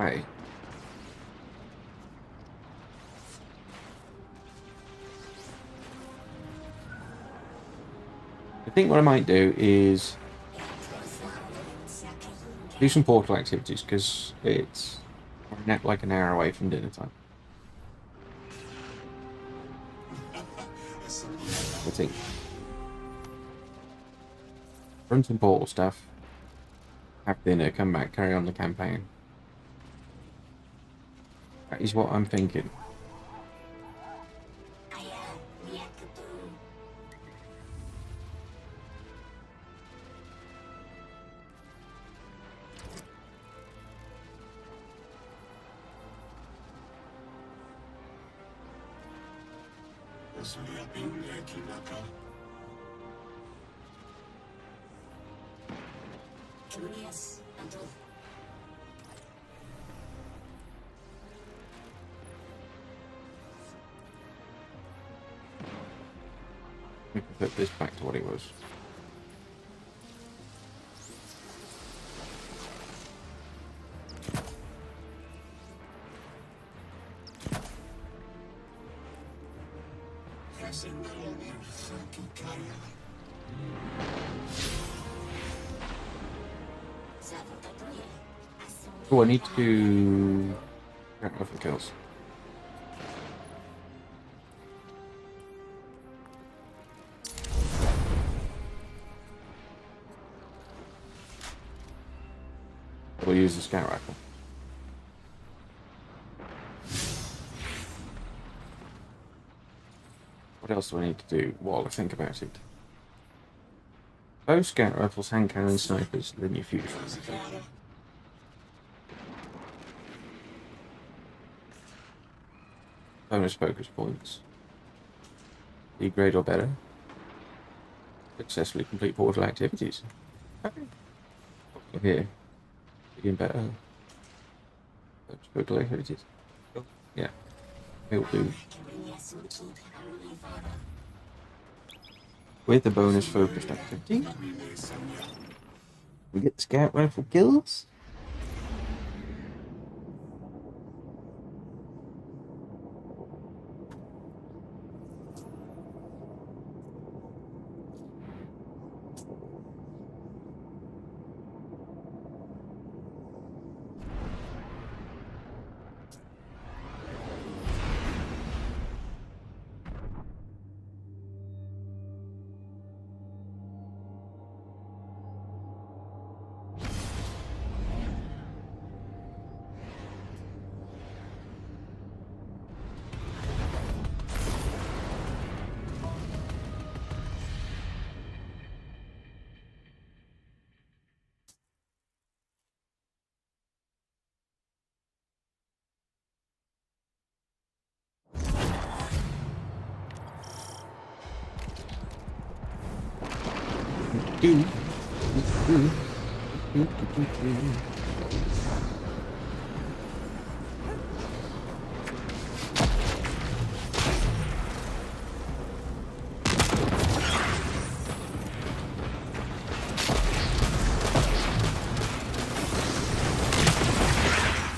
Okay. I think what I might do is do some portal activities, because we're like an hour away from dinner time. I think. Run some portal stuff. Have dinner, come back, carry on the campaign. That is what I'm thinking. We can put this back to what it was. Oh, I need to count off the kills. We'll use the scout rifle. What else do I need to do while I think about it? Bow, scout rifles, hand cannons, snipers, then your fusion. Bonus focus points. D grade or better. Successfully complete portal activities. Okay. Here. Even better. Portal activities. Yeah. It'll do. With the bonus focused activity, we get the scout rifle kills.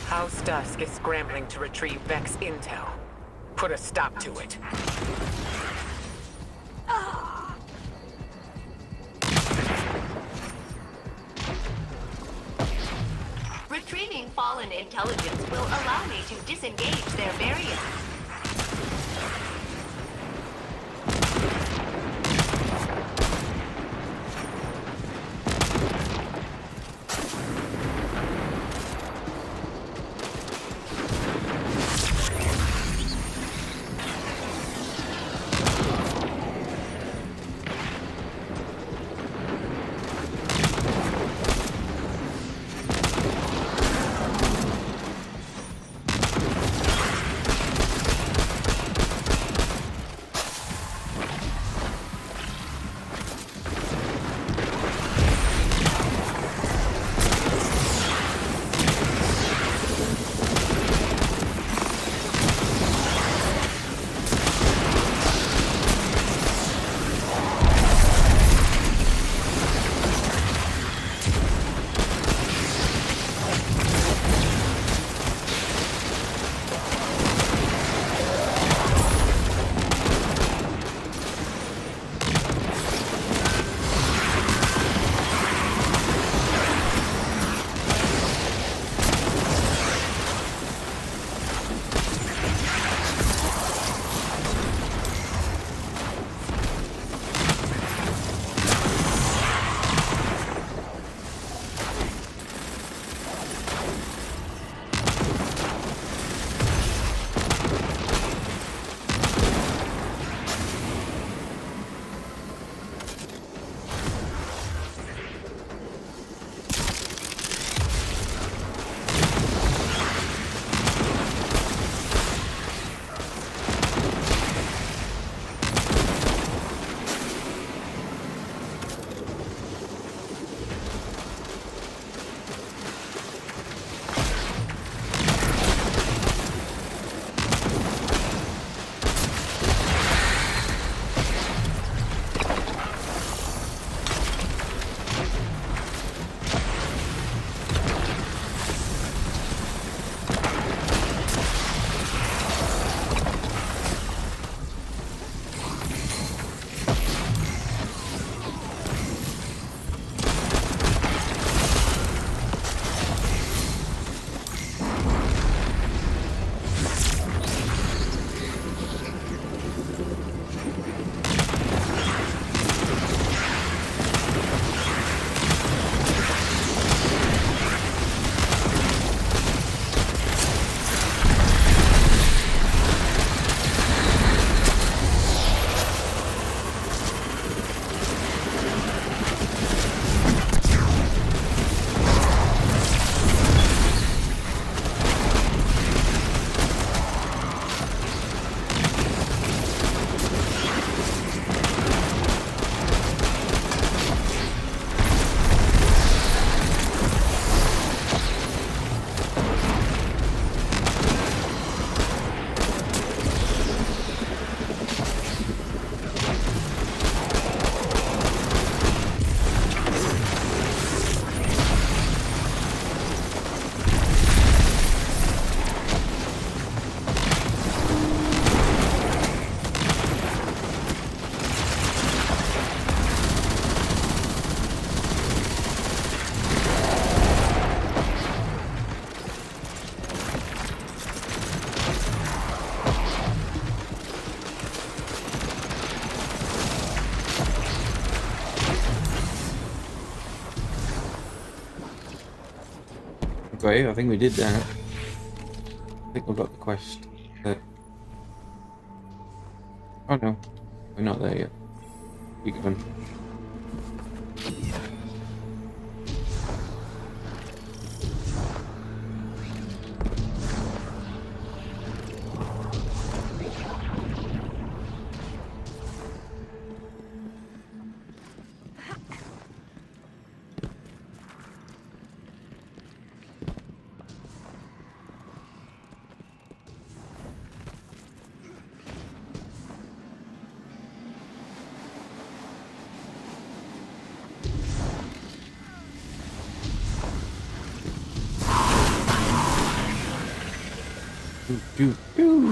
House Dusk is scrambling to retrieve Vex intel. Put a stop to it. Retrieving fallen intelligence will allow me to disengage their variants. Okay, I think we did that. I think we got the quest that... Oh no, we're not there yet. Keep going. Shoot, shoot,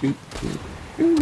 shoot, shoot, shoot.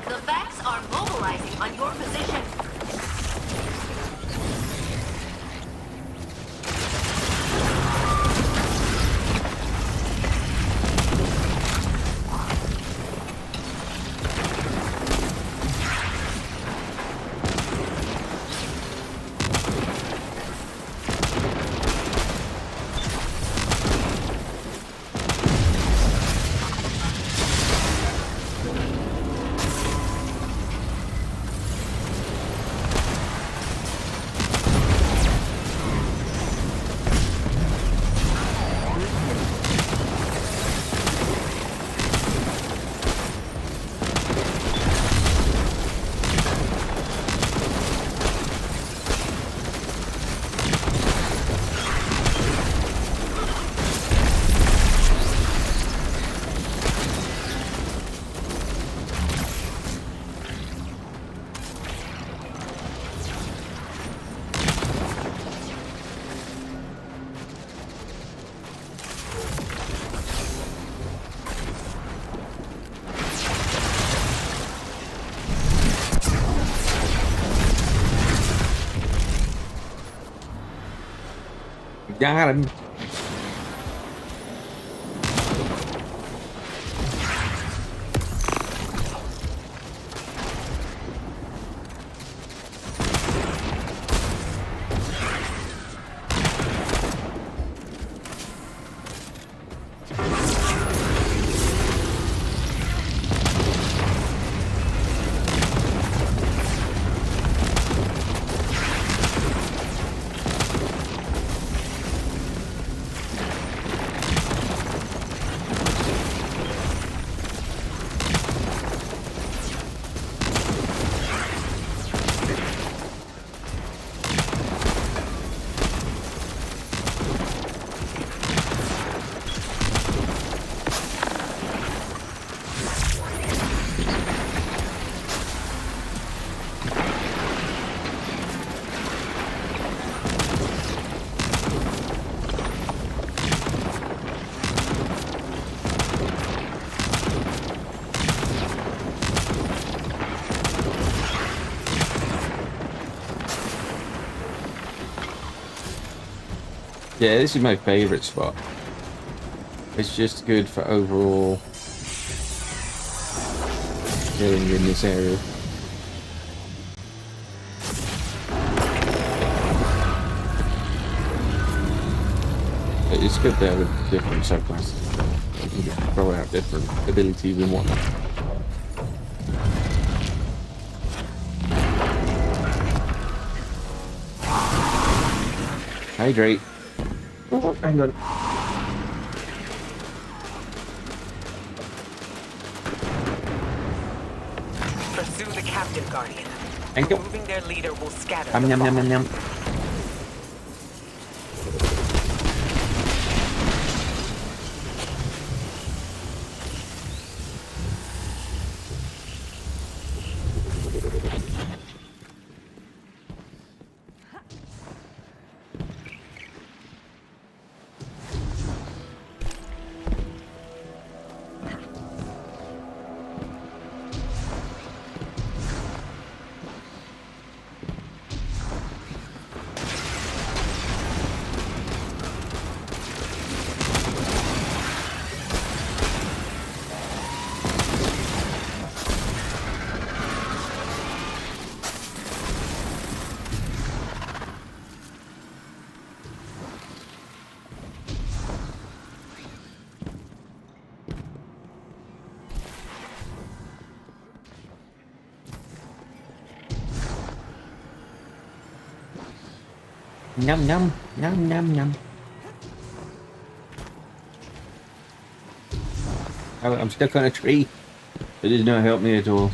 The Vex are mobilizing on your position. Got him. Yeah, this is my favorite spot. It's just good for overall getting in this area. It's good to have a different subclasses. You can just throw out different abilities and whatnot. Hydrate. Oh, hang on. Pursue the captive guardian. Thank you. Removing their leader will scatter Yum, the yum, yum, flock. yum, yum. Num num num num num. Oh, I'm stuck on a tree. It does not help me at all.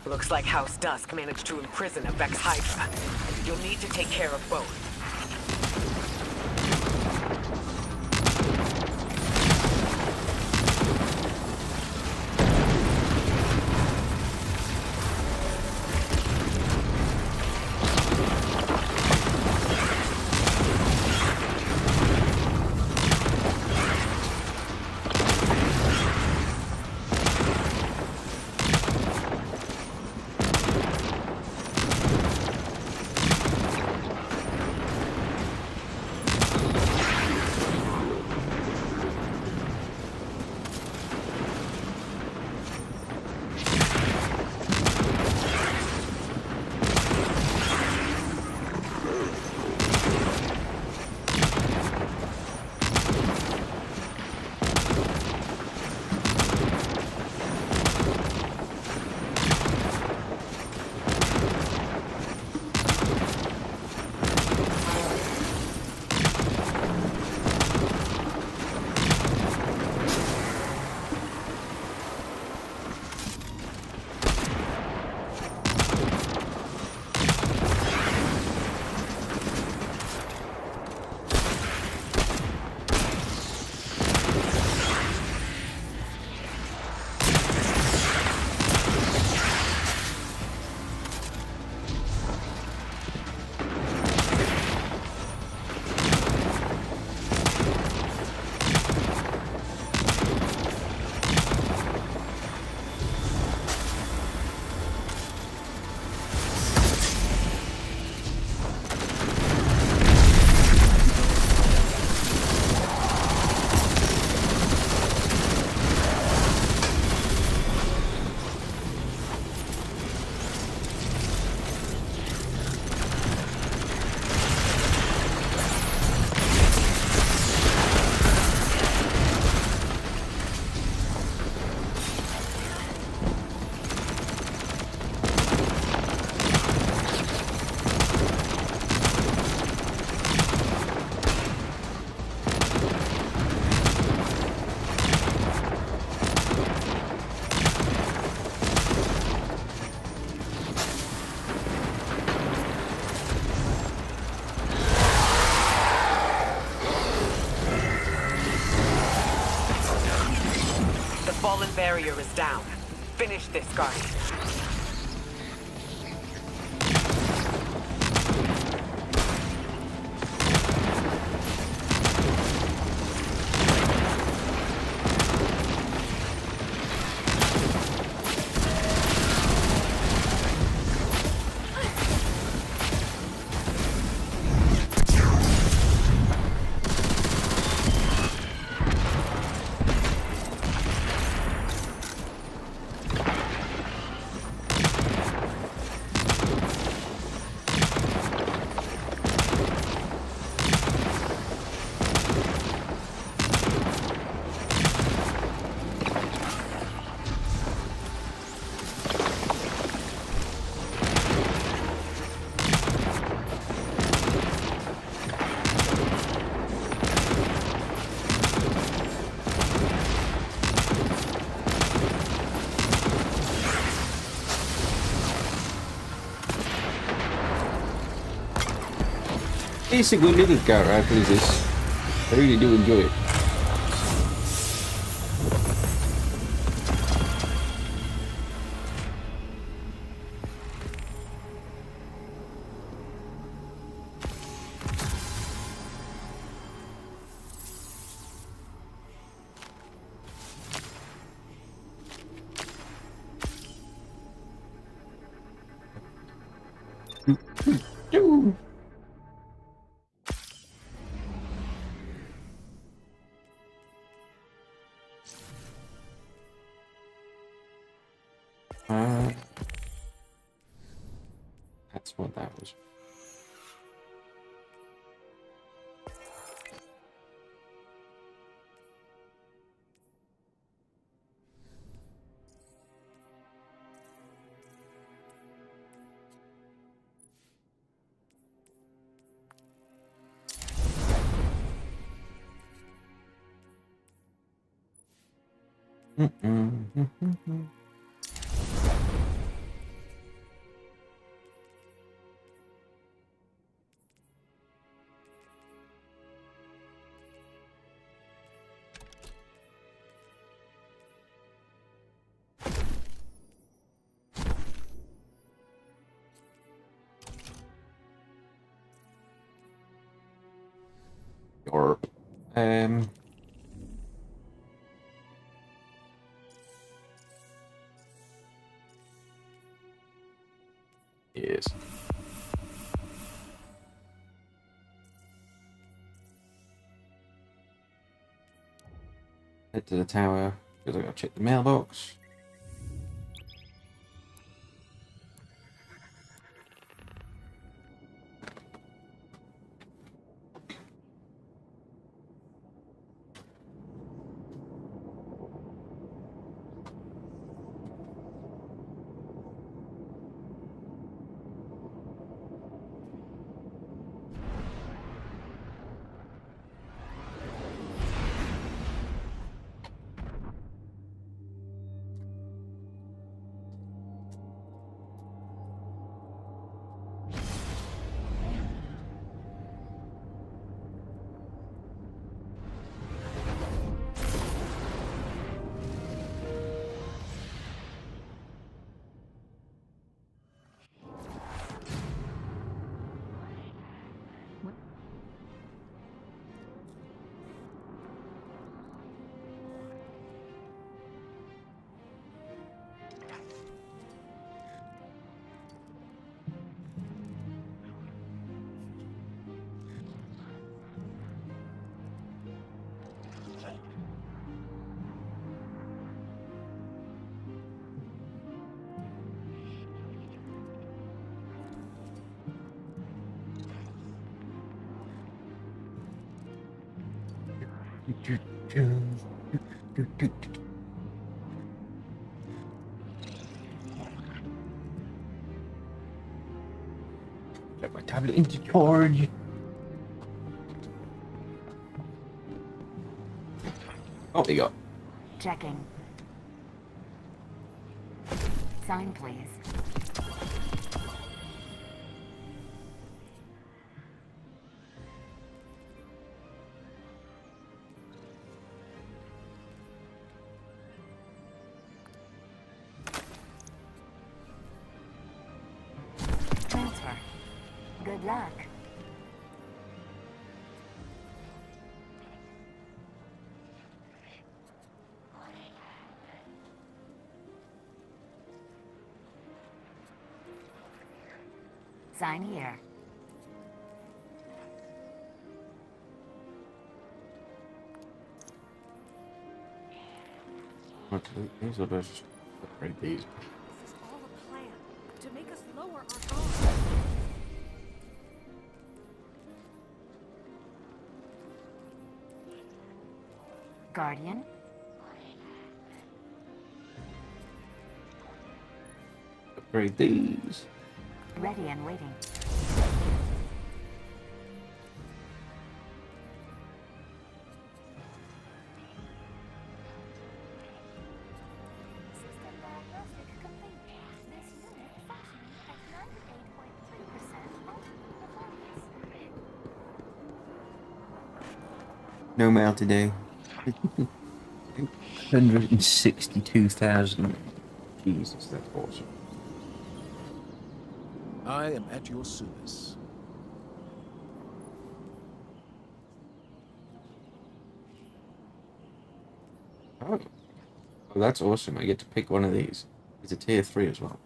Looks like House Dusk managed to imprison a Vex Hydra. You'll need to take care of both. Fallen barrier is down. Finish this, Guardian. It's a good little car, I play this. I really do enjoy it. That's what that was. Or yes. Head to the tower because I gotta check the mailbox. Get my tablet into charge. Oh, there you go. Checking. Sign, please. Transfer. Good luck. Sign here. What do these are just upgrade these. This is all a plan to make us lower our guard. Guardian. Upgrade these. Ready and waiting. System diagnostic complete. This unit functioning at 98.3% ultimate performance. No mail today. 162,000. Jesus, that's awesome. I am at your service. Oh. Oh, that's awesome. I get to pick one of these. It's a tier 3 as well.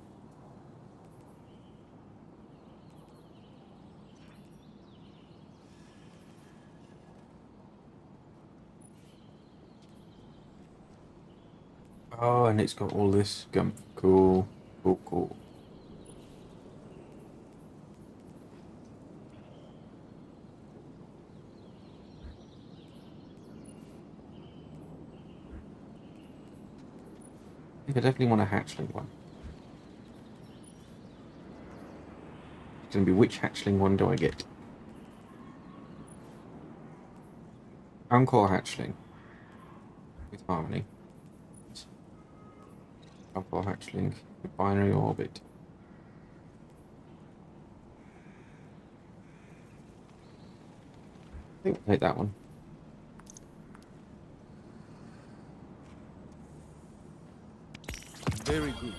Oh, and it's got all this gum. Cool. Cool, cool. think I definitely want a hatchling one. It's going to be which hatchling one do I get? Encore hatchling with harmony. Encore hatchling with binary orbit. I think I'll take that one. Very good.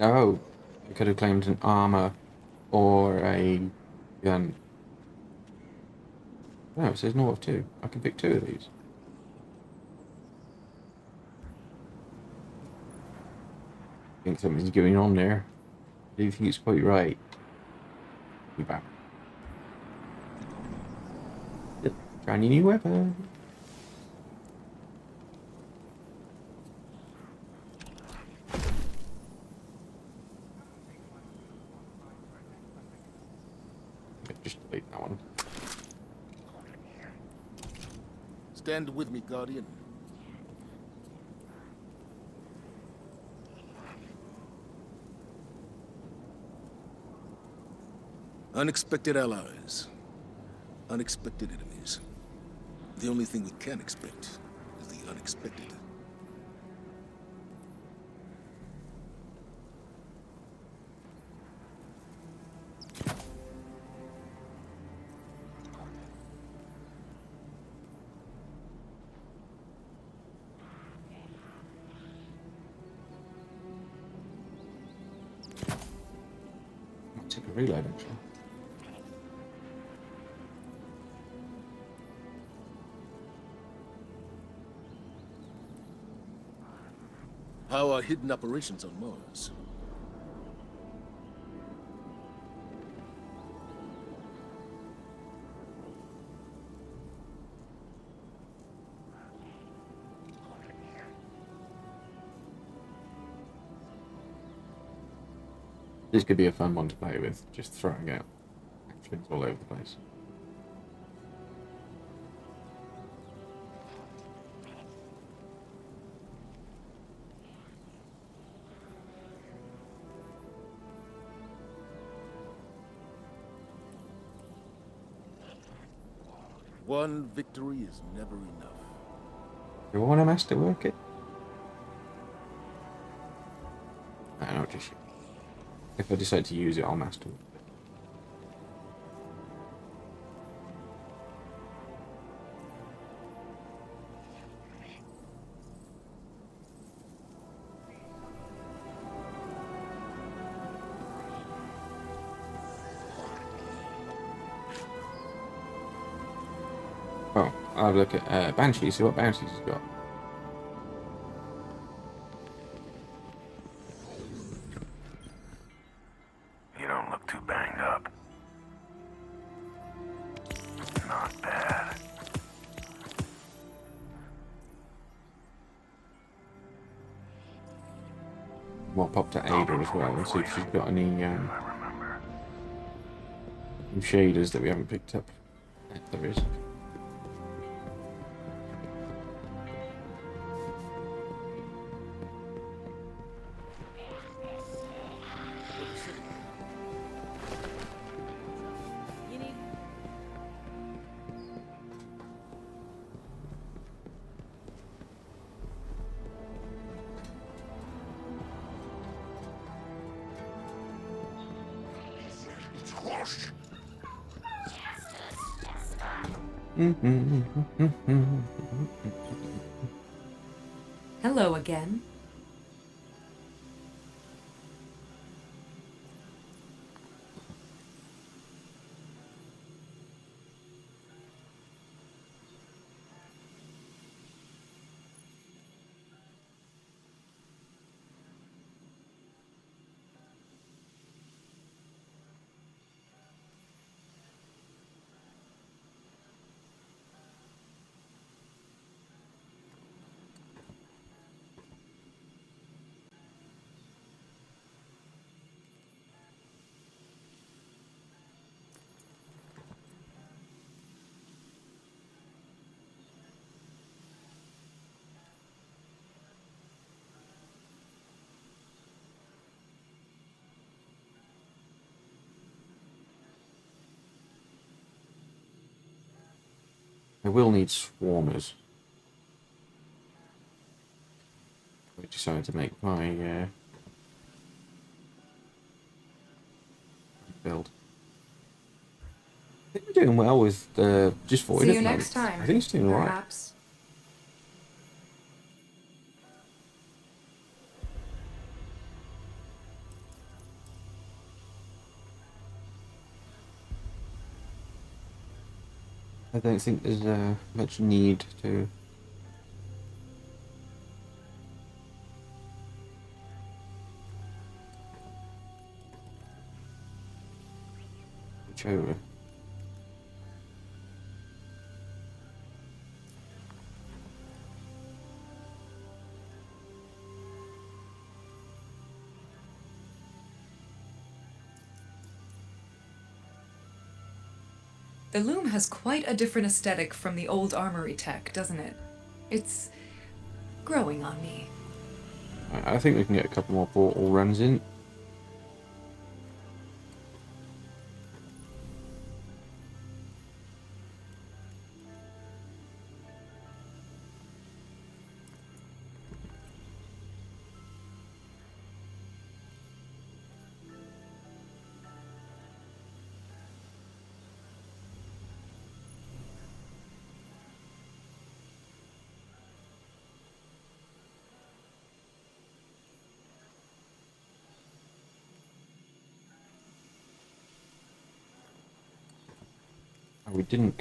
Oh, I could have claimed an armor or a gun. No, it says North 2. I can pick 2 of these. I think something's going on there. I do think it's quite right. Be back. Yep, shiny new weapon. Just delete that one. Stand with me, Guardian. Unexpected allies. Unexpected enemies. The only thing we can expect is the unexpected. Take a reload actually. How are hidden operations on Mars? This could be a fun one to play with, just throwing out actions all over the place. One victory is never enough. Do I want to masterwork it? No, not just yet. If I decide to use it, I'll masterwork it. Oh, I'll have a look at Banshee, see what Banshee's has got. You don't look too banged up. Not bad. Well, pop to Ada as well and see if she's got any new shaders that we haven't picked up. There is. Hello again. will need swarmers. I decided to make my build. I think we're doing well with just void. See you next time. I think it's doing alright. Perhaps. I don't think there's much need to. Switch over. The loom has quite a different aesthetic from the old armory tech, doesn't it? It's growing on me. I think we can get a couple more portal runs in. Oh, we didn't.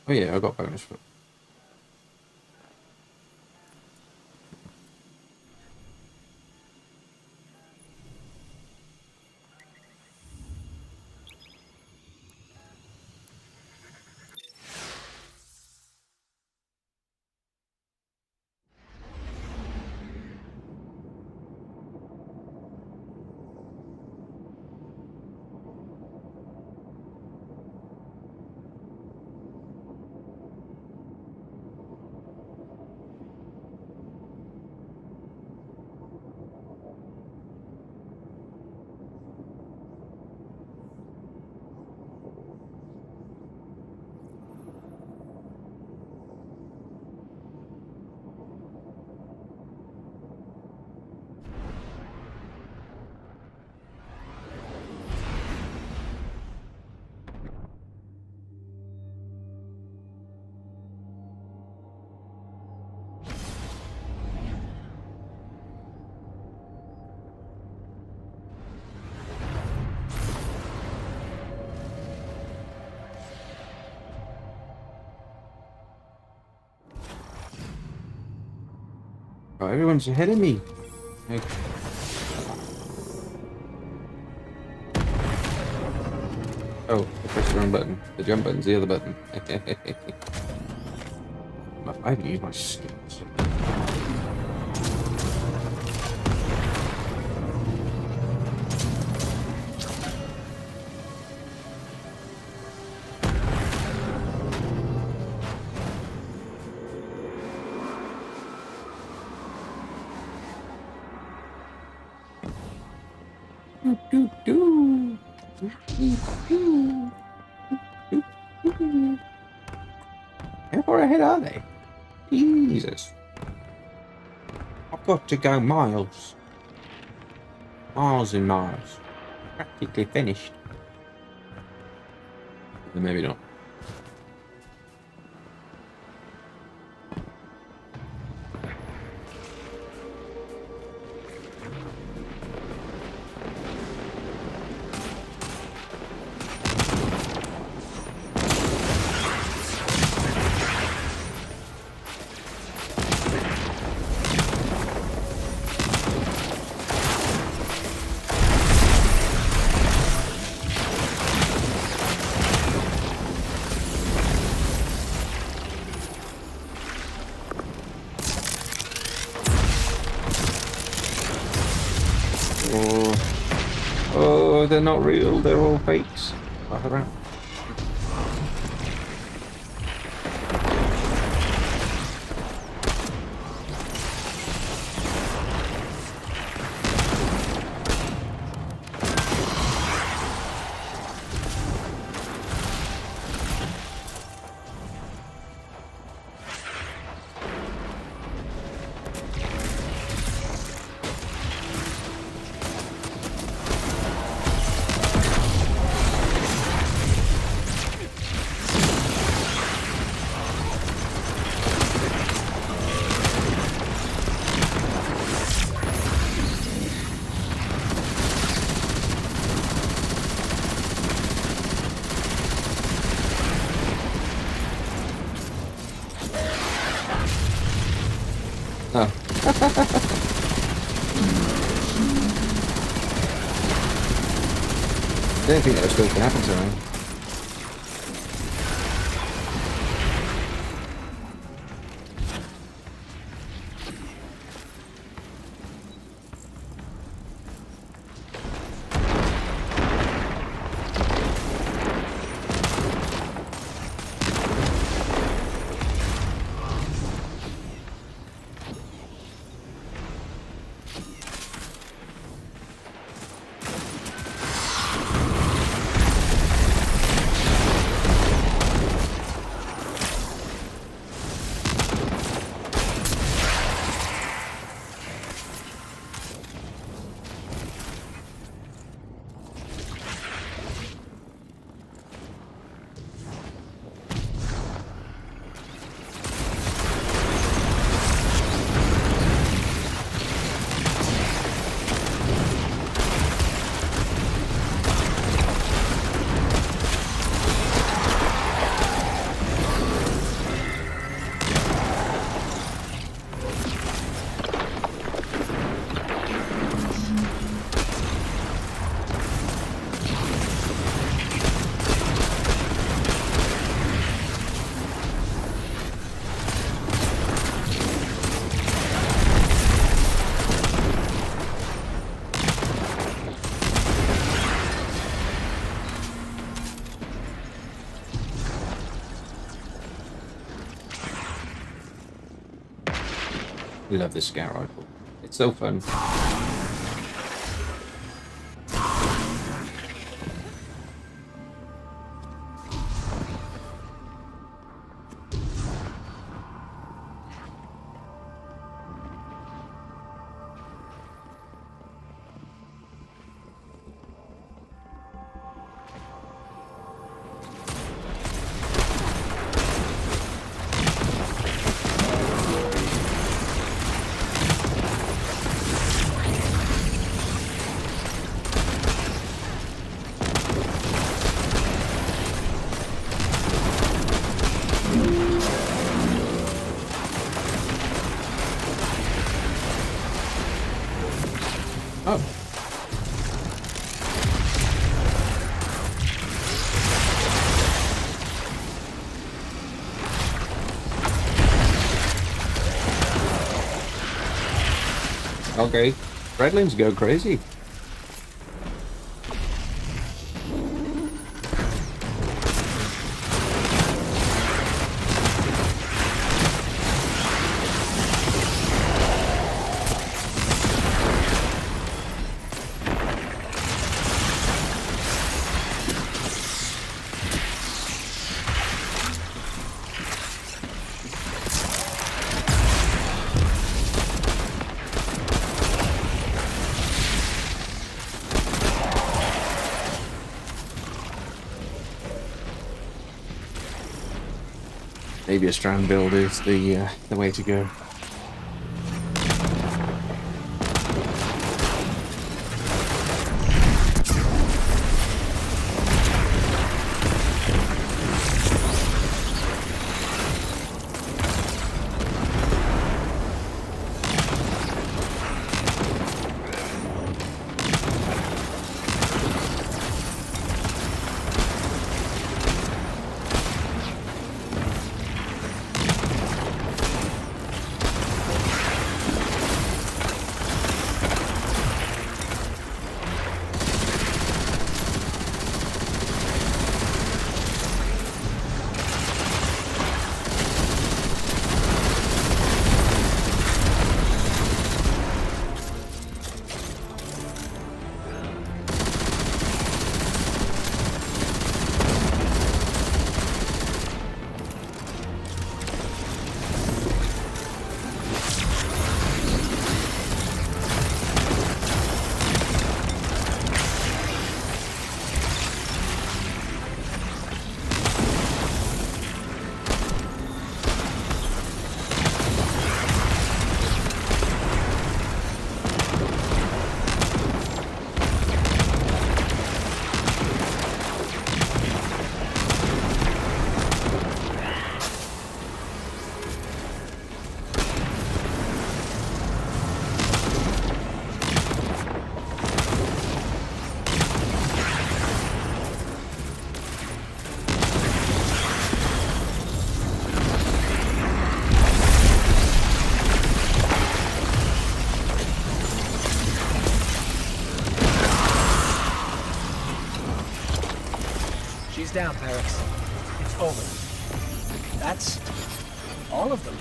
Oh yeah, I got bonus for it. Oh, everyone's ahead of me. Okay. Oh, I pressed the wrong button. The jump button's the other button. I haven't used my skills. How far ahead are they? Jesus. I've got to go miles. Miles and miles. Practically finished. But maybe not. Oh, they're not real, they're all fakes. I didn't think that was still going to happen to me. I love this scout rifle. It's so fun. Oh. Okay. Redlings go crazy. Maybe a strand build is the way to go. down, Barracks. It's over. That's all of them.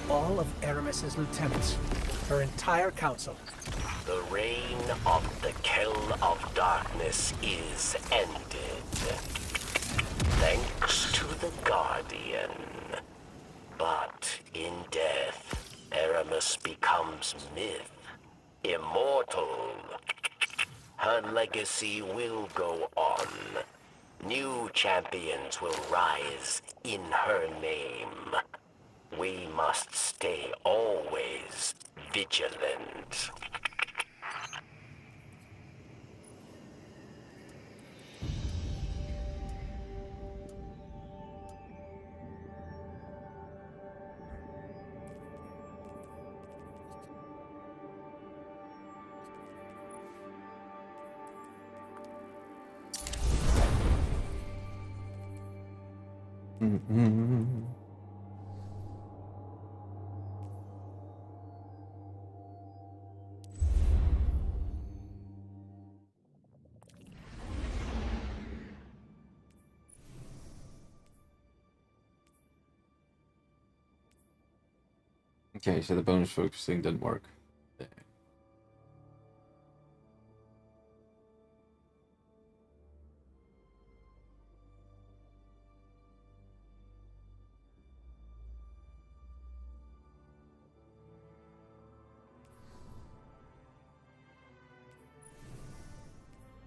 All of Aramis's lieutenants. Her entire council. The reign of the Kell of Darkness is ended. Thanks to the Guardian. But in death, Aramis becomes myth. Immortal. Her legacy will go on. New champions will rise in her name. We must stay always vigilant. Okay, so the bonus focus thing didn't work. There.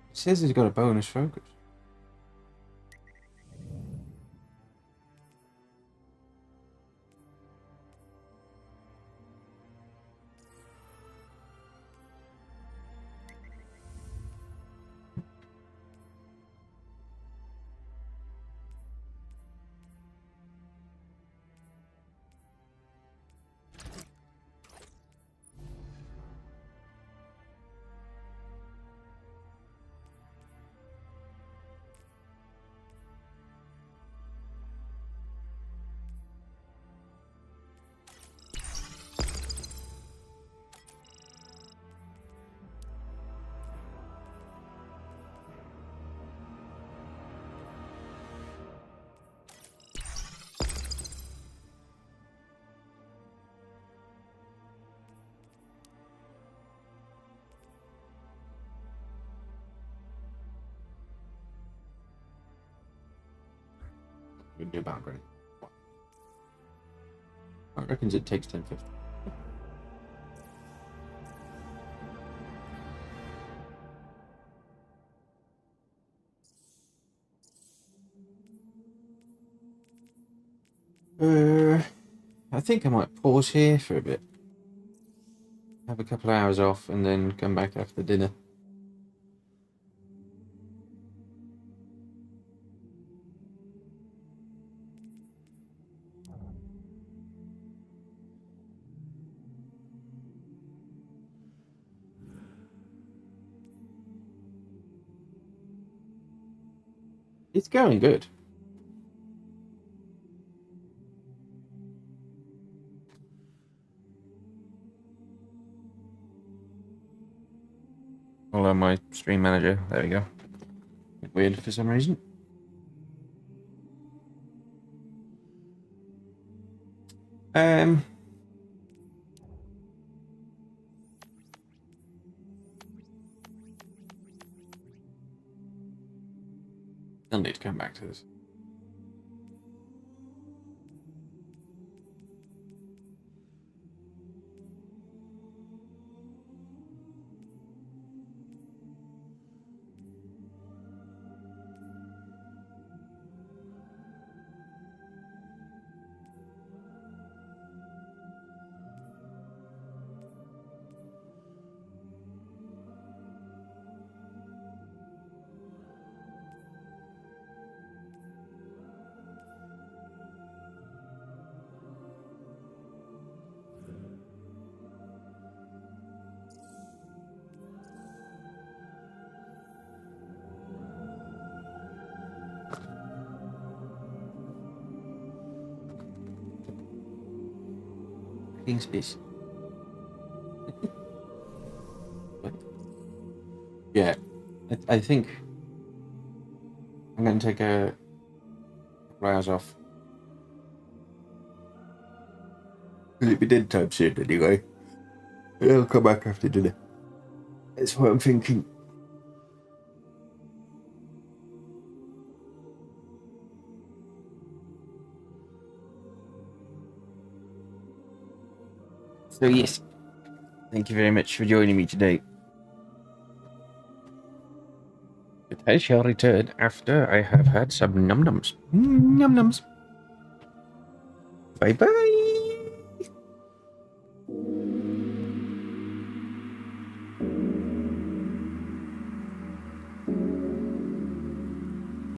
It says he's got a bonus focus. We can do background. I reckon it takes 10-15. I think I might pause here for a bit. Have a couple of hours off and then come back after dinner. It's going good. Hold on, my stream manager. There we go. Weird for some reason. I'll need to come back to this. Space. Yeah, I think I'm going to take a couple hours off. It'll be dinner time soon anyway. I'll come back after dinner. That's what I'm thinking. So yes, thank you very much for joining me today. But I shall return after I have had some num-nums. Num-nums. Bye-bye.